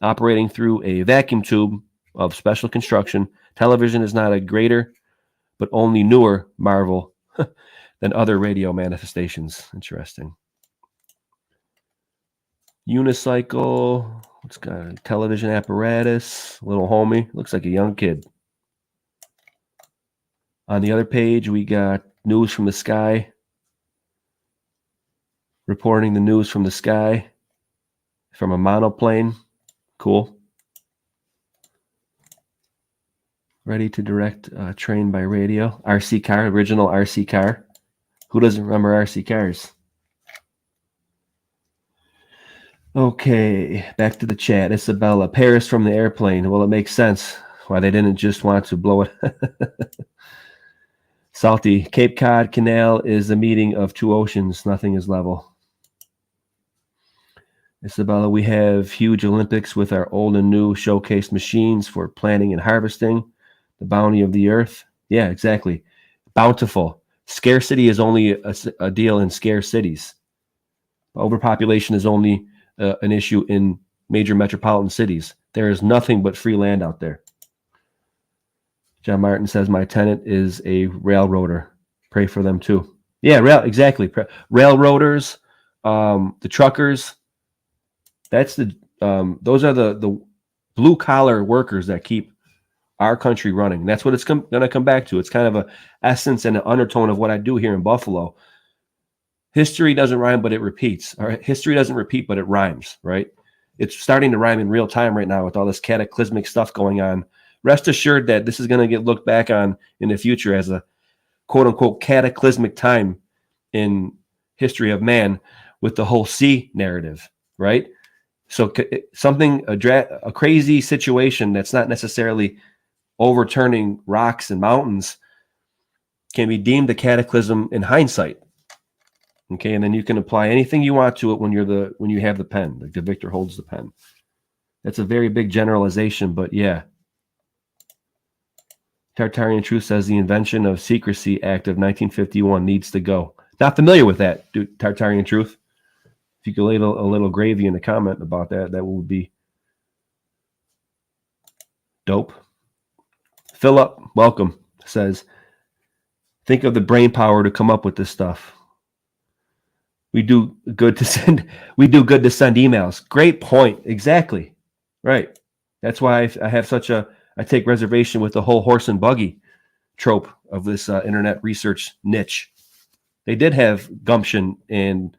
operating through a vacuum tube of special construction, television is not a greater but only newer marvel than other radio manifestations. Interesting. Unicycle. What's got a television apparatus? Little homie. Looks like a young kid. On the other page, we got news from the sky. Reporting the news from the sky from a monoplane. Cool. Ready to direct train by radio. RC car, original RC car. Who doesn't remember RC cars? Okay, back to the chat. Isabella, Paris from the airplane. Well, it makes sense why they didn't just want to blow it. Salty, Cape Cod Canal is the meeting of two oceans. Nothing is level. Isabella, we have huge Olympics with our old and new showcase machines for planting and harvesting. The bounty of the earth. Yeah, exactly. Bountiful. Scarcity is only a deal in scarce cities. Overpopulation is only an issue in major metropolitan cities. There is nothing but free land out there. John Martin says, my tenant is a railroader. Pray for them too. Yeah, exactly. Railroaders, the truckers. That's those are the blue collar workers that keep our country running. And that's what it's going to come back to. It's kind of a essence and an undertone of what I do here in Buffalo. history doesn't rhyme, but it repeats. Or history doesn't repeat, but it rhymes, right? It's starting to rhyme in real time right now with all this cataclysmic stuff going on. Rest assured that this is going to get looked back on in the future as a quote unquote cataclysmic time in history of man with the whole sea narrative, right? So something, a crazy situation that's not necessarily overturning rocks and mountains can be deemed a cataclysm in hindsight. Okay, and then you can apply anything you want to it when you have the pen, like the victor holds the pen. That's a very big generalization, but yeah. Tartarian Truth says the Invention of Secrecy Act of 1951 needs to go. Not familiar with that, dude, Tartarian Truth. If you could lay a little gravy in the comment about that, that would be dope. Philip, welcome, says, think of the brain power to come up with this stuff. We do good to send emails. Great point. Exactly. Right. That's why I have I take reservation with the whole horse and buggy trope of this internet research niche. They did have gumption and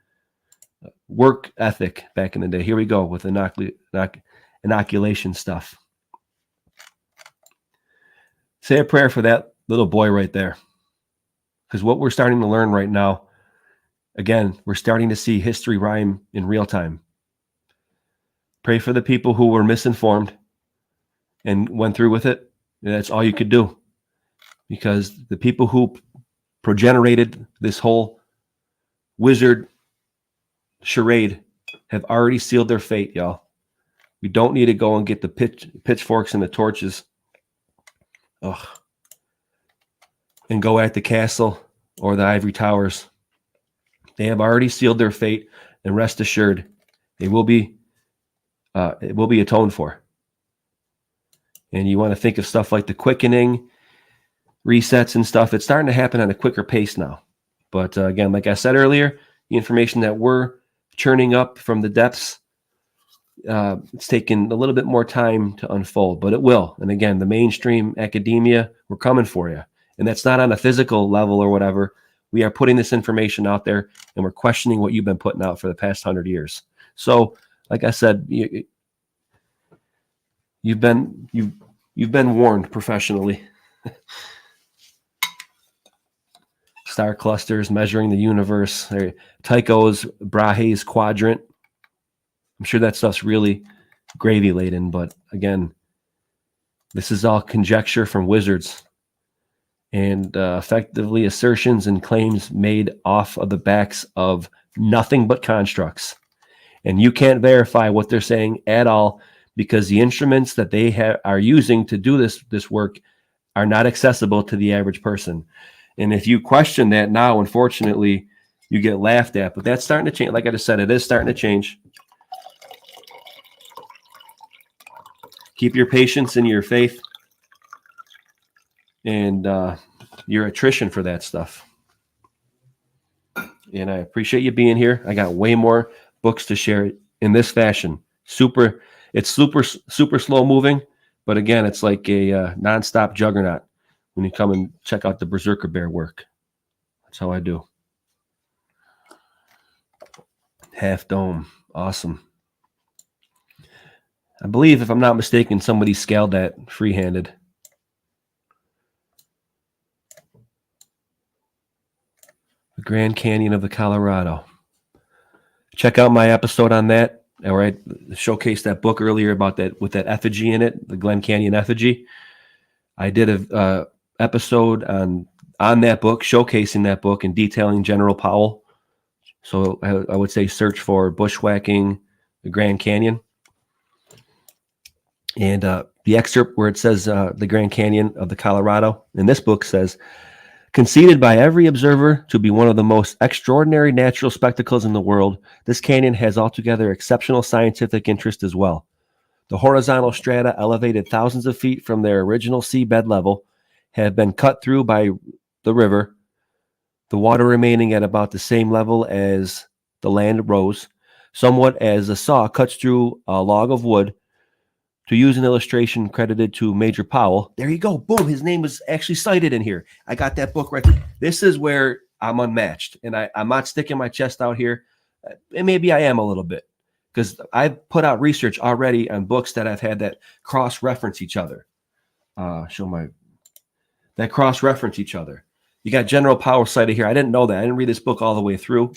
work ethic back in the day. Here we go with inoculation stuff. Say a prayer for that little boy right there. Because what we're starting to learn right now, again, we're starting to see history rhyme in real time. Pray for the people who were misinformed and went through with it. And that's all you could do. Because the people who progenerated this whole wizard charade have already sealed their fate, y'all. We don't need to go and get the pitchforks and the torches and go at the castle or the ivory towers. They have already sealed their fate, and rest assured, it will be atoned for. And you want to think of stuff like the quickening, resets and stuff. It's starting to happen at a quicker pace now. But again, like I said earlier, the information that we're churning up from the depths, it's taken a little bit more time to unfold, but it will. And again, the mainstream academia, we're coming for you. And that's not on a physical level or whatever. We are putting this information out there, and we're questioning what you've been putting out for the past 100 years. So, like I said, you've been warned professionally. Star clusters, measuring the universe, Tycho's Brahe's quadrant. I'm sure that stuff's really gravy laden, but again, this is all conjecture from wizards and effectively assertions and claims made off of the backs of nothing but constructs. And you can't verify what they're saying at all because the instruments that they are using to do this work are not accessible to the average person. And if you question that now, unfortunately, you get laughed at. But that's starting to change. Like I just said, it is starting to change. Keep your patience and your faith and your attrition for that stuff. And I appreciate you being here. I got way more books to share in this fashion. It's super slow moving, but again, it's like a nonstop juggernaut when you come and check out the Berserker Bear work. That's how I do. Half Dome. Awesome. I believe, if I'm not mistaken, somebody scaled that free-handed. The Grand Canyon of the Colorado. Check out my episode on that. All right, showcased that book earlier about that with that effigy in it, the Glen Canyon effigy. I did a episode on that book, showcasing that book and detailing General Powell. So I would say search for bushwhacking the Grand Canyon. And the excerpt where it says the Grand Canyon of the Colorado in this book says, conceded by every observer to be one of the most extraordinary natural spectacles in the world, this canyon has altogether exceptional scientific interest as well. The horizontal strata, elevated thousands of feet from their original seabed level, have been cut through by the river, the water remaining at about the same level as the land rose, somewhat as a saw cuts through a log of wood. To use an illustration credited to Major Powell, there you go. Boom. His name was actually cited in here. I got that book right there. This is where I'm unmatched. And I'm not sticking my chest out here. And maybe I am a little bit, because I've put out research already on books that I've had that cross-reference each other. That cross-reference each other. You got General Power cited here. I didn't know that. I didn't read this book all the way through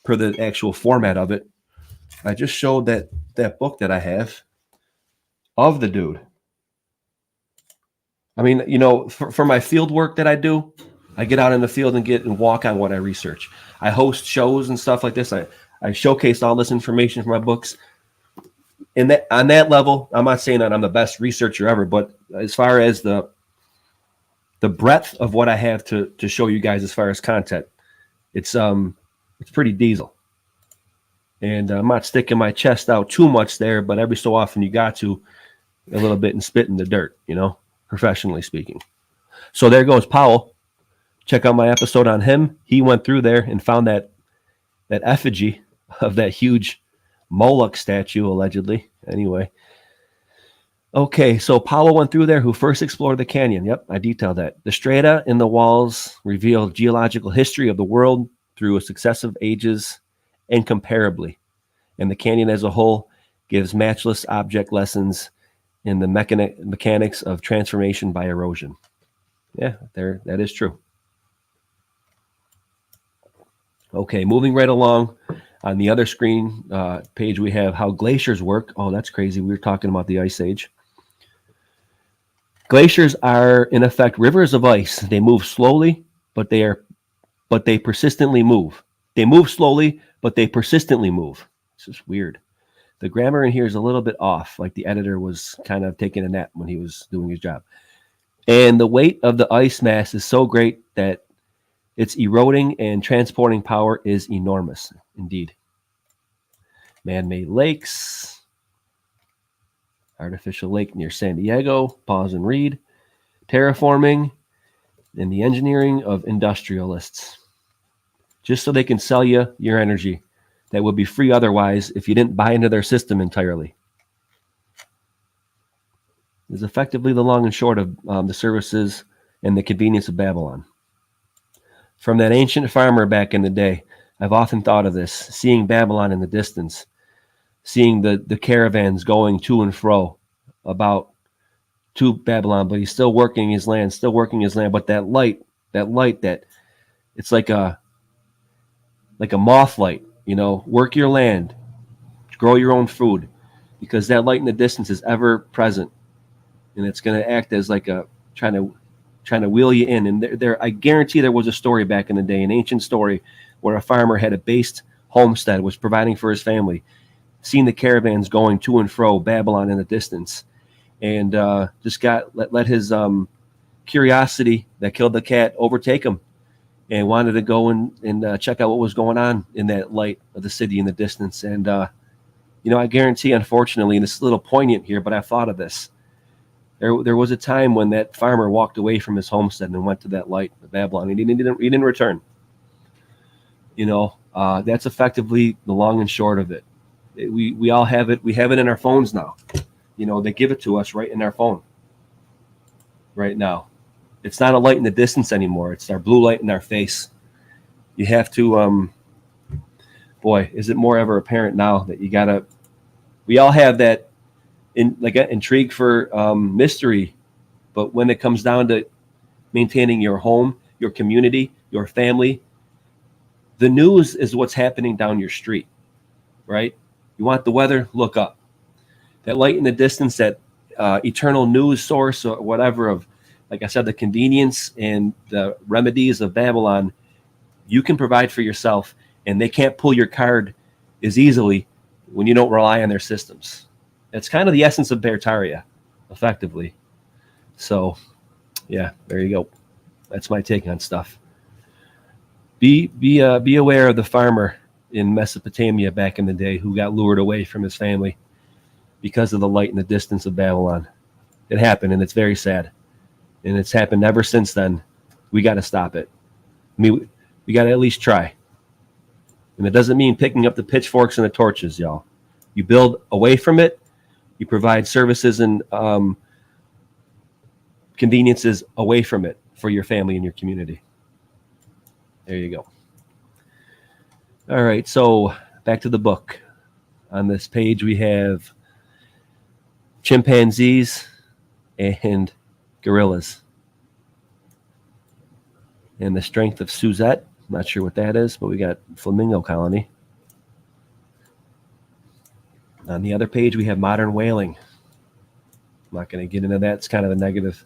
per the actual format of it. I just showed that book that I have of the dude. I mean, you know, for my field work that I do, I get out in the field and walk on what I research. I host shows and stuff like this. I showcase all this information from my books. And that on that level, I'm not saying that I'm the best researcher ever, but as far as the breadth of what I have to show you guys as far as content, it's pretty diesel. And I'm not sticking my chest out too much there, but every so often you got to a little bit and spit in the dirt, you know, professionally speaking. So there goes Powell. Check out my episode on him. He went through there and found that effigy of that huge Moloch statue, allegedly. Anyway. Okay, so Powell went through there, who first explored the canyon. Yep, I detailed that. The strata in the walls reveal geological history of the world through successive ages incomparably. And the canyon as a whole gives matchless object lessons in the mechanics of transformation by erosion. Yeah, that is true. Okay, moving right along. On the other screen page, we have how glaciers work. Oh, that's crazy. We were talking about the Ice Age. Glaciers are, in effect, rivers of ice. They move slowly, but they persistently move. They move slowly, but they persistently move. It's just weird. The grammar in here is a little bit off, like the editor was kind of taking a nap when he was doing his job. And the weight of the ice mass is so great that its eroding and transporting power is enormous, indeed. Man-made lakes. Artificial lake near San Diego. Pause and read. Terraforming and the engineering of industrialists. Just so they can sell you your energy that would be free otherwise if you didn't buy into their system entirely. Is effectively the long and short of the services and the convenience of Babylon. From that ancient farmer back in the day, I've often thought of this, seeing Babylon in the distance, seeing the caravans going to and fro about to Babylon, but he's still working his land. But that light, that it's like a moth light, you know, work your land, grow your own food, because that light in the distance is ever present, and it's going to act as like a trying to wheel you in. And there, I guarantee there was a story back in the day, an ancient story, where a farmer had a based homestead, was providing for his family, seen the caravans going to and fro, Babylon in the distance, and just let his curiosity that killed the cat overtake him, and wanted to go and check out what was going on in that light of the city in the distance. And you know, I guarantee, unfortunately, and it's a little poignant here, but I thought of this. There was a time when that farmer walked away from his homestead and went to that light of Babylon, and he didn't return. You know, that's effectively the long and short of it. We all have it. We have it in our phones now. You know, they give it to us right in our phone right now. It's not a light in the distance anymore. It's our blue light in our face. You have to, boy, is it more ever apparent now that you gotta, we all have that intrigue for mystery, but when it comes down to maintaining your home, your community, your family, the news is what's happening down your street, right? You want the weather? Look up. That light in the distance, that eternal news source or whatever of, like I said, the convenience and the remedies of Babylon, you can provide for yourself, and they can't pull your card as easily when you don't rely on their systems. It's kind of the essence of Bertaria, effectively. So, yeah, there you go. That's my take on stuff. Be aware of the farmer in Mesopotamia back in the day who got lured away from his family because of the light in the distance of Babylon. It happened, and it's very sad. And it's happened ever since then. We got to stop it. I mean, we got to at least try. And it doesn't mean picking up the pitchforks and the torches, y'all. You build away from it. You provide services and conveniences away from it for your family and your community. There you go. All right, so back to the book. On this page, we have chimpanzees and gorillas. And the strength of Suzette. I'm not sure what that is, but we got flamingo colony. On the other page, we have modern whaling. I'm not going to get into that. It's kind of a negative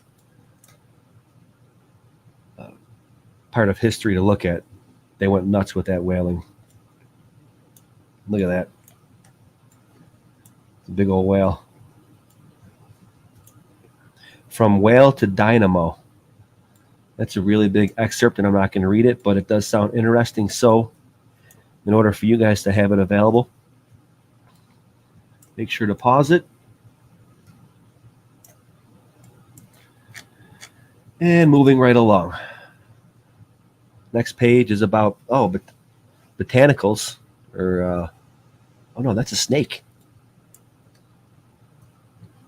part of history to look at. They went nuts with that whaling. Look at that. It's a big old whale. From whale to dynamo. That's a really big excerpt, and I'm not going to read it, but it does sound interesting. So, in order for you guys to have it available, make sure to pause it. And moving right along. Next page is about, botanicals. Or, oh no, that's a snake.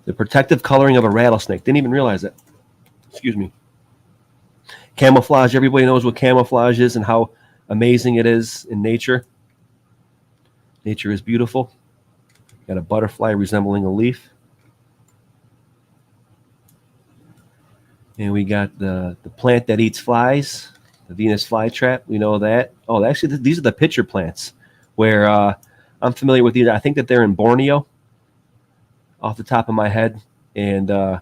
The protective coloring of a rattlesnake. Didn't even realize it. Excuse me. Camouflage. Everybody knows what camouflage is and how amazing it is in nature. Nature is beautiful. Got a butterfly resembling a leaf. And we got the plant that eats flies, the Venus flytrap. We know that. Oh, actually, these are the pitcher plants where I'm familiar with these. I think that they're in Borneo off the top of my head. And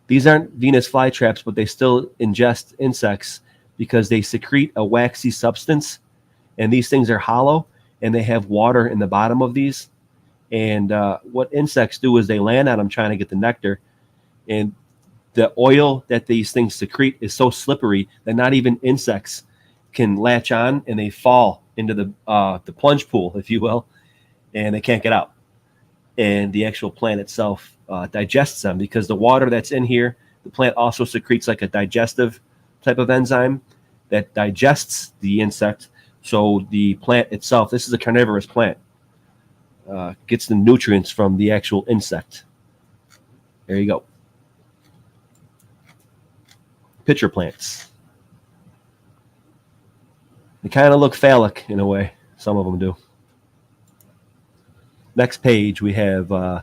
these aren't Venus flytraps, but they still ingest insects because they secrete a waxy substance. And these things are hollow, and they have water in the bottom of these. And what insects do is they land on them trying to get the nectar. And the oil that these things secrete is so slippery that not even insects can latch on, and they fall into the plunge pool, if you will, and they can't get out. And the actual plant itself digests them because the water that's in here, the plant also secretes like a digestive type of enzyme that digests the insect. So the plant itself, this is a carnivorous plant, gets the nutrients from the actual insect. There you go. Pitcher plants. They kind of look phallic in a way. Some of them do. Next page, we have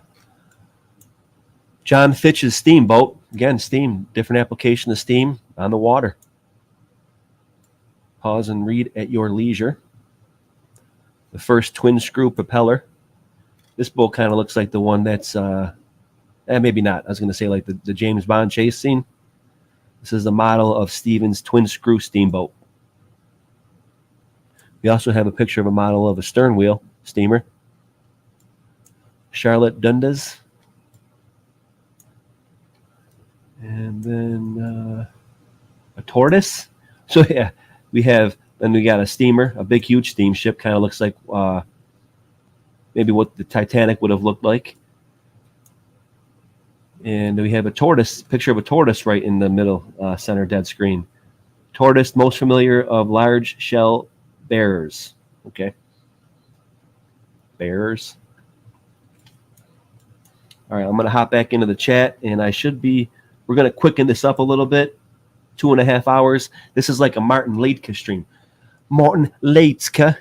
John Fitch's steamboat. Again, steam, different application of steam on the water. Pause and read at your leisure. The first twin screw propeller. This boat kind of looks like the one that's, maybe not. I was going to say like the James Bond chase scene. This is the model of Stevens' twin screw steamboat. We also have a picture of a model of a stern wheel steamer. Charlotte Dundas. And then a tortoise. So yeah, we got a steamer, a big, huge steamship. Kind of looks like maybe what the Titanic would have looked like. And we have a tortoise, picture of a tortoise right in the middle center dead screen. Tortoise, most familiar of large shell bearers. Okay. Bearers. All right, I'm going to hop back into the chat, and we're going to quicken this up a little bit. 2.5 hours. This is like a Martin Leitka stream. Martin Leitka.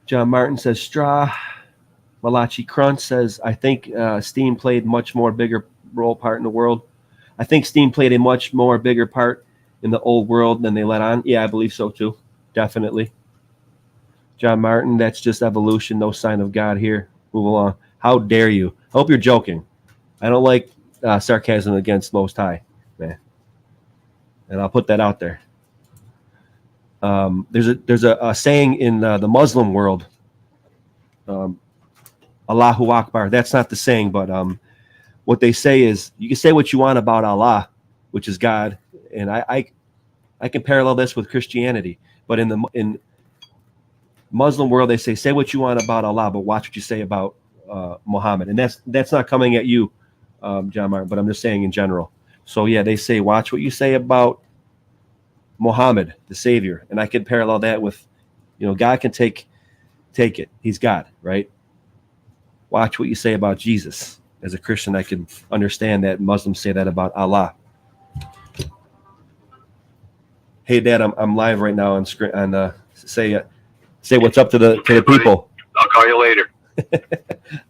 John Martin says straw. Malachi Crunch says, I think steam played much more bigger role part in the world. I think steam played a much more bigger part in the old world than they let on. Yeah, I believe so too. Definitely. John Martin, that's just evolution. No sign of God here. Move along. How dare you? I hope you're joking. I don't like sarcasm against Most High, man. And I'll put that out there. There's a saying in the Muslim world, Allahu Akbar. That's not the saying, but what they say is you can say what you want about Allah, which is God, and I can parallel this with Christianity. But in Muslim world, they say what you want about Allah, but watch what you say about Muhammad. And that's not coming at you, John Martin, but I'm just saying in general. So yeah, they say watch what you say about Muhammad, the Savior, and I can parallel that with, God can take it. He's God, right? Watch what you say about Jesus. As a Christian, I can understand that Muslims say that about Allah. Hey, Dad, I'm live right now on screen. Say what's up to the people. I'll call you later.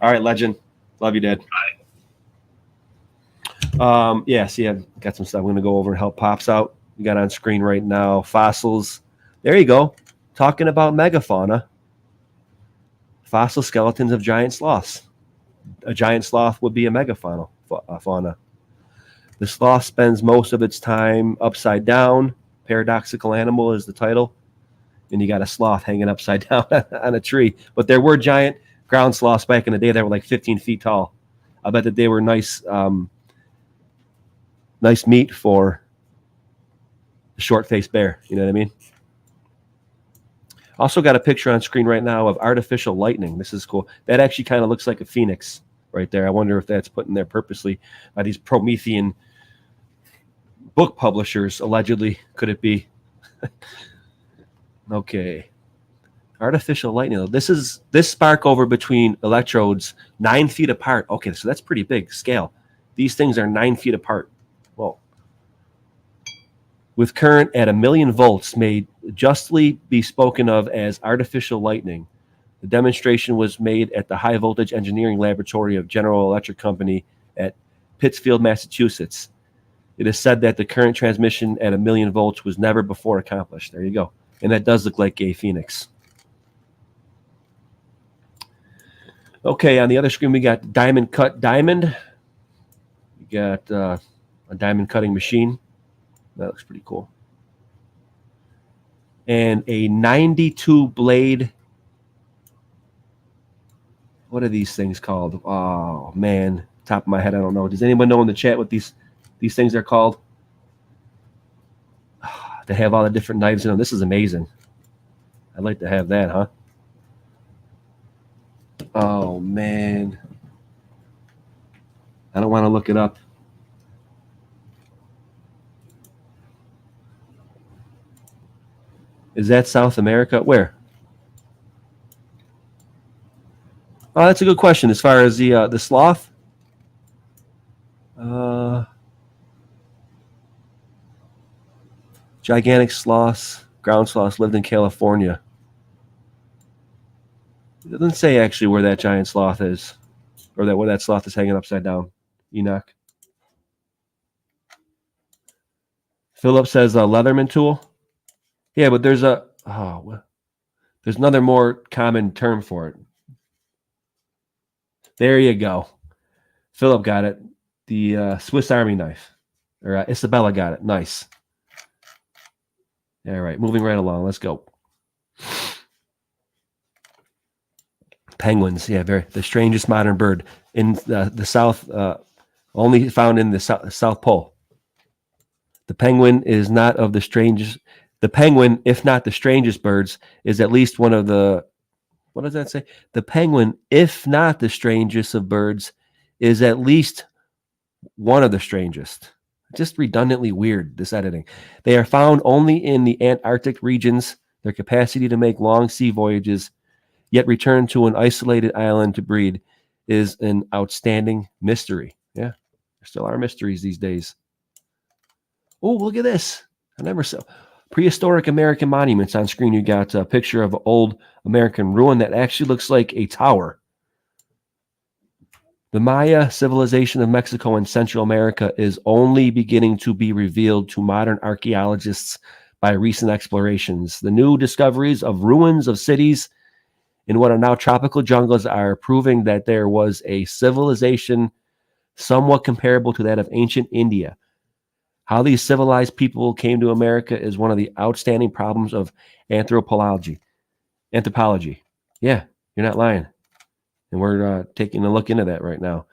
All right, legend. Love you, Dad. Yeah, see, I've got some stuff. I'm gonna go over and help Pops out. We got on screen right now fossils. There you go. Talking about megafauna. Fossil skeletons of giant sloths. A giant sloth would be a megafauna. Fauna. The sloth spends most of its time upside down. Paradoxical animal is the title. And you got a sloth hanging upside down on a tree. But there were giant ground sloths back in the day that were like 15 feet tall. I bet that they were nice nice meat for the short-faced bear. You know what I mean? Also got a picture on screen right now of artificial lightning. This is cool. That actually kind of looks like a phoenix right there. I wonder if that's put in there purposely by these Promethean book publishers, allegedly. Could it be? Okay. Artificial lightning. This spark over between electrodes 9 feet apart. Okay, so that's pretty big scale. These things are 9 feet apart. Whoa. With current at 1,000,000 volts may justly be spoken of as artificial lightning. The demonstration was made at the High Voltage Engineering Laboratory of General Electric Company at Pittsfield, Massachusetts. It is said that the current transmission at 1,000,000 volts was never before accomplished. There you go. And that does look like a phoenix. Okay, on the other screen we got diamond cut diamond. We got a diamond cutting machine. That looks pretty cool. And a 92 blade. What are these things called? Oh man, top of my head, I don't know. Does anyone know in the chat what these things are called? They have all the different knives in them. This is amazing. I'd like to have that, huh? Oh man, I don't want to look it up. Is that South America? Where? Oh, that's a good question. As far as the sloth, gigantic sloths, ground sloths lived in California. It doesn't say actually where that giant sloth is, or where that sloth is hanging upside down. Enoch. Philip says a Leatherman tool. Yeah, but there's another more common term for it. There you go. Philip got it. The Swiss Army knife. Or Isabella got it. Nice. All right, moving right along. Let's go. Penguins. Yeah, the strangest modern bird in the South, only found in the South Pole. The penguin is not of the strangest. The penguin, if not the strangest birds, is at least one of the. What does that say? The penguin, if not the strangest of birds, is at least one of the strangest. Just redundantly weird, this editing. They are found only in the Antarctic regions. Their capacity to make long sea voyages, yet return to an isolated island to breed, is an outstanding mystery. Yeah, there still are mysteries these days. Oh, look at this. I never saw. Prehistoric American monuments on screen. You got a picture of an old American ruin that actually looks like a tower. The Maya civilization of Mexico and Central America is only beginning to be revealed to modern archaeologists by recent explorations. The new discoveries of ruins of cities in what are now tropical jungles are proving that there was a civilization somewhat comparable to that of ancient India. How these civilized people came to America is one of the outstanding problems of anthropology. Yeah, you're not lying. And we're taking a look into that right now.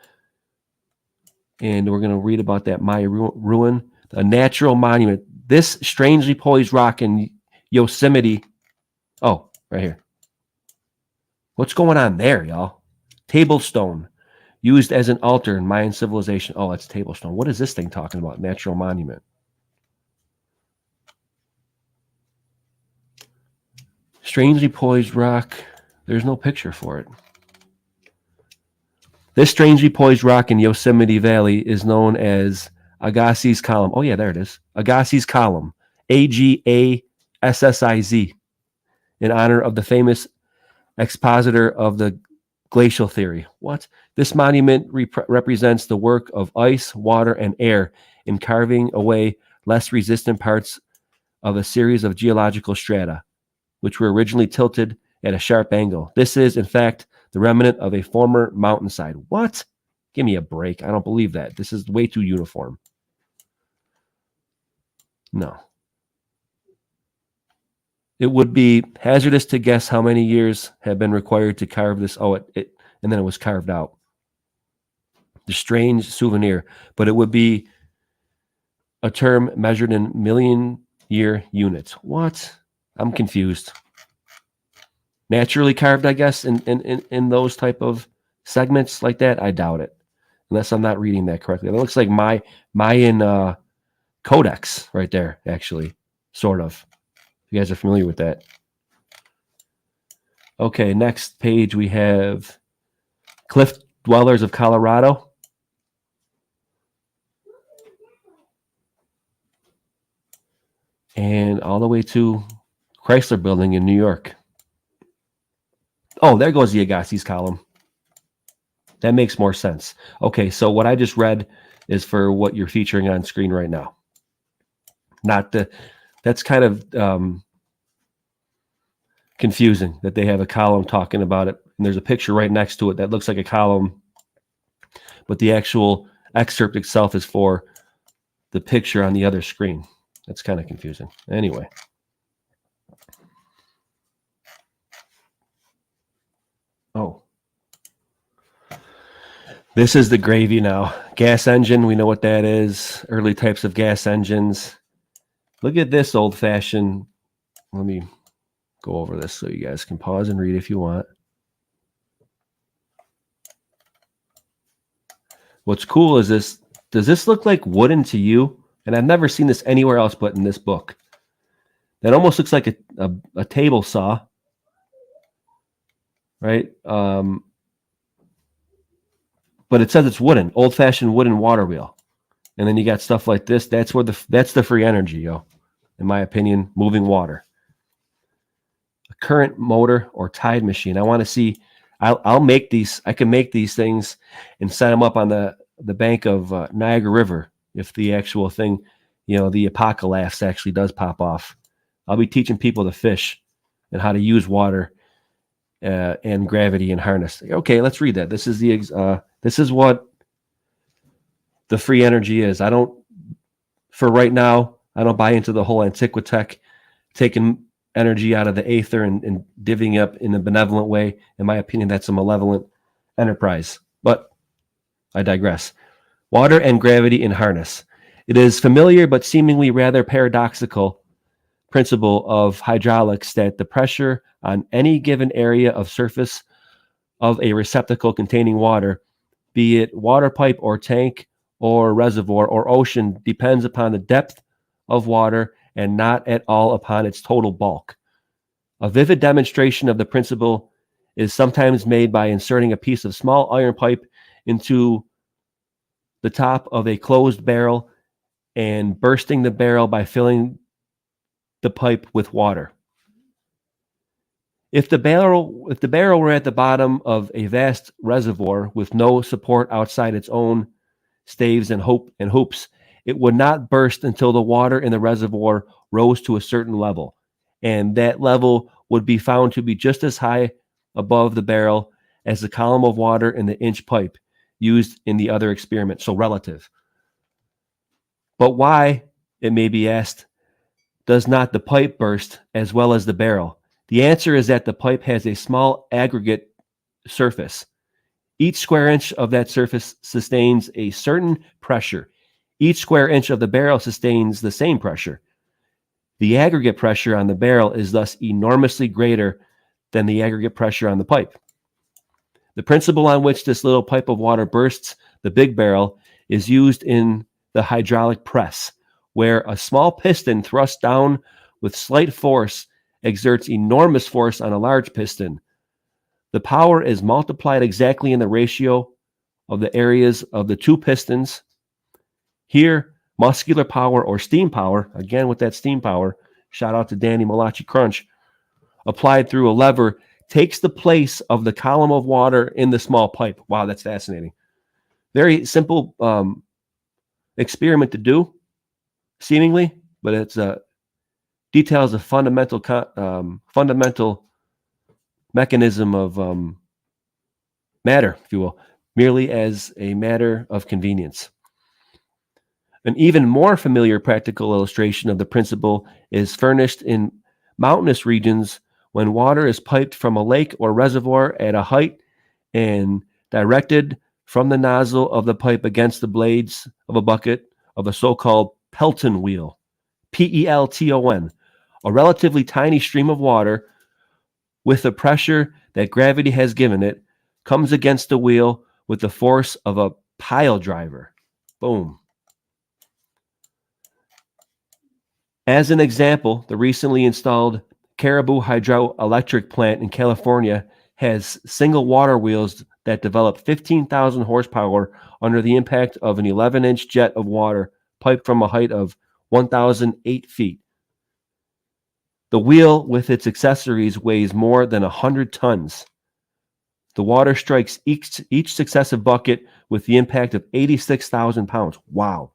And we're going to read about that Maya ruin, a natural monument. This strangely poised rock in Yosemite. Oh, right here. What's going on there, y'all? Table stone. Used as an altar in Mayan civilization. Oh, that's table stone. What is this thing talking about? Natural monument. Strangely poised rock. There's no picture for it. This strangely poised rock in Yosemite Valley is known as Agassiz Column. Oh, yeah, there it is. Agassiz Column, AGASSIZ, in honor of the famous expositor of the glacial theory. What? This monument represents the work of ice, water, and air in carving away less resistant parts of a series of geological strata, which were originally tilted at a sharp angle. This is, in fact, the remnant of a former mountainside. What? Give me a break. I don't believe that. This is way too uniform. No. It would be hazardous to guess how many years have been required to carve this. Oh, and then it was carved out. The strange souvenir, but it would be a term measured in million-year units. What? I'm confused. Naturally carved, I guess, in those type of segments like that? I doubt it, unless I'm not reading that correctly. That looks like Mayan codex right there, actually, sort of. You guys are familiar with that. Okay, next page we have Cliff Dwellers of Colorado. And all the way to Chrysler Building in New York. Oh, there goes the Agassiz column. That makes more sense. Okay, so what I just read is for what you're featuring on screen right now. That's kind of confusing that they have a column talking about it, and there's a picture right next to it that looks like a column, but the actual excerpt itself is for the picture on the other screen. That's kind of confusing. Anyway. Oh. This is the gravy now. Gas engine, we know what that is. Early types of gas engines. Look at this old-fashioned. Let me go over this so you guys can pause and read if you want. What's cool is this. Does this look like wooden to you? And I've never seen this anywhere else but in this book. That almost looks like a table saw. Right? But it says it's wooden. Old-fashioned wooden water wheel. And then you got stuff like this. That's the free energy, yo. In my opinion, moving water. A current motor or tide machine. I want to see. I'll make these. I can make these things and set them up on the bank of Niagara River if the actual thing, the apocalypse actually does pop off. I'll be teaching people to fish and how to use water and gravity and harness. Okay, let's read that. This is what the free energy is. For right now, I don't buy into the whole Antiquitech taking energy out of the aether and divvying up in a benevolent way. In my opinion, that's a malevolent enterprise. But I digress. Water and gravity in harness. It is familiar but seemingly rather paradoxical principle of hydraulics that the pressure on any given area of surface of a receptacle containing water, be it water pipe or tank or reservoir or ocean, depends upon the depth of water and not at all upon its total bulk. A vivid demonstration of the principle is sometimes made by inserting a piece of small iron pipe into the top of a closed barrel and bursting the barrel by filling the pipe with water. If the barrel were at the bottom of a vast reservoir with no support outside its own staves and hoops, it would not burst until the water in the reservoir rose to a certain level, and that level would be found to be just as high above the barrel as the column of water in the inch pipe used in the other experiment, so relative. But why, it may be asked, does not the pipe burst as well as the barrel? The answer is that the pipe has a small aggregate surface. Each square inch of that surface sustains a certain pressure. Each square inch of the barrel sustains the same pressure. The aggregate pressure on the barrel is thus enormously greater than the aggregate pressure on the pipe. The principle on which this little pipe of water bursts the big barrel is used in the hydraulic press, where a small piston thrust down with slight force exerts enormous force on a large piston. The power is multiplied exactly in the ratio of the areas of the two pistons. Here, Muscular power or steam power, again with that steam power, shout out to Danny Malachi Crunch, applied through a lever, takes the place of the column of water in the small pipe. Wow, that's fascinating. Very simple experiment to do, seemingly, but it's details a fundamental mechanism of matter, if you will, merely as a matter of convenience. An even more familiar practical illustration of the principle is furnished in mountainous regions when water is piped from a lake or reservoir at a height and directed from the nozzle of the pipe against the blades of a bucket of a so-called Pelton wheel, Pelton, a relatively tiny stream of water with the pressure that gravity has given it, comes against the wheel with the force of a pile driver. Boom. As an example, the recently installed Caribou Hydroelectric Plant in California has single water wheels that develop 15,000 horsepower under the impact of an 11-inch jet of water piped from a height of 1,008 feet. The wheel with its accessories weighs more than 100 tons. The water strikes each successive bucket with the impact of 86,000 pounds. Wow.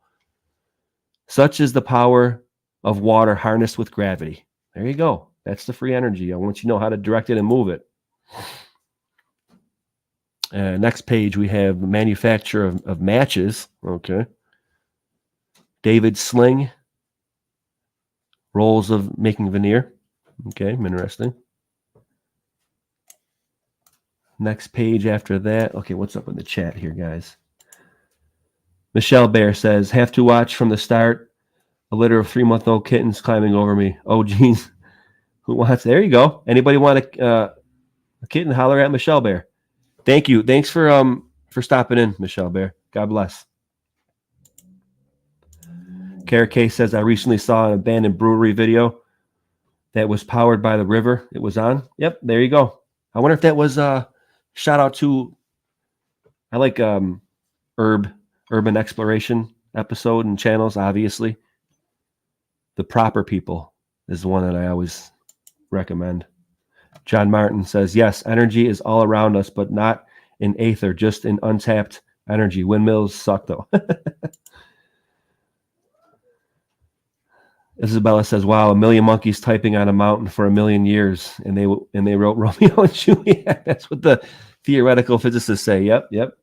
Such is the power of water harnessed with gravity. There you go. That's the free energy. I want you to know how to direct it and move it. Next page, we have manufacture of matches. Okay. David Sling. Rolls of making veneer. Okay, interesting. Next page after that. Okay, what's up in the chat here, guys? Michelle Bear says, have to watch from the start. A litter of 3-month-old kittens climbing over me. Oh, geez. Who wants? There you go. Anybody want a kitten? Holler at Michelle Bear. Thank you. Thanks for stopping in, Michelle Bear. God bless. Kara K says, I recently saw an abandoned brewery video that was powered by the river it was on. Yep, there you go. I wonder if that was shout out to, I like urban exploration episode and channels, obviously. The Proper People is the one that I always recommend. John Martin says, yes, energy is all around us, but not in aether, just in untapped energy. Windmills suck, though. Isabella says, wow, 1,000,000 monkeys typing on a mountain for 1,000,000 years, and they wrote Romeo and Juliet. That's what the theoretical physicists say. Yep.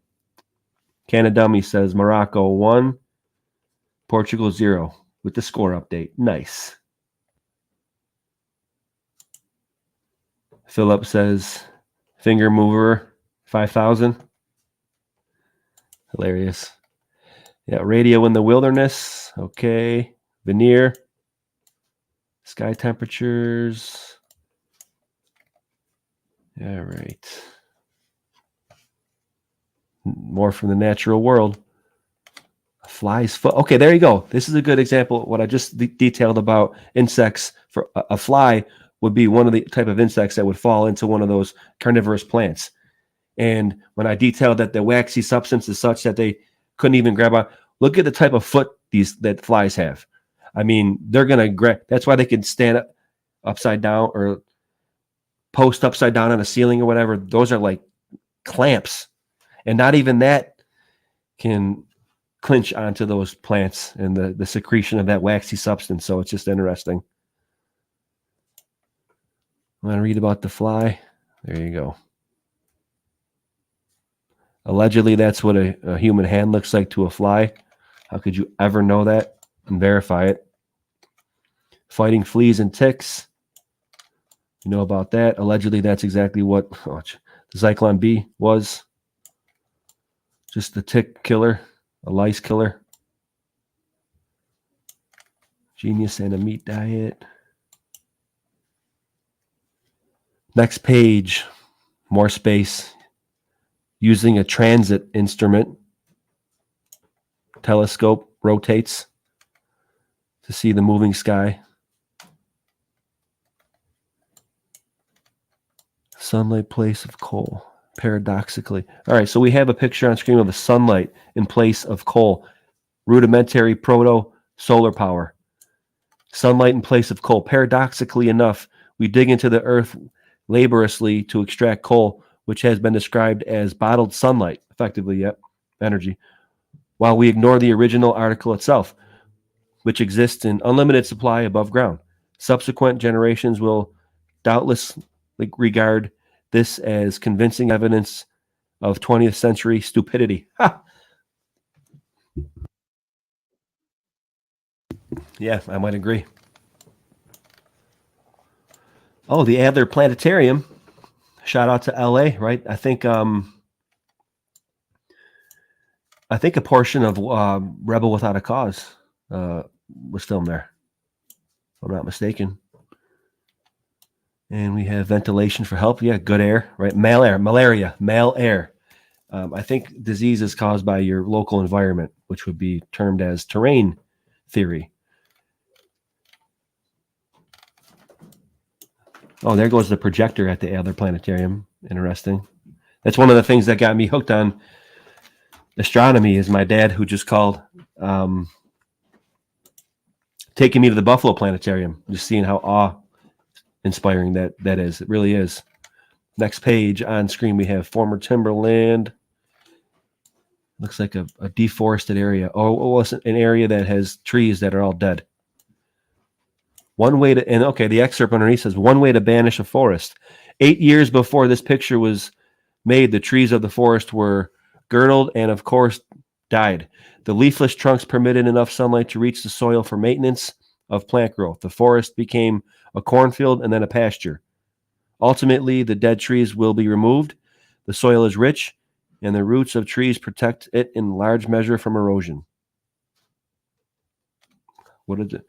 Canadummy says, Morocco 1, Portugal 0. With the score update. Nice. Philip says, finger mover 5,000. Hilarious. Yeah, radio in the wilderness. Okay. Veneer. Sky temperatures. All right. More from the natural world. A fly's foot. Okay, there you go. This is a good example of what I just detailed about insects. For a fly would be one of the type of insects that would fall into one of those carnivorous plants. And when I detailed that the waxy substance is such that they couldn't even grab on, look at the type of foot that flies have. I mean, they're gonna grab. That's why they can stand up upside down or post upside down on a ceiling or whatever. Those are like clamps, and not even that can clinch onto those plants and the secretion of that waxy substance. So it's just interesting. Want to read about the fly? There you go. Allegedly, that's what a human hand looks like to a fly. How could you ever know that and verify it? Fighting fleas and ticks. You know about that. Allegedly, that's exactly what the Zyklon B was. Just the tick killer, a lice killer. Genius and a meat diet. Next page. More space. Using a transit instrument. Telescope rotates to see the moving sky. Sunlight place of coal, paradoxically. All right, so we have a picture on screen of the sunlight in place of coal. rudimentary proto-solar power. Sunlight in place of coal. Paradoxically enough, we dig into the earth laboriously to extract coal, which has been described as bottled sunlight, effectively, energy, while we ignore the original article itself, which exists in unlimited supply above ground. Subsequent generations will doubtless regard this as convincing evidence of 20th century stupidity. Ha! Yeah, I might agree. Oh, the Adler Planetarium. Shout out to LA, right? I think a portion of Rebel Without a Cause was filmed there, if I'm not mistaken. And we have ventilation for help. Yeah, good air, right? Male air. I think disease is caused by your local environment, which would be termed as terrain theory. Oh, there goes the projector at the Adler Planetarium. Interesting. That's one of the things that got me hooked on astronomy is my dad, who just called, taking me to the Buffalo Planetarium, just seeing how awe-inspiring that is. It really is. Next page on screen, we have former timberland. Looks like a deforested area. Oh, it's an area that has trees that are all dead. The excerpt underneath says, one way to banish a forest. 8 years before this picture was made, the trees of the forest were girdled and, of course, died. The leafless trunks permitted enough sunlight to reach the soil for maintenance of plant growth. The forest became a cornfield and then a pasture. Ultimately, the dead trees will be removed. The soil is rich, and the roots of trees protect it in large measure from erosion. What is it?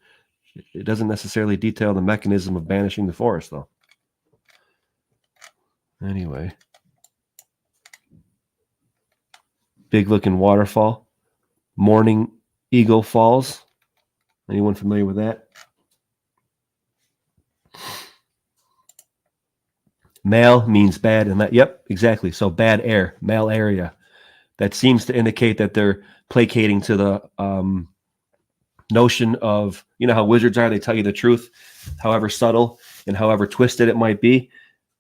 It doesn't necessarily detail the mechanism of banishing the forest, though. Anyway. Big looking waterfall. Morning Eagle Falls. Anyone familiar with that? Mal means bad, and yep, exactly. So bad air, mal area. That seems to indicate that they're placating to the notion of, you know how wizards are, they tell you the truth, however subtle and however twisted it might be.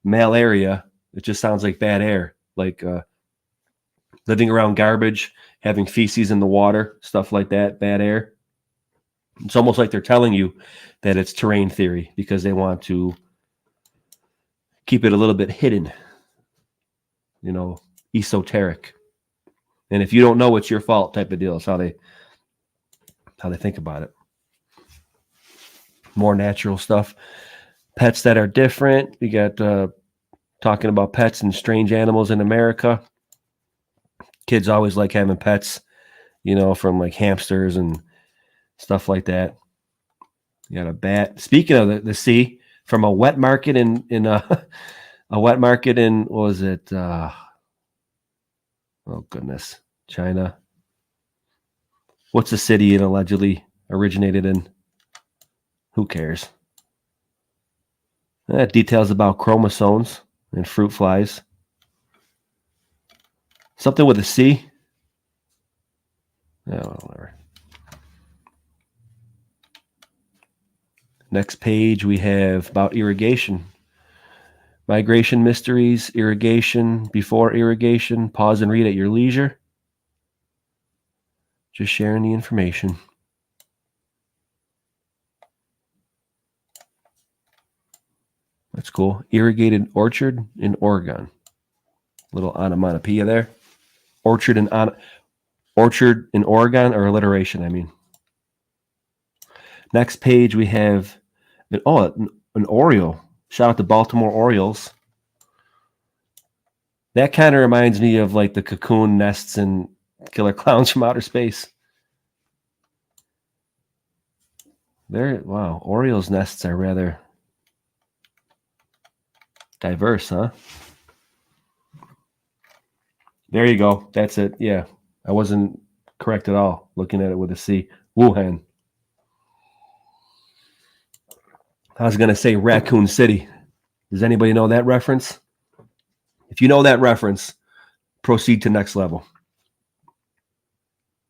Mal area, it just sounds like bad air, like living around garbage, having feces in the water, stuff like that, bad air. It's almost like they're telling you that it's terrain theory because they want to keep it a little bit hidden, esoteric. And if you don't know, it's your fault type of deal. It's how they think about it. More natural stuff. Pets that are different. We got talking about pets and strange animals in America. Kids always like having pets, from like hamsters and stuff like that. You got a bat. Speaking of the sea, from a wet market in a wet market in, what was it? Oh goodness, China. What's the city it allegedly originated in? Who cares? Details about chromosomes and fruit flies. Something with a C. Oh, whatever. Next page we have about irrigation. Migration mysteries, irrigation, before irrigation. Pause and read at your leisure. Just sharing the information. That's cool. Irrigated orchard in Oregon. Little onomatopoeia there. Orchard in Oregon, or alliteration, I mean. Next page we have an Oriole. Shout out to Baltimore Orioles. That kind of reminds me of like the cocoon nests in Killer Clowns from Outer Space. Orioles' nests are rather diverse, huh? There you go. That's it. Yeah. I wasn't correct at all looking at it with a C. Wuhan. I was going to say Raccoon City. Does anybody know that reference? If you know that reference, proceed to next level.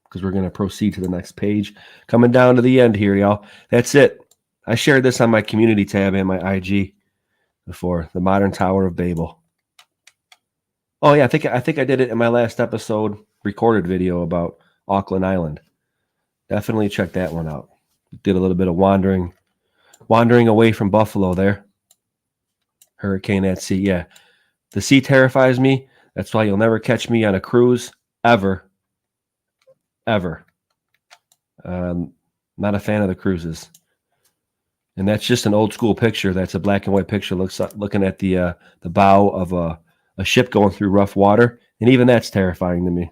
because we're going to proceed to the next page. Coming down to the end here, y'all. That's it. I shared this on my community tab and my IG before, the Modern Tower of Babel. Oh yeah, I think I did it in my last episode recorded video about Auckland Island. Definitely check that one out. Did a little bit of wandering away from Buffalo there. Hurricane at sea. Yeah. The sea terrifies me. That's why you'll never catch me on a cruise ever. Ever. Not a fan of the cruises. And that's just an old school picture. That's a black and white picture looking at the bow of a ship going through rough water. And even that's terrifying to me.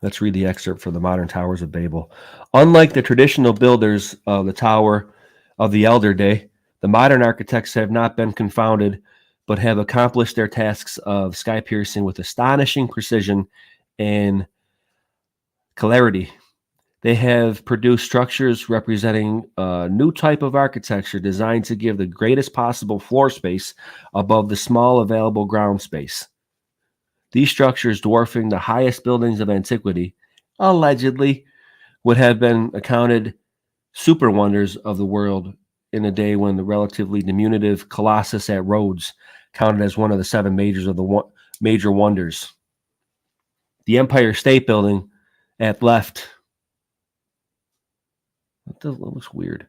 Let's read the excerpt for the Modern Towers of Babel. Unlike the traditional builders of the Tower of the Elder Day, the modern architects have not been confounded, but have accomplished their tasks of sky piercing with astonishing precision and clarity. They have produced structures representing a new type of architecture designed to give the greatest possible floor space above the small available ground space. These structures, dwarfing the highest buildings of antiquity, allegedly would have been accounted super wonders of the world in a day when the relatively diminutive Colossus at Rhodes counted as one of the 7 major wonders. The Empire State Building at left. That looks weird.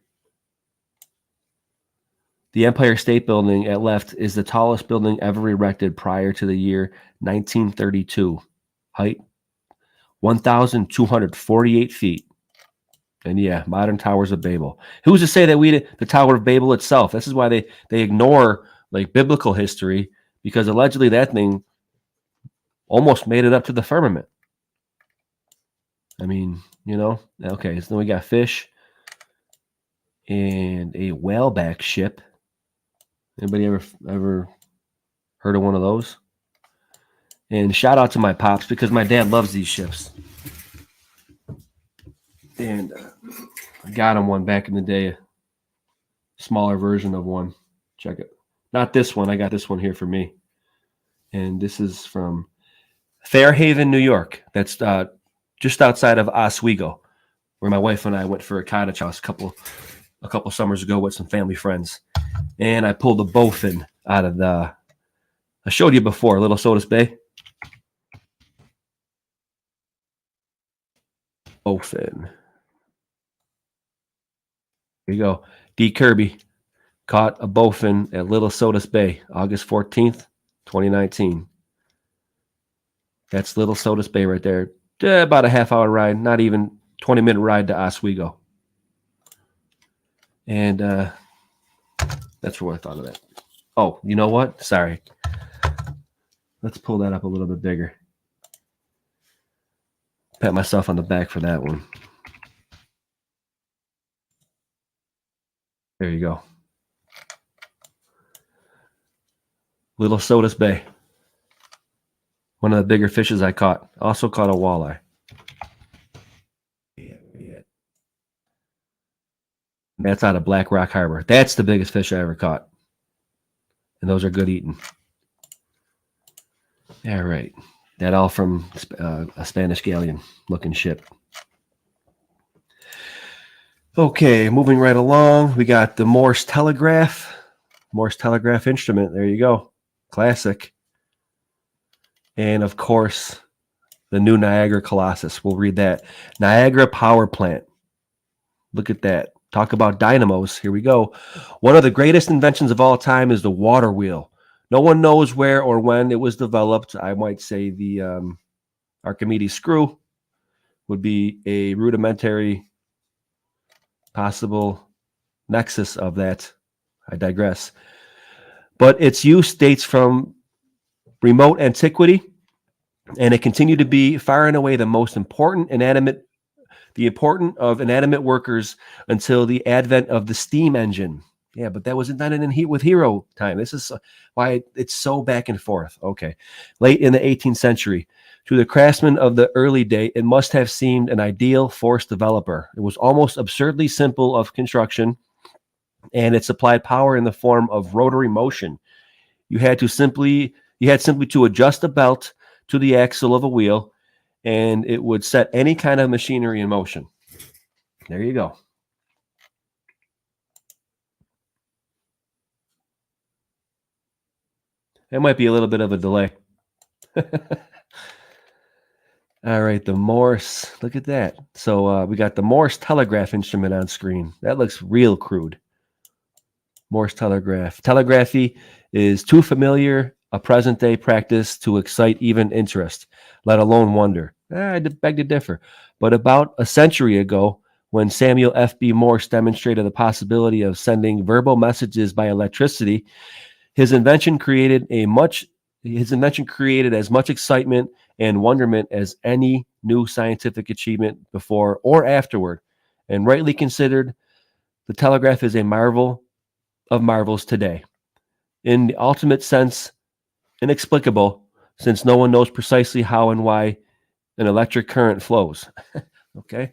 The Empire State Building at left is the tallest building ever erected prior to the year 1932. Height, 1,248 feet. And yeah, Modern Towers of Babel. Who's to say that the Tower of Babel itself? This is why they ignore like biblical history, because allegedly that thing almost made it up to the firmament. I mean, you know, okay, so then we got fish and a whaleback ship. Anybody ever heard of one of those? And shout out to my pops, because my dad loves these ships. And I got him one back in the day, a smaller version of one. Check it. Not this one. I got this one here for me. And this is from Fairhaven, New York. That's just outside of Oswego, where my wife and I went for a cottage house a couple summers ago with some family friends. And I pulled a bowfin out of I showed you before, Little Sodas Bay. Bowfin. Here you go. D. Kirby caught a bowfin at Little Sodas Bay, August 14th, 2019. That's Little Sodas Bay right there. About a half-hour ride, not even 20-minute ride to Oswego. And that's what I thought of that. Oh, you know what? Sorry. Let's pull that up a little bit bigger. Pat myself on the back for that one. There you go. Little Sodas Bay. One of the bigger fishes I caught. Also caught a walleye. Yeah. That's out of Black Rock Harbor. That's the biggest fish I ever caught. And those are good eating. All right. That all from a Spanish galleon looking ship. Okay, moving right along. We got the Morse telegraph instrument. There you go. Classic. And of course, the new Niagara Colossus. We'll read that. Niagara Power Plant. Look at that. Talk about dynamos. Here we go. One of the greatest inventions of all time is the water wheel. No one knows where or when it was developed. I might say the Archimedes screw would be a rudimentary possible nexus of that. I digress. But its use dates from remote antiquity, and it continued to be far and away the most important of inanimate workers until the advent of the steam engine. Yeah, but that wasn't done with hero time. This is why it's so back and forth. Okay. Late in the 18th century, to the craftsmen of the early day, it must have seemed an ideal force developer. It was almost absurdly simple of construction, and it supplied power in the form of rotary motion. You had simply to adjust a belt to the axle of a wheel, and it would set any kind of machinery in motion. There you go. It might be a little bit of a delay. All right, the Morse. Look at that. So we got the Morse telegraph instrument on screen. That looks real crude. Morse telegraph. Telegraphy is too familiar a present-day practice to excite even interest, let alone wonder. I beg to differ. But about a century ago, when Samuel F.B. Morse demonstrated the possibility of sending verbal messages by electricity, his invention created as much excitement and wonderment as any new scientific achievement before or afterward, and rightly considered, the telegraph is a marvel of marvels today. In the ultimate sense, inexplicable, since no one knows precisely how and why an electric current flows. Okay?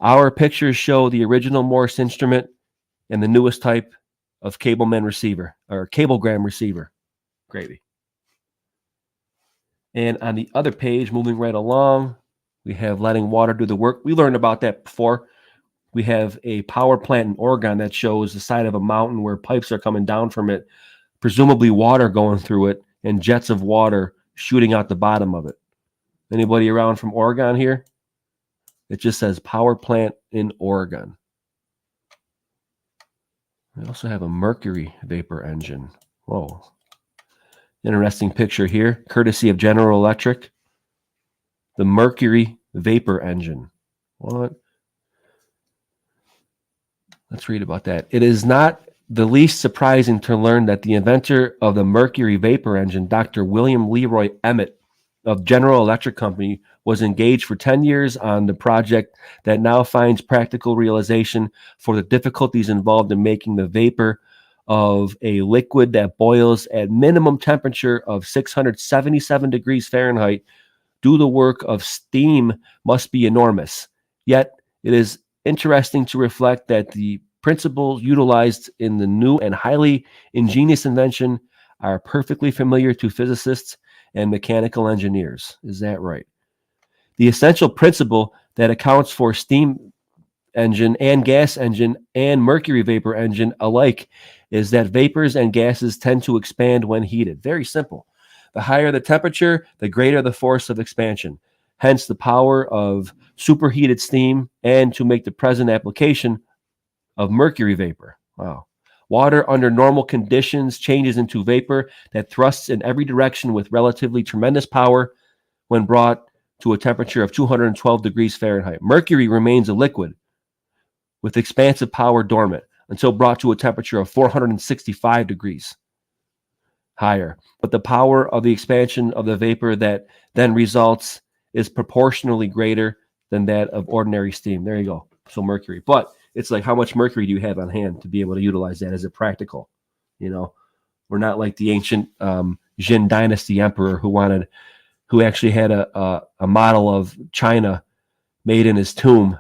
Our pictures show the original Morse instrument and the newest type of cablegram receiver. Gravy. And on the other page, moving right along, we have letting water do the work. We learned about that before. We have a power plant in Oregon that shows the side of a mountain where pipes are coming down from it, presumably water going through it, and jets of water shooting out the bottom of it. Anybody around from Oregon here? It just says power plant in Oregon. We also have a mercury vapor engine. Whoa. Interesting picture here, courtesy of General Electric. The mercury vapor engine. What? Let's read about that. It is not the least surprising to learn that the inventor of the mercury vapor engine, Dr. William Leroy Emmett of General Electric Company, was engaged for 10 years on the project that now finds practical realization for the difficulties involved in making the vapor of a liquid that boils at minimum temperature of 677 degrees Fahrenheit do the work of steam must be enormous. Yet it is interesting to reflect that the principles utilized in the new and highly ingenious invention are perfectly familiar to physicists and mechanical engineers. Is that right? The essential principle that accounts for steam engine and gas engine and mercury vapor engine alike is that vapors and gases tend to expand when heated. Very simple. The higher the temperature, the greater the force of expansion. Hence the power of superheated steam and to make the present application of mercury vapor. Wow. Water under normal conditions changes into vapor that thrusts in every direction with relatively tremendous power when brought to a temperature of 212 degrees Fahrenheit. Mercury remains a liquid with expansive power dormant until brought to a temperature of 465 degrees higher. But the power of the expansion of the vapor that then results is proportionally greater than that of ordinary steam. There you go. So mercury. But it's like, how much mercury do you have on hand to be able to utilize that? Is it practical? You know, we're not like the ancient Jin Dynasty emperor who actually had a model of China made in his tomb.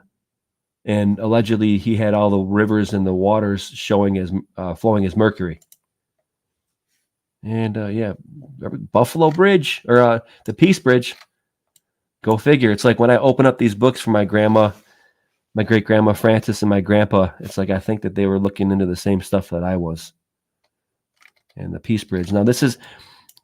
And allegedly he had all the rivers and the waters showing as flowing as mercury. And yeah, Buffalo Bridge or the Peace Bridge. Go figure. It's like when I open up these books for my grandma, my great grandma Frances, and my grandpa. It's like I think that they were looking into the same stuff that I was. And the Peace Bridge. Now this is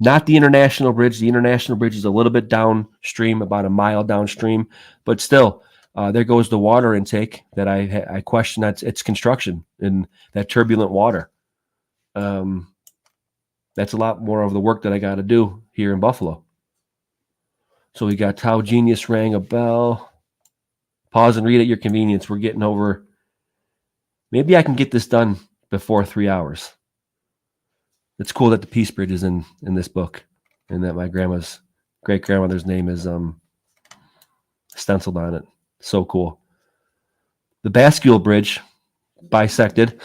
not the International Bridge. The International Bridge is a little bit downstream, about a mile downstream, but still. There goes the water intake that I question its construction in that turbulent water. That's a lot more of the work that I got to do here in Buffalo. So we got Tau Genius rang a bell. Pause and read at your convenience. We're getting over. Maybe I can get this done before 3 hours. It's cool that the Peace Bridge is in this book and that my grandma's great grandmother's name is stenciled on it. So cool. The Bascule Bridge, bisected.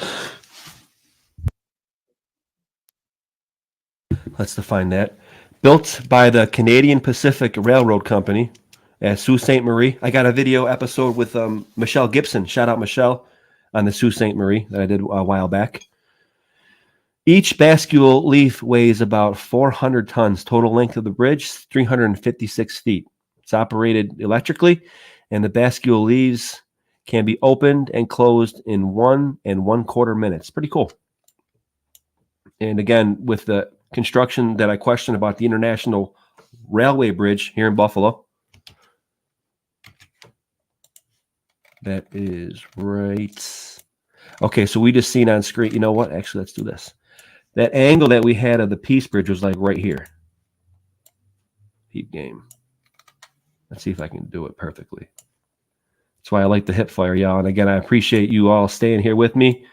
Let's define that. Built by the Canadian Pacific Railroad Company at Sault Ste. Marie. I got a video episode with Michelle Gibson. Shout out Michelle on the Sault Ste. Marie that I did a while back. Each bascule leaf weighs about 400 tons. Total length of the bridge, 356 feet. It's operated electrically, and the bascule leaves can be opened and closed in 1 1/4 minutes. Pretty cool. And again, with the construction that I questioned about the International Railway Bridge here in Buffalo, that is right. Okay, so we just seen on screen. You know what? Actually, let's do this. That angle that we had of the Peace Bridge was like right here. Heat game. Let's see if I can do it perfectly. That's why I like the hip fire, y'all. And again, I appreciate you all staying here with me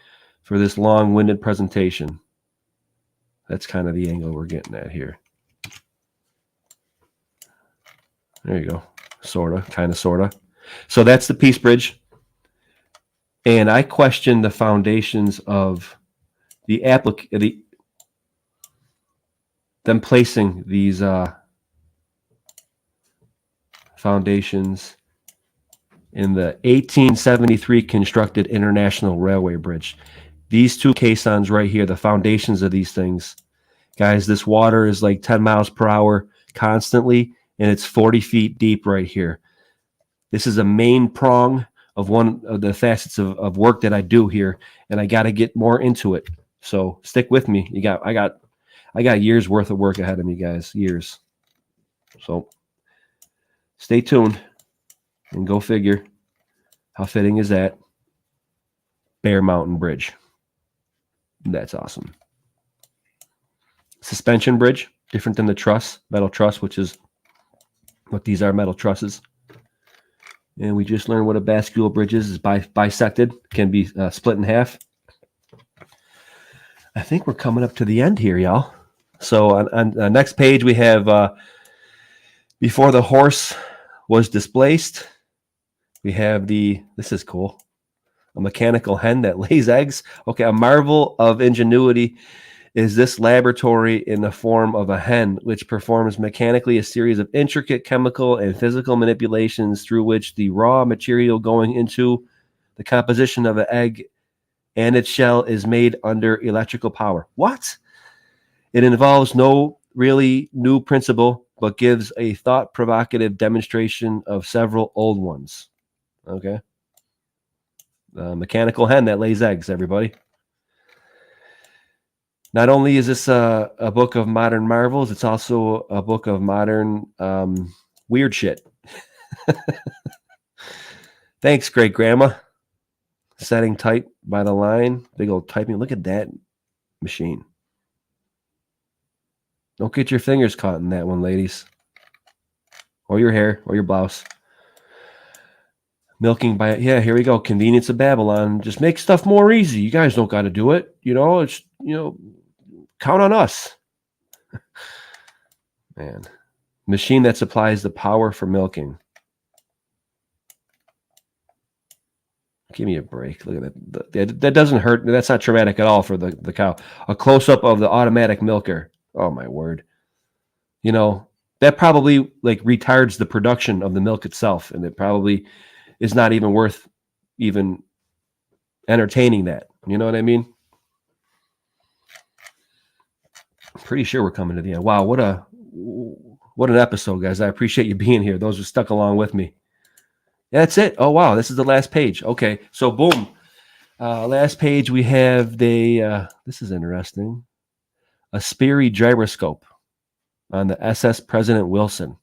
for this long-winded presentation. That's kind of the angle we're getting at here. There you go. Sort of, kind of, sort of. So that's the Peace Bridge. And I question the foundations of them placing these foundations in the 1873 constructed International Railway Bridge. These two caissons right here, the foundations of these things. Guys, this water is like 10 miles per hour constantly, and it's 40 feet deep right here. This is a main prong of one of the facets of work that I do here, and I got to get more into it. So stick with me. I got years worth of work ahead of me, guys. Years. So stay tuned and go figure. How fitting is that? Bear Mountain Bridge. That's awesome. Suspension bridge, different than the truss, metal truss, which is what these are, metal trusses. And we just learned what a bascule bridge is. It's bisected, can be split in half. I think we're coming up to the end here, y'all. So on the next page, we have before the horse was displaced, we have this is cool, a mechanical hen that lays eggs. Okay, a marvel of ingenuity is this laboratory in the form of a hen, which performs mechanically a series of intricate chemical and physical manipulations through which the raw material going into the composition of an egg and its shell is made under electrical power. What? It involves no really new principle, but gives a thought-provocative demonstration of several old ones. Okay? The mechanical hen that lays eggs, everybody. Not only is this a book of modern marvels, it's also a book of modern weird shit. Thanks, great grandma. Setting tight by the line. Big old typing. Look at that machine. Don't get your fingers caught in that one, ladies. Or your hair, or your blouse. Milking by, yeah, here we go. Convenience of Babylon. Just make stuff more easy. You guys don't got to do it. Count on us. Man. Machine that supplies the power for milking. Give me a break. Look at that. That doesn't hurt. That's not traumatic at all for the cow. A close-up of the automatic milker. Oh, my word. That probably retards the production of the milk itself, and it probably is not even worth even entertaining that. You know what I mean? I'm pretty sure we're coming to the end. Wow, what an episode, guys. I appreciate you being here. Those who stuck along with me. That's it. Oh, wow. This is the last page. Okay. So, boom. Last page, we have this is interesting. A Sperry gyroscope on the SS President Wilson.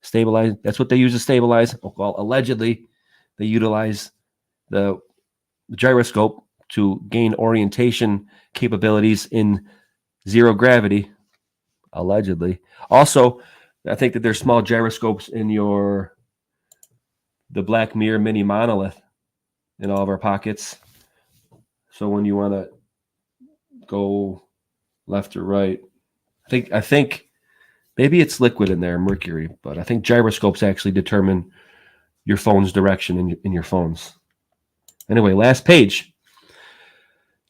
Stabilize. That's what they use to stabilize. Well, allegedly, they utilize the gyroscope to gain orientation capabilities in zero gravity. Allegedly. Also, I think that there's small gyroscopes in the Black Mirror mini monolith in all of our pockets. So when you want to go left or right, I think maybe it's liquid in there, mercury, but I think gyroscopes actually determine your phone's direction in your phones. Anyway, last page.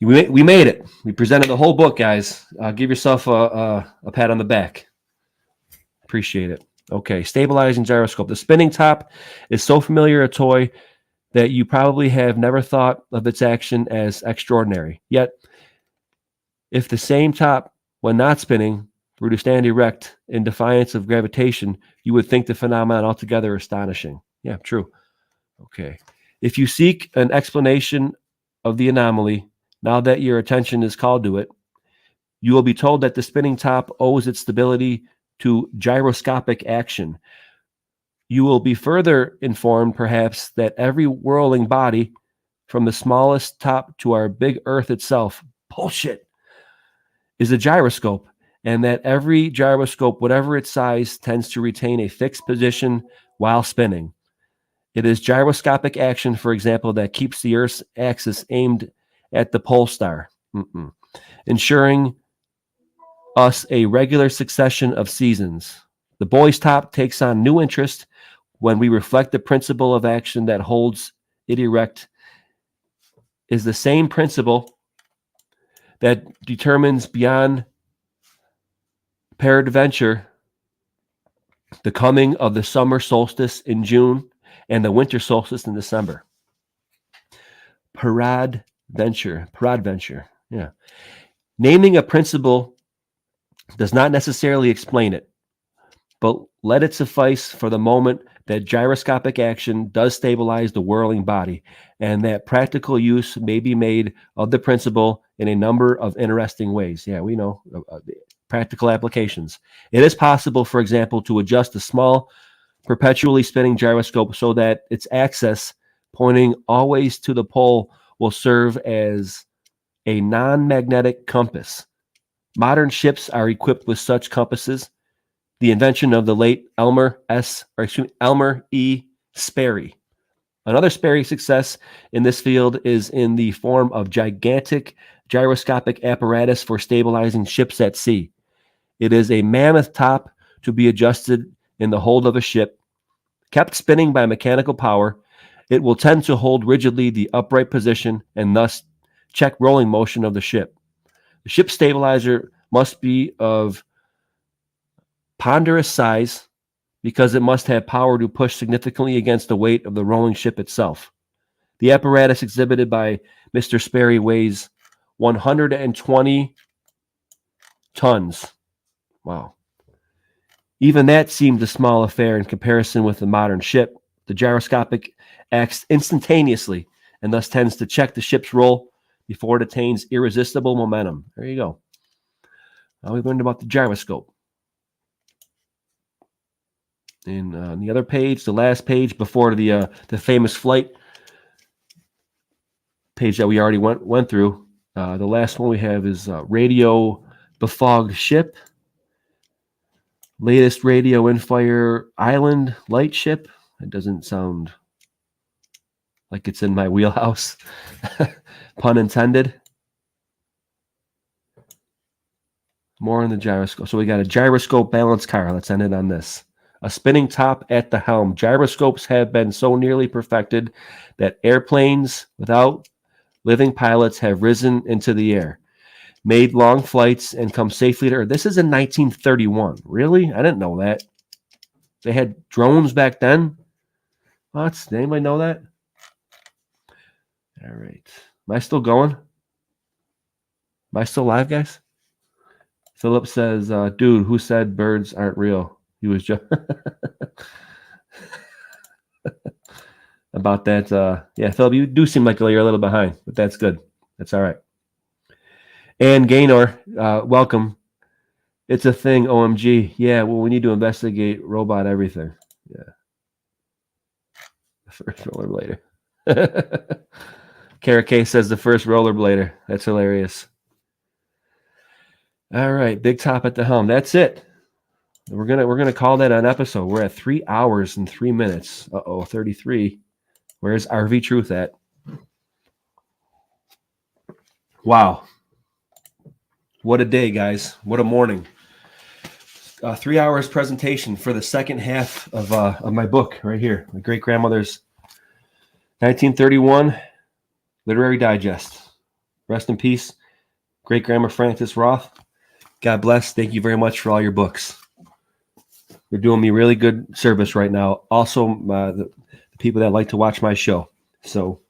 We made it. We presented the whole book, guys. Give yourself a pat on the back. Appreciate it. Okay, stabilizing gyroscope. The spinning top is so familiar a toy that you probably have never thought of its action as extraordinary. Yet, if the same top, when not spinning, were to stand erect in defiance of gravitation, you would think the phenomenon altogether astonishing. Yeah, true. Okay. If you seek an explanation of the anomaly, now that your attention is called to it, you will be told that the spinning top owes its stability to gyroscopic action. You will be further informed, perhaps, that every whirling body, from the smallest top to our big Earth itself, bullshit, is a gyroscope, and that every gyroscope, whatever its size, tends to retain a fixed position while spinning. It is gyroscopic action, for example, that keeps the Earth's axis aimed at the pole star, ensuring us a regular succession of seasons. The boy's top takes on new interest when we reflect the principle of action that holds it erect is the same principle that determines beyond peradventure the coming of the summer solstice in June and the winter solstice in December. Peradventure. Yeah. Naming a principle does not necessarily explain it, but let it suffice for the moment that gyroscopic action does stabilize the whirling body, and that practical use may be made of the principle in a number of interesting ways. Yeah, we know practical applications. It is possible, for example, to adjust a small, perpetually spinning gyroscope so that its axis, pointing always to the pole, will serve as a non-magnetic compass. Modern ships are equipped with such compasses, the invention of the late Elmer E. Sperry. Another Sperry success in this field is in the form of gigantic gyroscopic apparatus for stabilizing ships at sea. It is a mammoth top to be adjusted in the hold of a ship. Kept spinning by mechanical power, it will tend to hold rigidly the upright position and thus check rolling motion of the ship. The ship stabilizer must be of ponderous size because it must have power to push significantly against the weight of the rolling ship itself. The apparatus exhibited by Mr. Sperry weighs 120 tons. Wow. Even that seemed a small affair in comparison with the modern ship. The gyroscopic acts instantaneously and thus tends to check the ship's roll before it attains irresistible momentum. There you go. Now we learned about the gyroscope. And on the other page, the last page before the famous flight page that we already went through, the last one we have is radio befogged ship, latest radio in fire island light ship. It doesn't sound like it's in my wheelhouse, pun intended. More on the gyroscope. So we got a gyroscope balance car. Let's end it on this. A spinning top at the helm. Gyroscopes have been so nearly perfected that airplanes without living pilots have risen into the air, made long flights, and come safely to Earth. This is in 1931. Really? I didn't know that. They had drones back then? What? Did anybody know that? All right. Am I still going? Am I still live, guys? Philip says, dude, who said birds aren't real? He was just about that. Yeah, Philip, you do seem like you're a little behind, but that's good. That's all right. And Gaynor, welcome. It's a thing, OMG. Yeah, well, we need to investigate robot everything. Yeah. The first rollerblader. Kara K says the first rollerblader. That's hilarious. All right, big top at the helm. That's it. We're gonna call that an episode. We're at 3 hours and 3 minutes. 33. Where's RV Truth at? Wow. What a day, guys. What a morning. 3 hours presentation for the second half of my book right here. My great grandmother's 1931 Literary Digest. Rest in peace, great grandma Frances Roth. God bless. Thank you very much for all your books. You're doing me really good service right now. Also, the people that like to watch my show. So,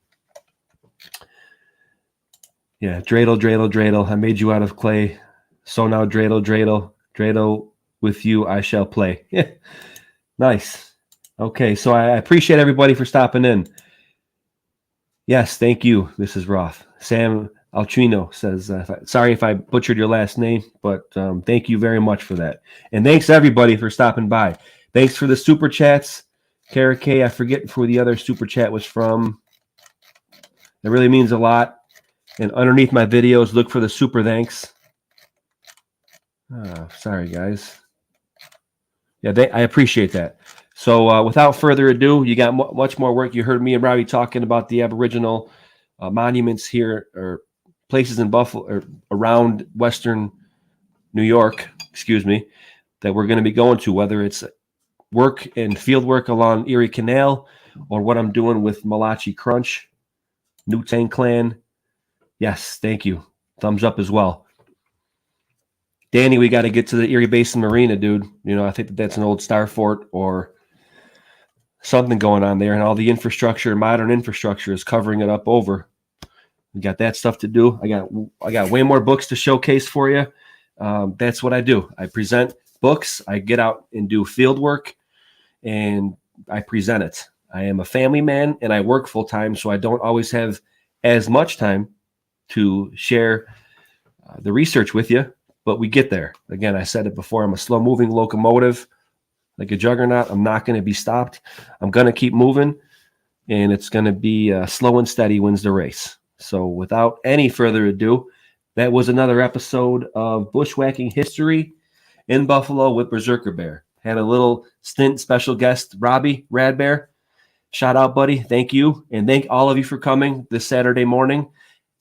yeah, dreidel, dreidel, dreidel. I made you out of clay. So now dreidel, dreidel. Dreidel, with you, I shall play. Yeah, nice. Okay, so I appreciate everybody for stopping in. Yes, thank you. This is Roth. Sam Altrino says, sorry if I butchered your last name, but thank you very much for that. And thanks everybody for stopping by. Thanks for the super chats. Kara K, I forget who the other super chat was from. It really means a lot. And underneath my videos, look for the super thanks. Sorry, guys. Yeah, I appreciate that. So without further ado, you got much more work. You heard me and Robbie talking about the Aboriginal monuments here, or places in Buffalo or around Western New York, excuse me, that we're going to be going to, whether it's work and field work along Erie Canal or what I'm doing with Malachi Crunch, Wu-Tang Clan. Yes, thank you. Thumbs up as well. Danny, we got to get to the Erie Basin Marina, dude. You know, I think that's an old Star Fort or something going on there, and all the infrastructure, modern infrastructure, is covering it up over. We got that stuff to do. I got way more books to showcase for you. That's what I do. I present books. I get out and do field work, and I present it. I am a family man, and I work full time, so I don't always have as much time to share the research with you. But we get there. Again, I said it before. I'm a slow-moving locomotive, like a juggernaut. I'm not going to be stopped. I'm going to keep moving, and it's going to be slow and steady wins the race. So without any further ado, that was another episode of Bushwhacking History in Buffalo with Berserker Bear. Had a little stint, special guest, Robbie Radbear. Shout out, buddy. Thank you. And thank all of you for coming this Saturday morning.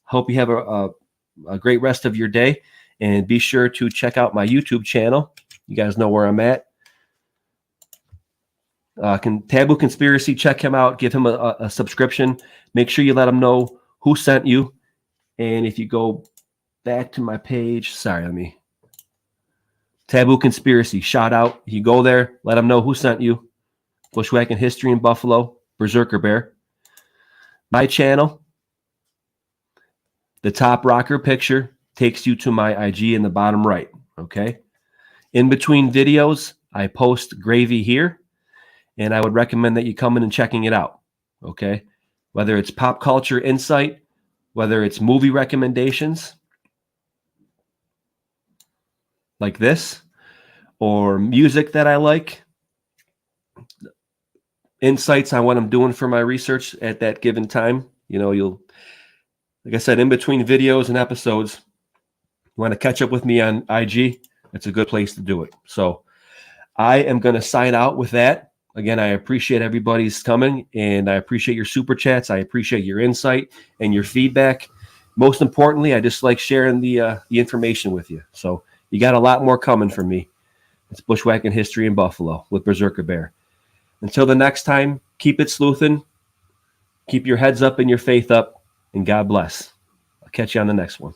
Hope you have a great rest of your day. And be sure to check out my YouTube channel. You guys know where I'm at. Taboo Conspiracy, check him out. Give him a subscription. Make sure you let him know who sent you. And if you go back to my page, Taboo Conspiracy, shout out. You go there, let him know who sent you. Bushwhacking History in Buffalo, Berserker Bear. My channel, the top rocker picture takes you to my IG in the bottom right, okay? In between videos, I post gravy here, and I would recommend that you come in and checking it out, okay? Whether it's pop culture insight, whether it's movie recommendations like this, or music that I like, insights on what I'm doing for my research at that given time. You know, like I said, in between videos and episodes, you want to catch up with me on IG, it's a good place to do it. So I am going to sign out with that. Again, I appreciate everybody's coming, and I appreciate your super chats. I appreciate your insight and your feedback. Most importantly, I just like sharing the information with you. So you got a lot more coming from me. It's Bushwhacking History in Buffalo with Berserker Bear. Until the next time, keep it sleuthin'. Keep your heads up and your faith up, and God bless. I'll catch you on the next one.